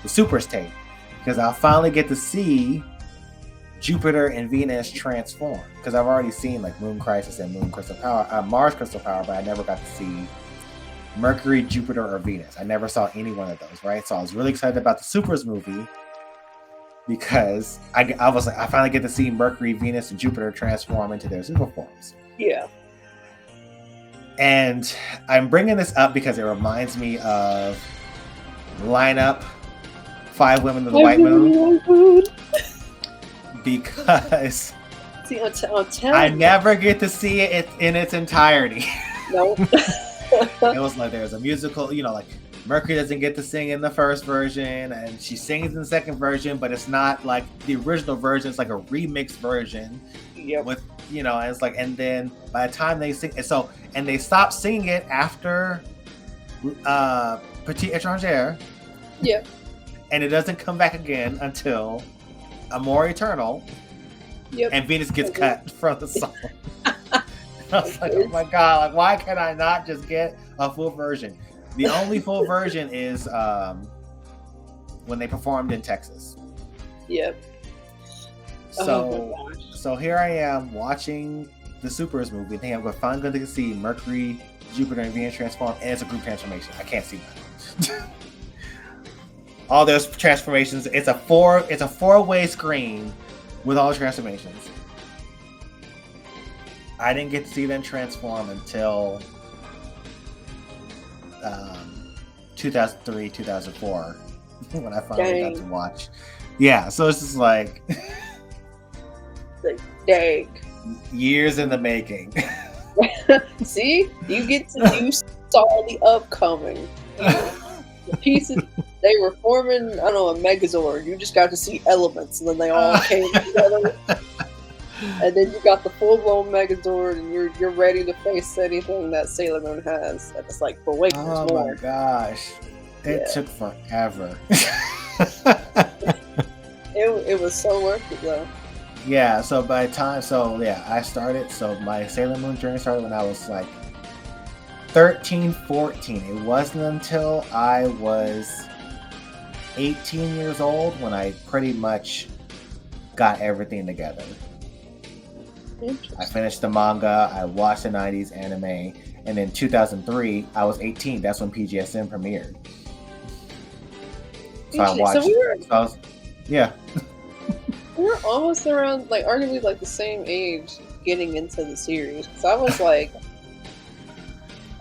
the Supers tape, because I'll finally get to see Jupiter and Venus transform. Because I've already seen like Moon Crisis and Moon Crystal Power, Mars Crystal Power, but I never got to see Mercury, Jupiter, or Venus. I never saw any one of those, right? So I was really excited about the Supers movie, because I was like, I finally get to see Mercury, Venus, and Jupiter transform into their super forms. Yeah. And I'm bringing this up because it reminds me of Lineup, 5 Women of the White Moon. Because see, I'll tell I you. never get to see it in its entirety. Nope. It was like there's a musical, like Mercury doesn't get to sing in the first version, and she sings in the second version, but it's not like the original version. It's like a remixed version. Yep. With and it's like, and then by the time they sing, and they stop singing it after Petite Étrangère. Yep. And it doesn't come back again until Amor Eternal. Yep. And Venus gets cut from the song. I was like, oh my god, like why can I not just get a full version? The only full version is when they performed in Texas. Yep. So here I am watching the Supers movie. Thinking I'm finally going to see Mercury, Jupiter, and Venus transform, and it's a group transformation. I can't see that. All those transformations. It's a 4-way screen with all the transformations. I didn't get to see them transform until 2003, 2004 when I finally got to watch. Yeah, so it's just like Dang. years in the making. See, you saw the upcoming. The pieces they were forming, I don't know, a Megazord. You just got to see elements, and then they all came together. And then you got the full blown Megazord, and you're ready to face anything that Sailor Moon has. And it's like, but wait, there's Oh more. my gosh, it took forever. It was so worth it though. Yeah, so by the time, I started, so my Sailor Moon journey started when I was like 13, 14. It wasn't until I was 18 years old when I pretty much got everything together. I finished the manga, I watched the 90s anime, and in 2003, I was 18. That's when PGSM premiered. So I watched. We were almost around, like, arguably, like, the same age getting into the series. So I was, like,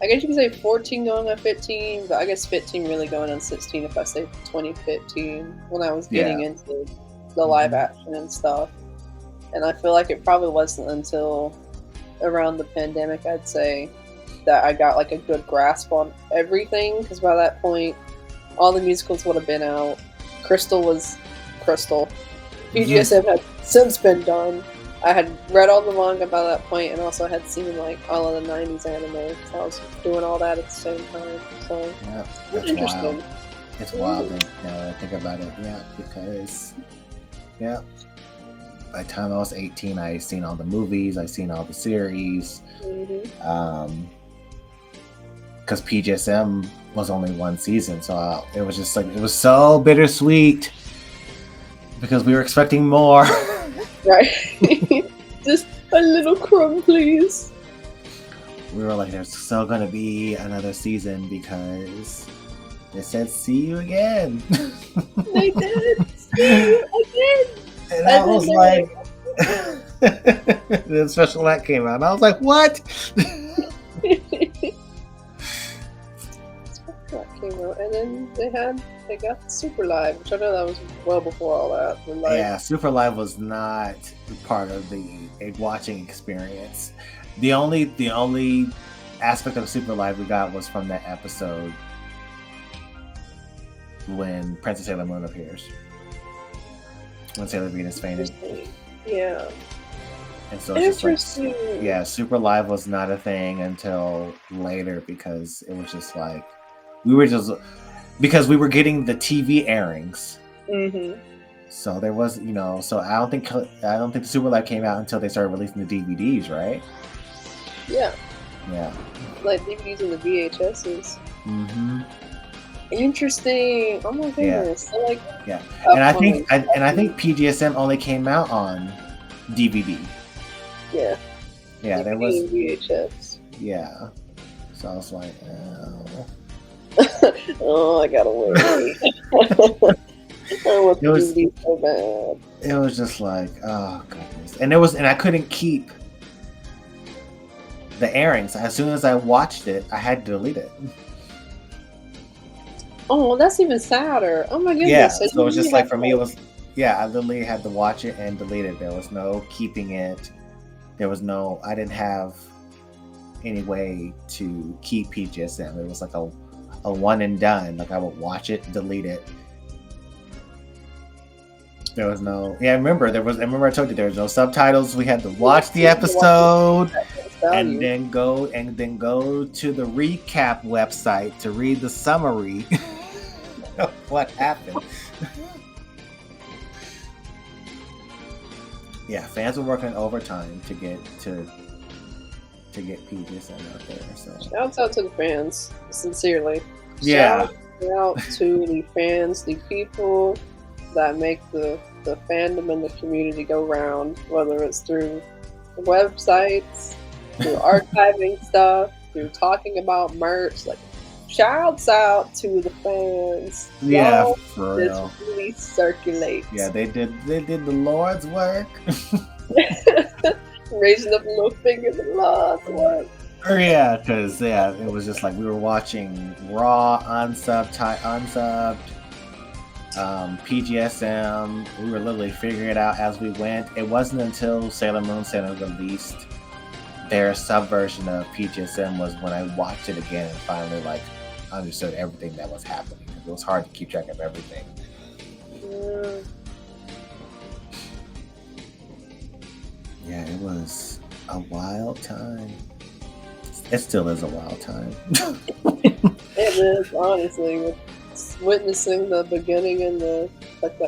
I guess you could say 14 going on 15, but I guess 15 really going on 16 if I say 2015, when I was getting into the live action and stuff. And I feel like it probably wasn't until around the pandemic, I'd say, that I got, like, a good grasp on everything, because by that point, all the musicals would have been out. Crystal was Crystal. PGSM had since been done. I had read all the manga by that point, and also had seen like all of the 90s anime. So I was doing all that at the same time. So that's interesting. Wild. It's wild now I think about it. Yeah, because by the time I was 18, I seen all the movies, I seen all the series. Because PGSM was only one season, so it was just like, it was so bittersweet. Because we were expecting more. Right. Just a little crumb, please. We were like, there's still going to be another season because they said, see you again. They did. See you again. And I was like, the special act came out. And I was like, what? Came out, and then they got Super Live, which I know that was well before all that. But like, yeah, Super Live was not part of a watching experience. The only aspect of Super Live we got was from that episode when Princess Sailor Moon appears, when Sailor Venus fainted. Yeah. And so it's just like, Super Live was not a thing until later, because it was just like, because we were getting the TV airings. So there was, so I don't think the Super Live came out until they started releasing the DVDs, right? Yeah. Yeah. Like DVDs and the VHSs. Interesting. Oh my goodness. So like, and I think PGSM only came out on DVD. Yeah. Yeah, DVD there was and VHS. Yeah. So I was like, oh. Oh, I gotta wait. I want the DVD so bad. It was just like, oh goodness. And I couldn't keep the airings. As soon as I watched it, I had to delete it. Oh, that's even sadder. Oh my goodness. Yeah, so it was just like, for me, it was, I literally had to watch it and delete it. There was no keeping it. There was no, I didn't have any way to keep PGSM. It was like a one and done. Like, I would watch it, delete it. There was no, I remember I told you there was no subtitles. We had to watch the episode and then go to the recap website to read the summary of what happened. Yeah, fans were working overtime to get PGSM out there. So shouts out to the fans, sincerely. Yeah. Shout out to the fans, the people that make the fandom and the community go round, whether it's through websites, through archiving stuff, through talking about merch. Like, shouts out to the fans. Yeah, Y'all for real. just really circulate. Yeah, they did the Lord's work. Raising up a little finger to last one. Yeah, because it was just like we were watching Raw, unsubbed, PGSM. We were literally figuring it out as we went. It wasn't until Sailor Moon Center released their subversion of PGSM was when I watched it again and finally like understood everything that was happening. It was hard to keep track of everything. Yeah, it was a wild time. It still is a wild time. It is, honestly, with witnessing the beginning and the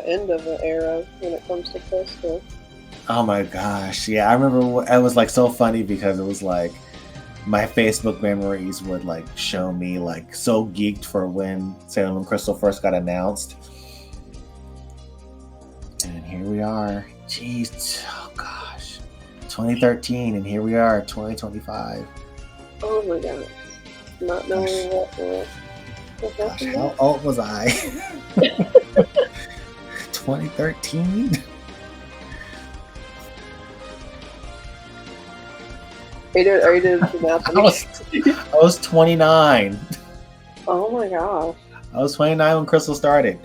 end of the era when it comes to Crystal. Oh my gosh, yeah, I remember it was like so funny because it was like my Facebook memories would like show me like so geeked for when Sailor Moon Crystal first got announced. And here we are. Jeez, oh gosh. 2013 and here we are, 2025. Oh my god. Not knowing what gosh, how old was I? 2013? Are you doing the math? I was 29. Oh my gosh. I was 29 when Crystal started.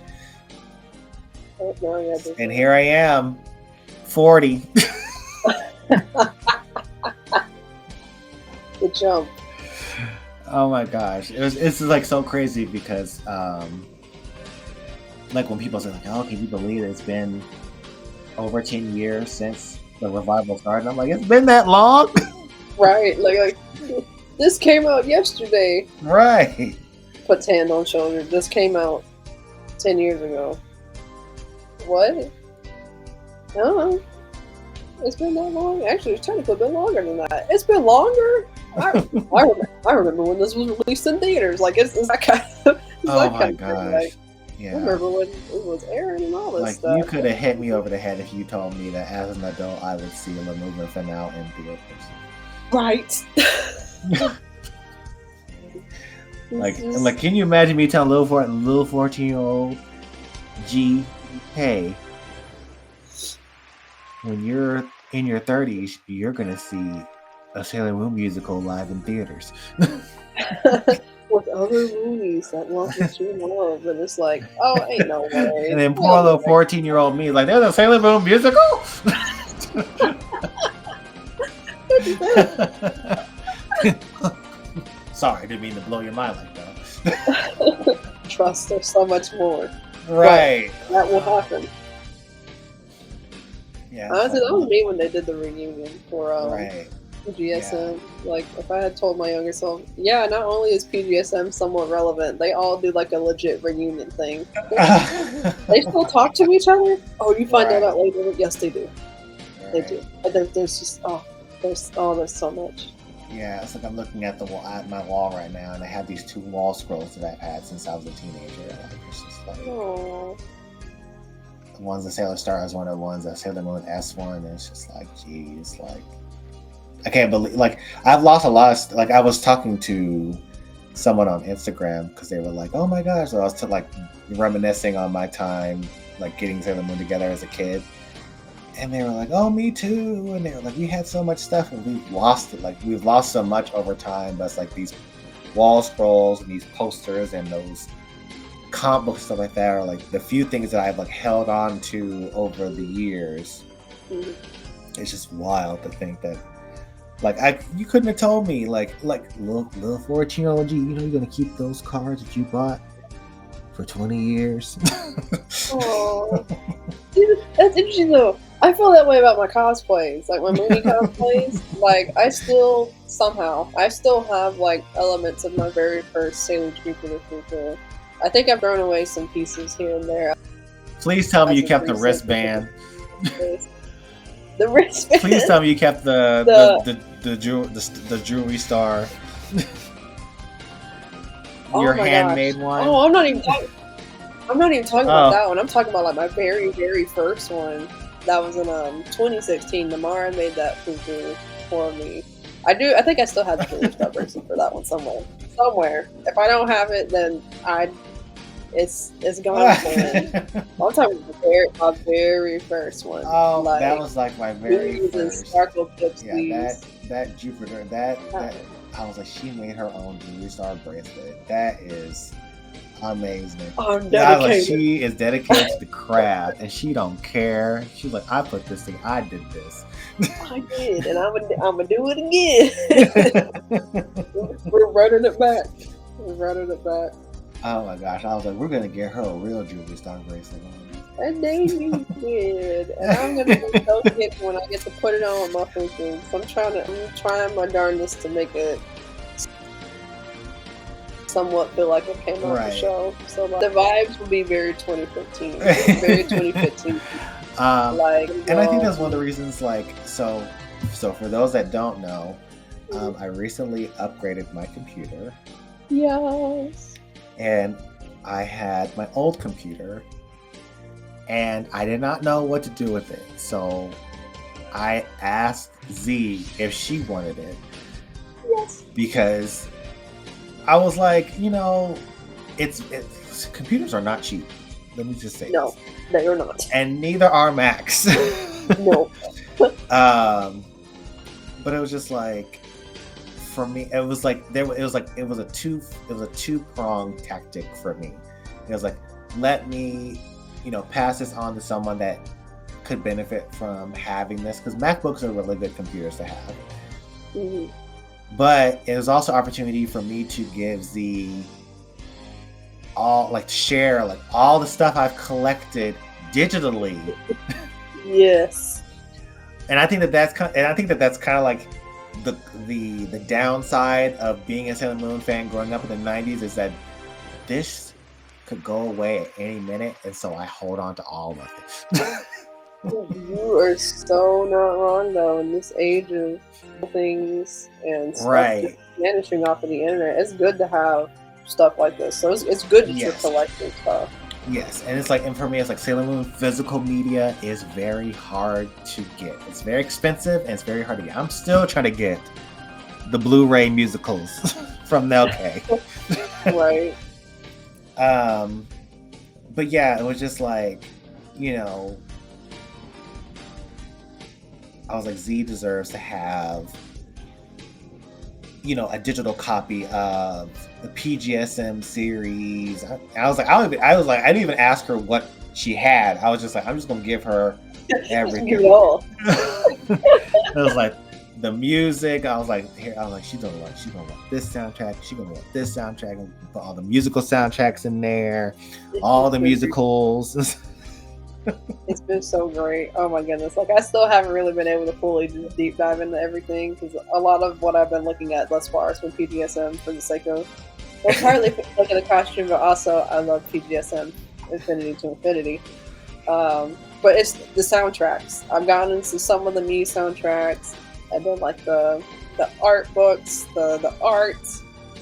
And here I am, 40. The jump. Oh my gosh. It's like so crazy because like when people say like, oh, can you believe it's been over 10 years since the revival started? I'm like, it's been that long? Right, like this came out yesterday. Right. Puts hand on shoulder. This came out 10 years ago. What? No, it's been that long. Actually, it's technically been longer than that. It's been longer. I remember when this was released in theaters. Like it's that kind of. Oh my gosh. Like, yeah. I remember when it was airing and all this like, stuff. You could have hit me over the head if you told me that as an adult I would see the movement finale in theaters. Right. like, can you imagine me telling little 14-year-old G, hey, when you're in your 30s, you're gonna see a Sailor Moon musical live in theaters. With other movies that you love, and it's like, oh, ain't no way. And then poor little 14-year-old me, like, there's a Sailor Moon musical? Sorry, I didn't mean to blow your mind like that. Trust, there's so much more. Right. But that will happen. Yeah. Honestly, that was me when they did the reunion for right. PGSM. Yeah. Like, if I had told my younger self, yeah, not only is PGSM somewhat relevant, they all do like a legit reunion thing. They still talk to each other? Oh, you find that out later? Yes, they do. Right. They do. But there's just, there's so much. Yeah, it's like I'm looking at my wall right now, and I have these 2 wall scrolls that I've had since I was a teenager. Like, it's just like, aww. The one's a Sailor Star is one of the ones that Sailor Moon S1, and it's just like, geez, like, I can't believe, like, I've lost a lot of, like, I was talking to someone on Instagram because they were like, oh my gosh, so I was like reminiscing on my time, like, getting Sailor Moon together as a kid. And they were like, oh, me too. And they were like, we had so much stuff and we've lost it. Like, we've lost so much over time. But it's like these wall scrolls and these posters and those comic books, stuff like that, are like the few things that I've like held on to over the years. Mm-hmm. It's just wild to think that, like, you couldn't have told me, like little 14-year-old G, you know, you're gonna keep those cards that you bought for 20 years. Oh, that's interesting though. I feel that way about my cosplays, like my movie cosplays. Like, I still have like elements of my very first Sailor Jupiter Fuku. I think I've thrown away some pieces here and there. Please tell me you kept the wristband. The wristband. Please tell me you kept the jewelry star. Your handmade one. Oh, I'm not even talking about that one. I'm talking about like my very, very first one. That was in 2016. Namara made that fufu for me. I think I still have the jewelry star bracelet for that one somewhere. If I don't have it, then It's gone for I'm talking about my very first one. Oh, like, that was like my very using first. sparkle clips. Yeah, that Jupiter, that I was like, she made her own jewelry star bracelet. That is amazing. I'm Yeah, I was like, dedicated. she is dedicated to the craft, and she don't care. She's like, I put this thing, I did this. I did, and I'm gonna do it again. We're running it back. We're running it back. Oh my gosh, I was like, we're gonna get her a real jewelry star bracelet. And they did, and I'm gonna be so giddy when I get to put it on my fingers. I'm trying my darndest to make it somewhat feel like it came out the show. So like, the vibes will be very 2015, very 2015. And I think that's one of the reasons. Like, so for those that don't know, I recently upgraded my computer. Yes. And I had my old computer, and I did not know what to do with it. So I asked Z if she wanted it. Yes. Because I was like, it's computers are not cheap. Let me just say no, they are not, and neither are Macs. No. But it was just like, for me, it was a two-pronged tactic for me. It was like, let me, pass this on to someone that could benefit from having this, because MacBooks are really good computers to have. Mm-hmm. But it was also an opportunity for me to give Z share all the stuff I've collected digitally. Yes. And I think that's kind of like the downside of being a Sailor Moon fan growing up in the 90s, is that this could go away at any minute, and so I hold on to all of it. You are so not wrong, though. In this age of things and stuff just vanishing off of the internet, it's good to have stuff like this. So it's good that you're collecting stuff. Yes, and it's like, and for me, it's like Sailor Moon physical media is very hard to get. It's very expensive, and it's very hard to get. I'm still trying to get the Blu-ray musicals from Nelke. Right. But yeah, it was just like, I was like, Z deserves to have, a digital copy of the PGSM series. I didn't even ask her what she had. I was just like, I'm just gonna give her everything. It was like the music. I was like, she's gonna want this soundtrack. She's gonna want this soundtrack. And put all the musical soundtracks in there, all the musicals. It's been so great. Oh my goodness. Like, I still haven't really been able to fully just deep dive into everything, because a lot of what I've been looking at thus far has been PGSM for the sake of, partly for the sake of the costume, but also I love PGSM Infinity to Infinity. But it's the soundtracks. I've gotten into some of the Mii soundtracks, and then like the art books, the art,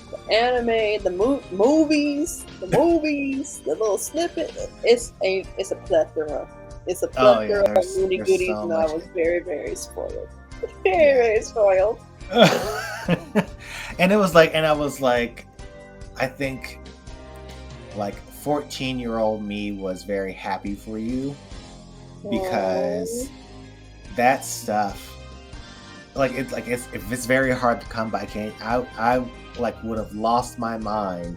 the anime, the movies, the little snippet. It's a plethora. It's a plethora of goody goodies, and I was very, very spoiled. Very spoiled. And I was like, I think like 14-year-old me was very happy for you, because that stuff, it's very hard to come by. I would have lost my mind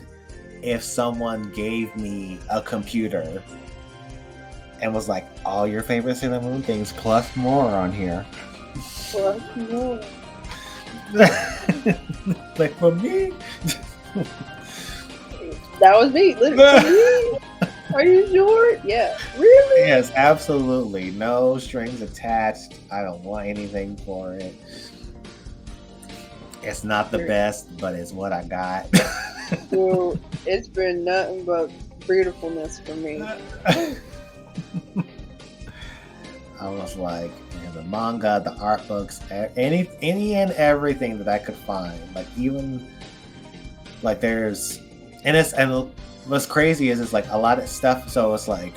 if someone gave me a computer and was like, all your favorite Sailor Moon things plus more on here. Plus more. Like, for me? That was me, literally. Are you sure? Yeah. Really? Yes, absolutely. No strings attached. I don't want anything for it. It's not the best, but it's what I got. Well, it's been nothing but beautifulness for me. I was like, the manga, the art books, any and everything that I could find. Like, even like there's, and what's crazy is it's like a lot of stuff. So it's like,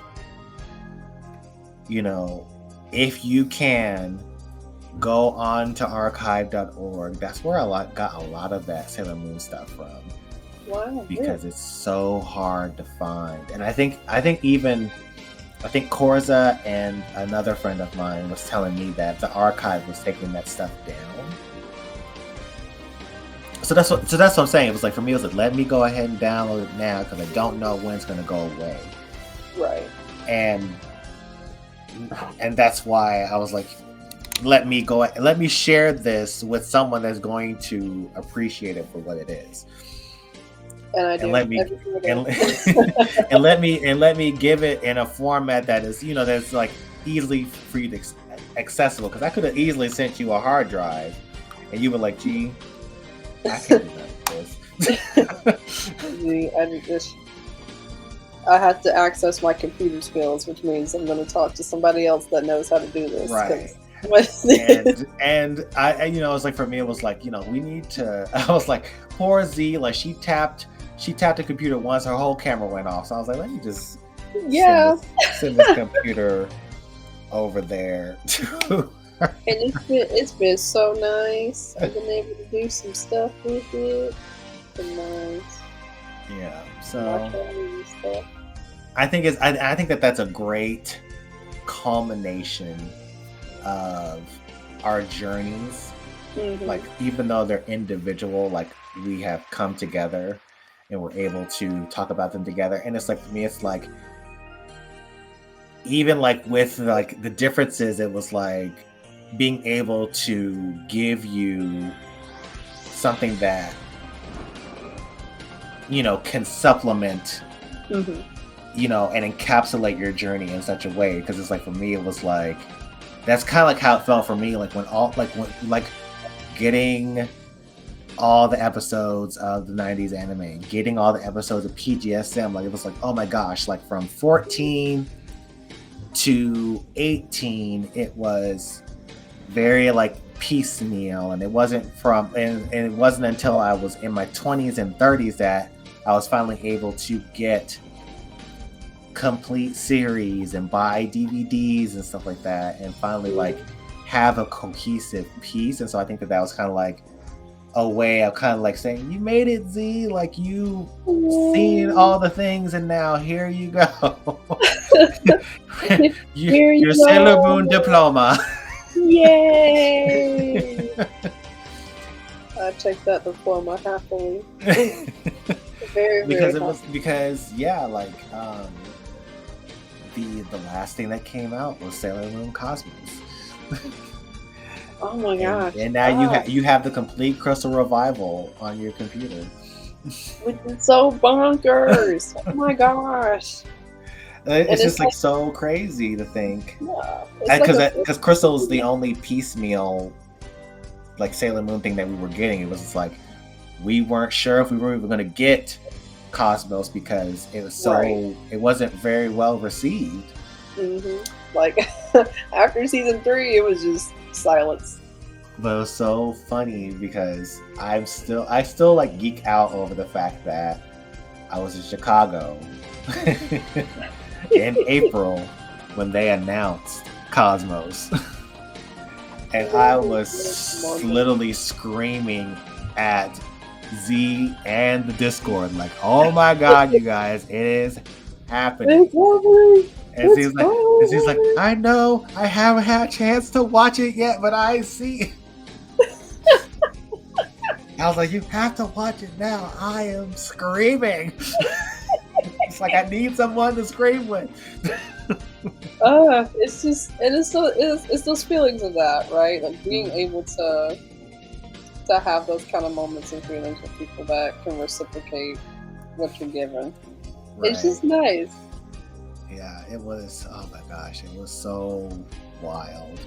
if you can go on to archive.org, that's where I got a lot of that Sailor Moon stuff from. Wow. because it's so hard to find. And I think Korza and another friend of mine was telling me that the archive was taking that stuff down. So that's what I'm saying. It was like, for me, it was like, let me go ahead and download it now because I don't know when it's going to go away. Right. And that's why I was like, let me share this with someone that's going to appreciate it for what it is. And I do. And let me and let me give it in a format that is, that's like easily for you to accessible. Because I could have easily sent you a hard drive, and you were like, "Gee, I can't do this." I have to access my computer skills, which means I'm going to talk to somebody else that knows how to do this. Right. and I was like, for me, it was like, we need to. I was like, poor Z, like she tapped the computer once, her whole camera went off. So I was like, let me just send this computer over there to her. And it's been so nice. I've been able to do some stuff with it. It's been nice. Yeah. So I think I think that's a great culmination of our journeys. Mm-hmm. Like, even though they're individual, like we have come together and we're able to talk about them together. And it's like, for me, it's like, even like with like the differences, it was like being able to give you something that can supplement mm-hmm. And encapsulate your journey in such a way. Because it's like, for me, it was like, that's kind of like how it felt for me, like when getting all the episodes of the 90s anime, getting all the episodes of PGSM, like it was like, oh my gosh, like from 14 to 18, it was very like piecemeal, and it wasn't until I was in my 20s and 30s that I was finally able to get complete series and buy DVDs and stuff like that, and finally like have a cohesive piece. And so I think that was kind of like a way of kind of like saying, you made it, Z, like you seen all the things, and now here you go. your Sailor Moon diploma. Yay! I take that diploma happily. Very, very the last thing that came out was Sailor Moon Cosmos. Oh my gosh! And now you have the complete Crystal Revival on your computer, which is so bonkers. Oh my gosh! It's just like so crazy to think. Yeah, because Crystal is the only piecemeal like Sailor Moon thing that we were getting. It was just like, we weren't sure if we were even going to get Cosmos because it was it wasn't very well received. Mm-hmm. Like after season 3, it was just silence. But it was so funny because I still like geek out over the fact that I was in Chicago in April when they announced Cosmos. And I was literally screaming at Z and the Discord, like, "Oh my God, you guys, it is happening!" And she's like, "I know, I haven't had a chance to watch it yet, but I see." I was like, "You have to watch it now." I am screaming. It's like, I need someone to scream with. It's just, and it's those feelings of that, right? Like being able to have those kind of moments and feelings with people that can reciprocate what you're given. Right. It's just nice. Yeah, it was. Oh my gosh, it was so wild.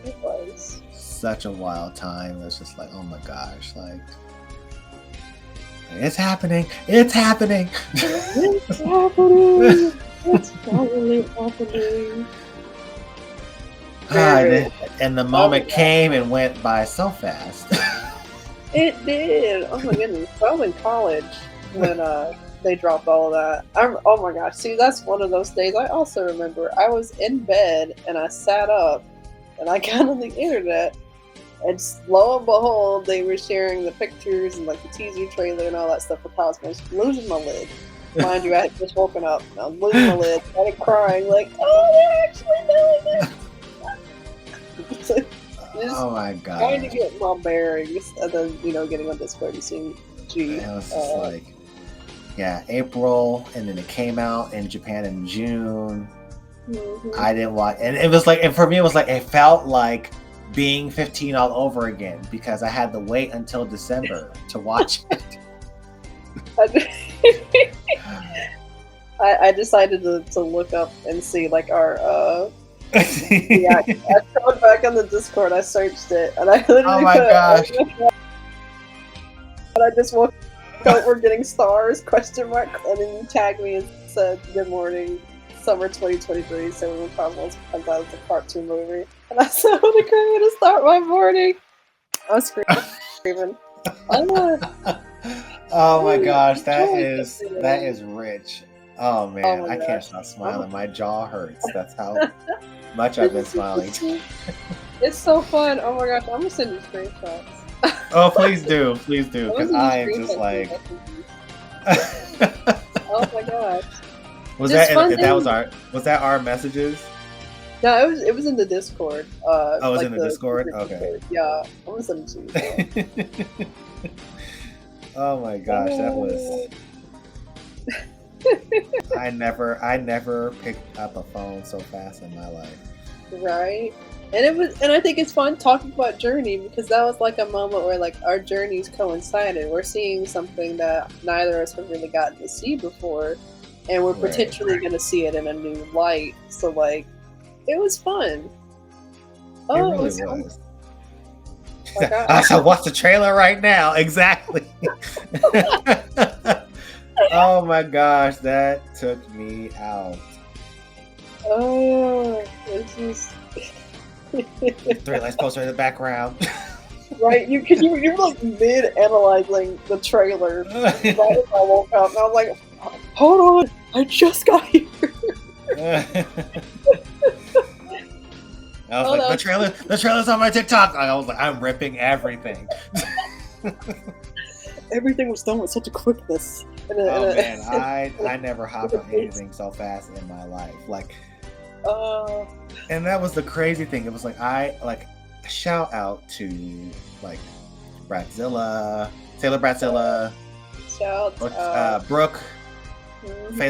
It was such a wild time. It was just like, oh my gosh, like, it's happening. It's happening. It's happening. It's finally happening. And the moment came and went by so fast. It did. Oh my goodness. I was in college when they dropped all of that. Oh my gosh. See, that's one of those days I also remember. I was in bed and I sat up and I got on the internet And lo and behold, they were sharing the pictures and like the teaser trailer and all that stuff for Cosmos. Losing my lid. Mind you, I had just woken up. I was losing my lid. Started crying like, oh, they're actually doing it. Oh my god. Trying to get my bearings, and then getting on Discord and seeing G. It was just like, yeah, April, and then it came out in Japan in June. Mm-hmm. I didn't watch, and it was like, and for me, it was like, it felt like being 15 all over again because I had to wait until December to watch it. I decided to look up and see like our yeah, I scrolled back on the Discord, I searched it, and I literally Oh my gosh. and I just woke up, we're getting stars, ? And then you tagged me and said, good morning, summer 2023, Sailor Moon Cosmos comes out as a cartoon movie. And I said, I want to cry to start my morning. I was screaming. Oh my gosh, that is rich. Oh man, I can't stop smiling. My jaw hurts. That's how much I've been smiling. It's so fun. Oh my gosh, I'm gonna send you screenshots. Oh, please do, because I am just like. Oh my gosh. Was that our messages? No, it was in the Discord. It was in the Discord? Okay. Yeah, I'm gonna send it to you. Oh my gosh, that was. I never picked up a phone so fast in my life. Right, and I think it's fun talking about Journey because that was like a moment where like our journeys coincided. We're seeing something that neither of us have really gotten to see before, and we're potentially going to see it in a new light. So like, it was fun. Oh, it really was. I shall watch the trailer right now. Exactly. Oh my gosh, that took me out. Oh, it's just 3 lights poster in the background. right. You're like mid analyzing the trailer right as I woke up, and I was like, "Hold on, I just got here." I was like, the trailer's on my TikTok. I was like, I'm ripping everything. Everything was done with such a quickness. Man, I never hopped on anything so fast in my life. Like, and that was the crazy thing. It was like shout out to like Bratzilla, Sailor Bratzilla, Brooke,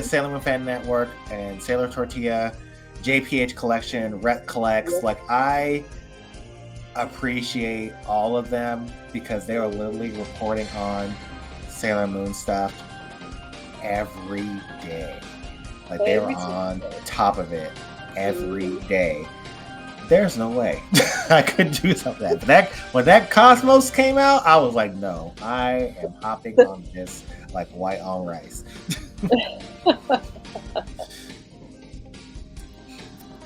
Sailor Moon Fan Network, and Sailor Tortilla, JPH Collection, Rhett Collects. Like, I appreciate all of them because they are literally reporting on Sailor Moon stuff every day. Like, they were on top of it every day. There's no way I could do something like that. When that Cosmos came out, I was like, no, I am hopping on this like white on rice.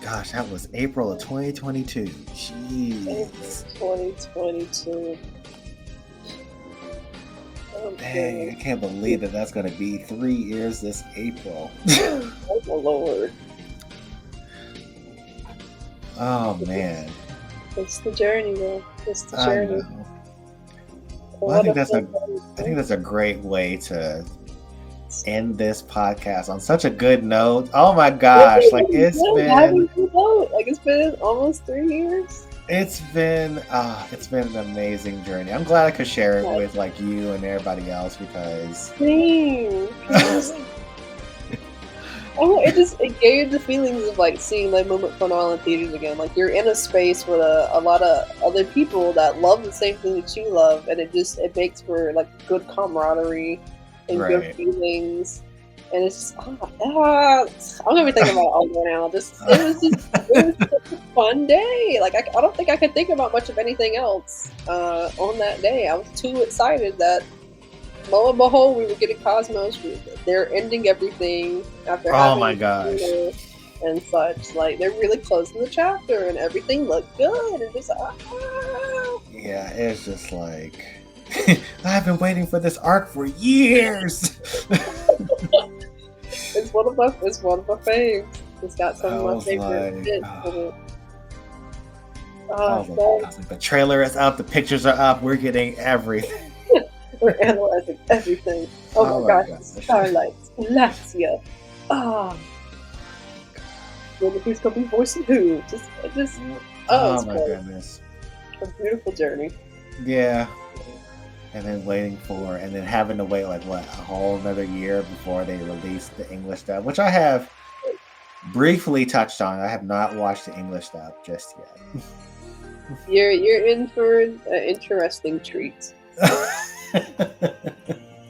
Gosh, that was April of 2022. Jeez. 2022. Dang, I can't believe that's going to be 3 years this April. Oh, my Lord. Oh, man. It's the journey, though. It's the journey. Well, I think that's a great way to end this podcast on such a good note. Oh my gosh, it's been almost 3 years. It's been an amazing journey. I'm glad I could share it with like you and everybody else because it gave the feelings of like seeing like Moment Phenomenal in theaters again. Like, you're in a space with a lot of other people that love the same thing that you love, and it makes for like good camaraderie and good feelings. And it's just I'm gonna be thinking about it all day now. It was such a fun day. Like, I don't think I could think about much of anything else on that day. I was too excited that lo and behold, we were getting Cosmos. They're ending everything after having, my gosh, and such. Like, they're really closing the chapter, and everything looked good. And just yeah, it's just like I've been waiting for this arc for years. It's one of my faves. It's got some of my favorite bits in it. I was like, the trailer is up, the pictures are up, we're getting everything. We're analyzing everything. Oh my gosh, Starlight, Lazia. Oh. Who's gonna be voicing who? Oh my goodness. A beautiful journey. Yeah. And then and then having to wait like what, a whole another year before they release the English dub, which I have briefly touched on. I have not watched the English dub just yet. You're in for an interesting treat.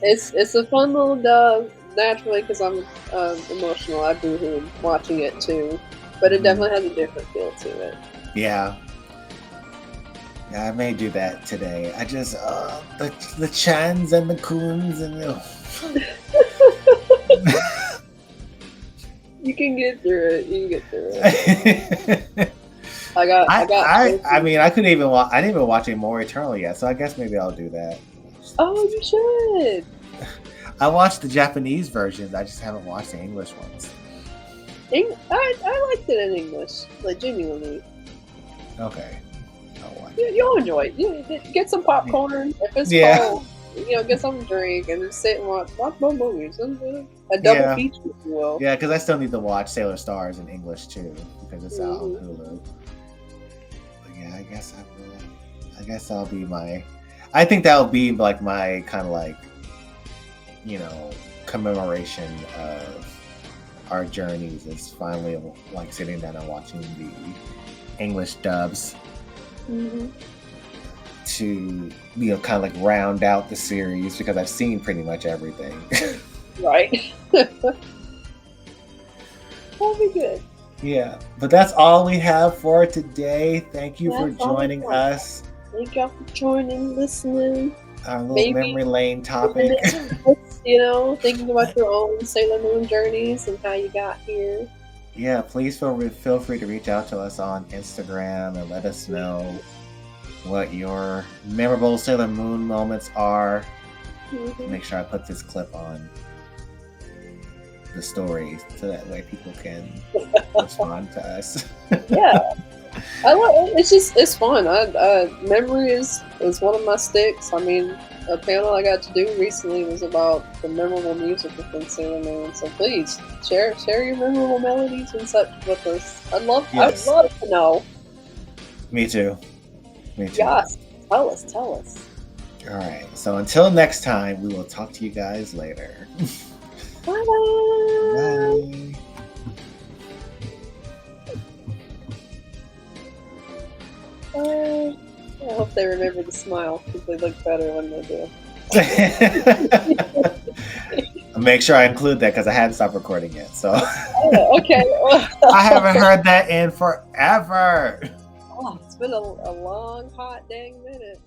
It's a fun little dub, naturally, because I'm emotional. I boohooed watching it too, but it definitely has a different feel to it. Yeah, I may do that today. I just the Chans and the Coons and You can get through it. You can get through it. I mean, I couldn't even watch. I didn't even watch More Eternal yet, so I guess maybe I'll do that. Oh, you should. I watched the Japanese versions. I just haven't watched the English ones. I liked it in English, like genuinely. Okay, I'll watch. You'll enjoy it. You get some popcorn if it's cold. Get some drink and just sit and watch both movies. A double feature, if you will. Yeah, because I still need to watch Sailor Stars in English too, because it's out on Hulu. But yeah, I guess I will. I guess I'll be my. I think that'll be like my kind of like, commemoration of our journeys. Is finally like sitting down and watching the English dubs. To kind of like round out the series, because I've seen pretty much everything. Right. That'll be good. Yeah, but that's all we have for today. Thank you for joining us. Thank y'all for joining, listening. Our little memory lane topic. Thinking about your own Sailor Moon journeys and how you got here. Yeah, please feel free to reach out to us on Instagram and let us know what your memorable Sailor Moon moments are. Make sure I put this clip on the story so that way people can respond to us. Yeah, I like it. It's fun. Memory is one of my sticks. I mean, a panel I got to do recently was about the memorable music within Sailor Moon. So please share your memorable melodies and such with us. I'd love to know. Me too. Yes, tell us. All right. So until next time, we will talk to you guys later. Bye. Bye. I hope they remember the smile, because they look better when they do. I'll make sure I include that because I hadn't stopped recording yet. So okay. I haven't heard that in forever. Oh, it's been a long, hot dang minute.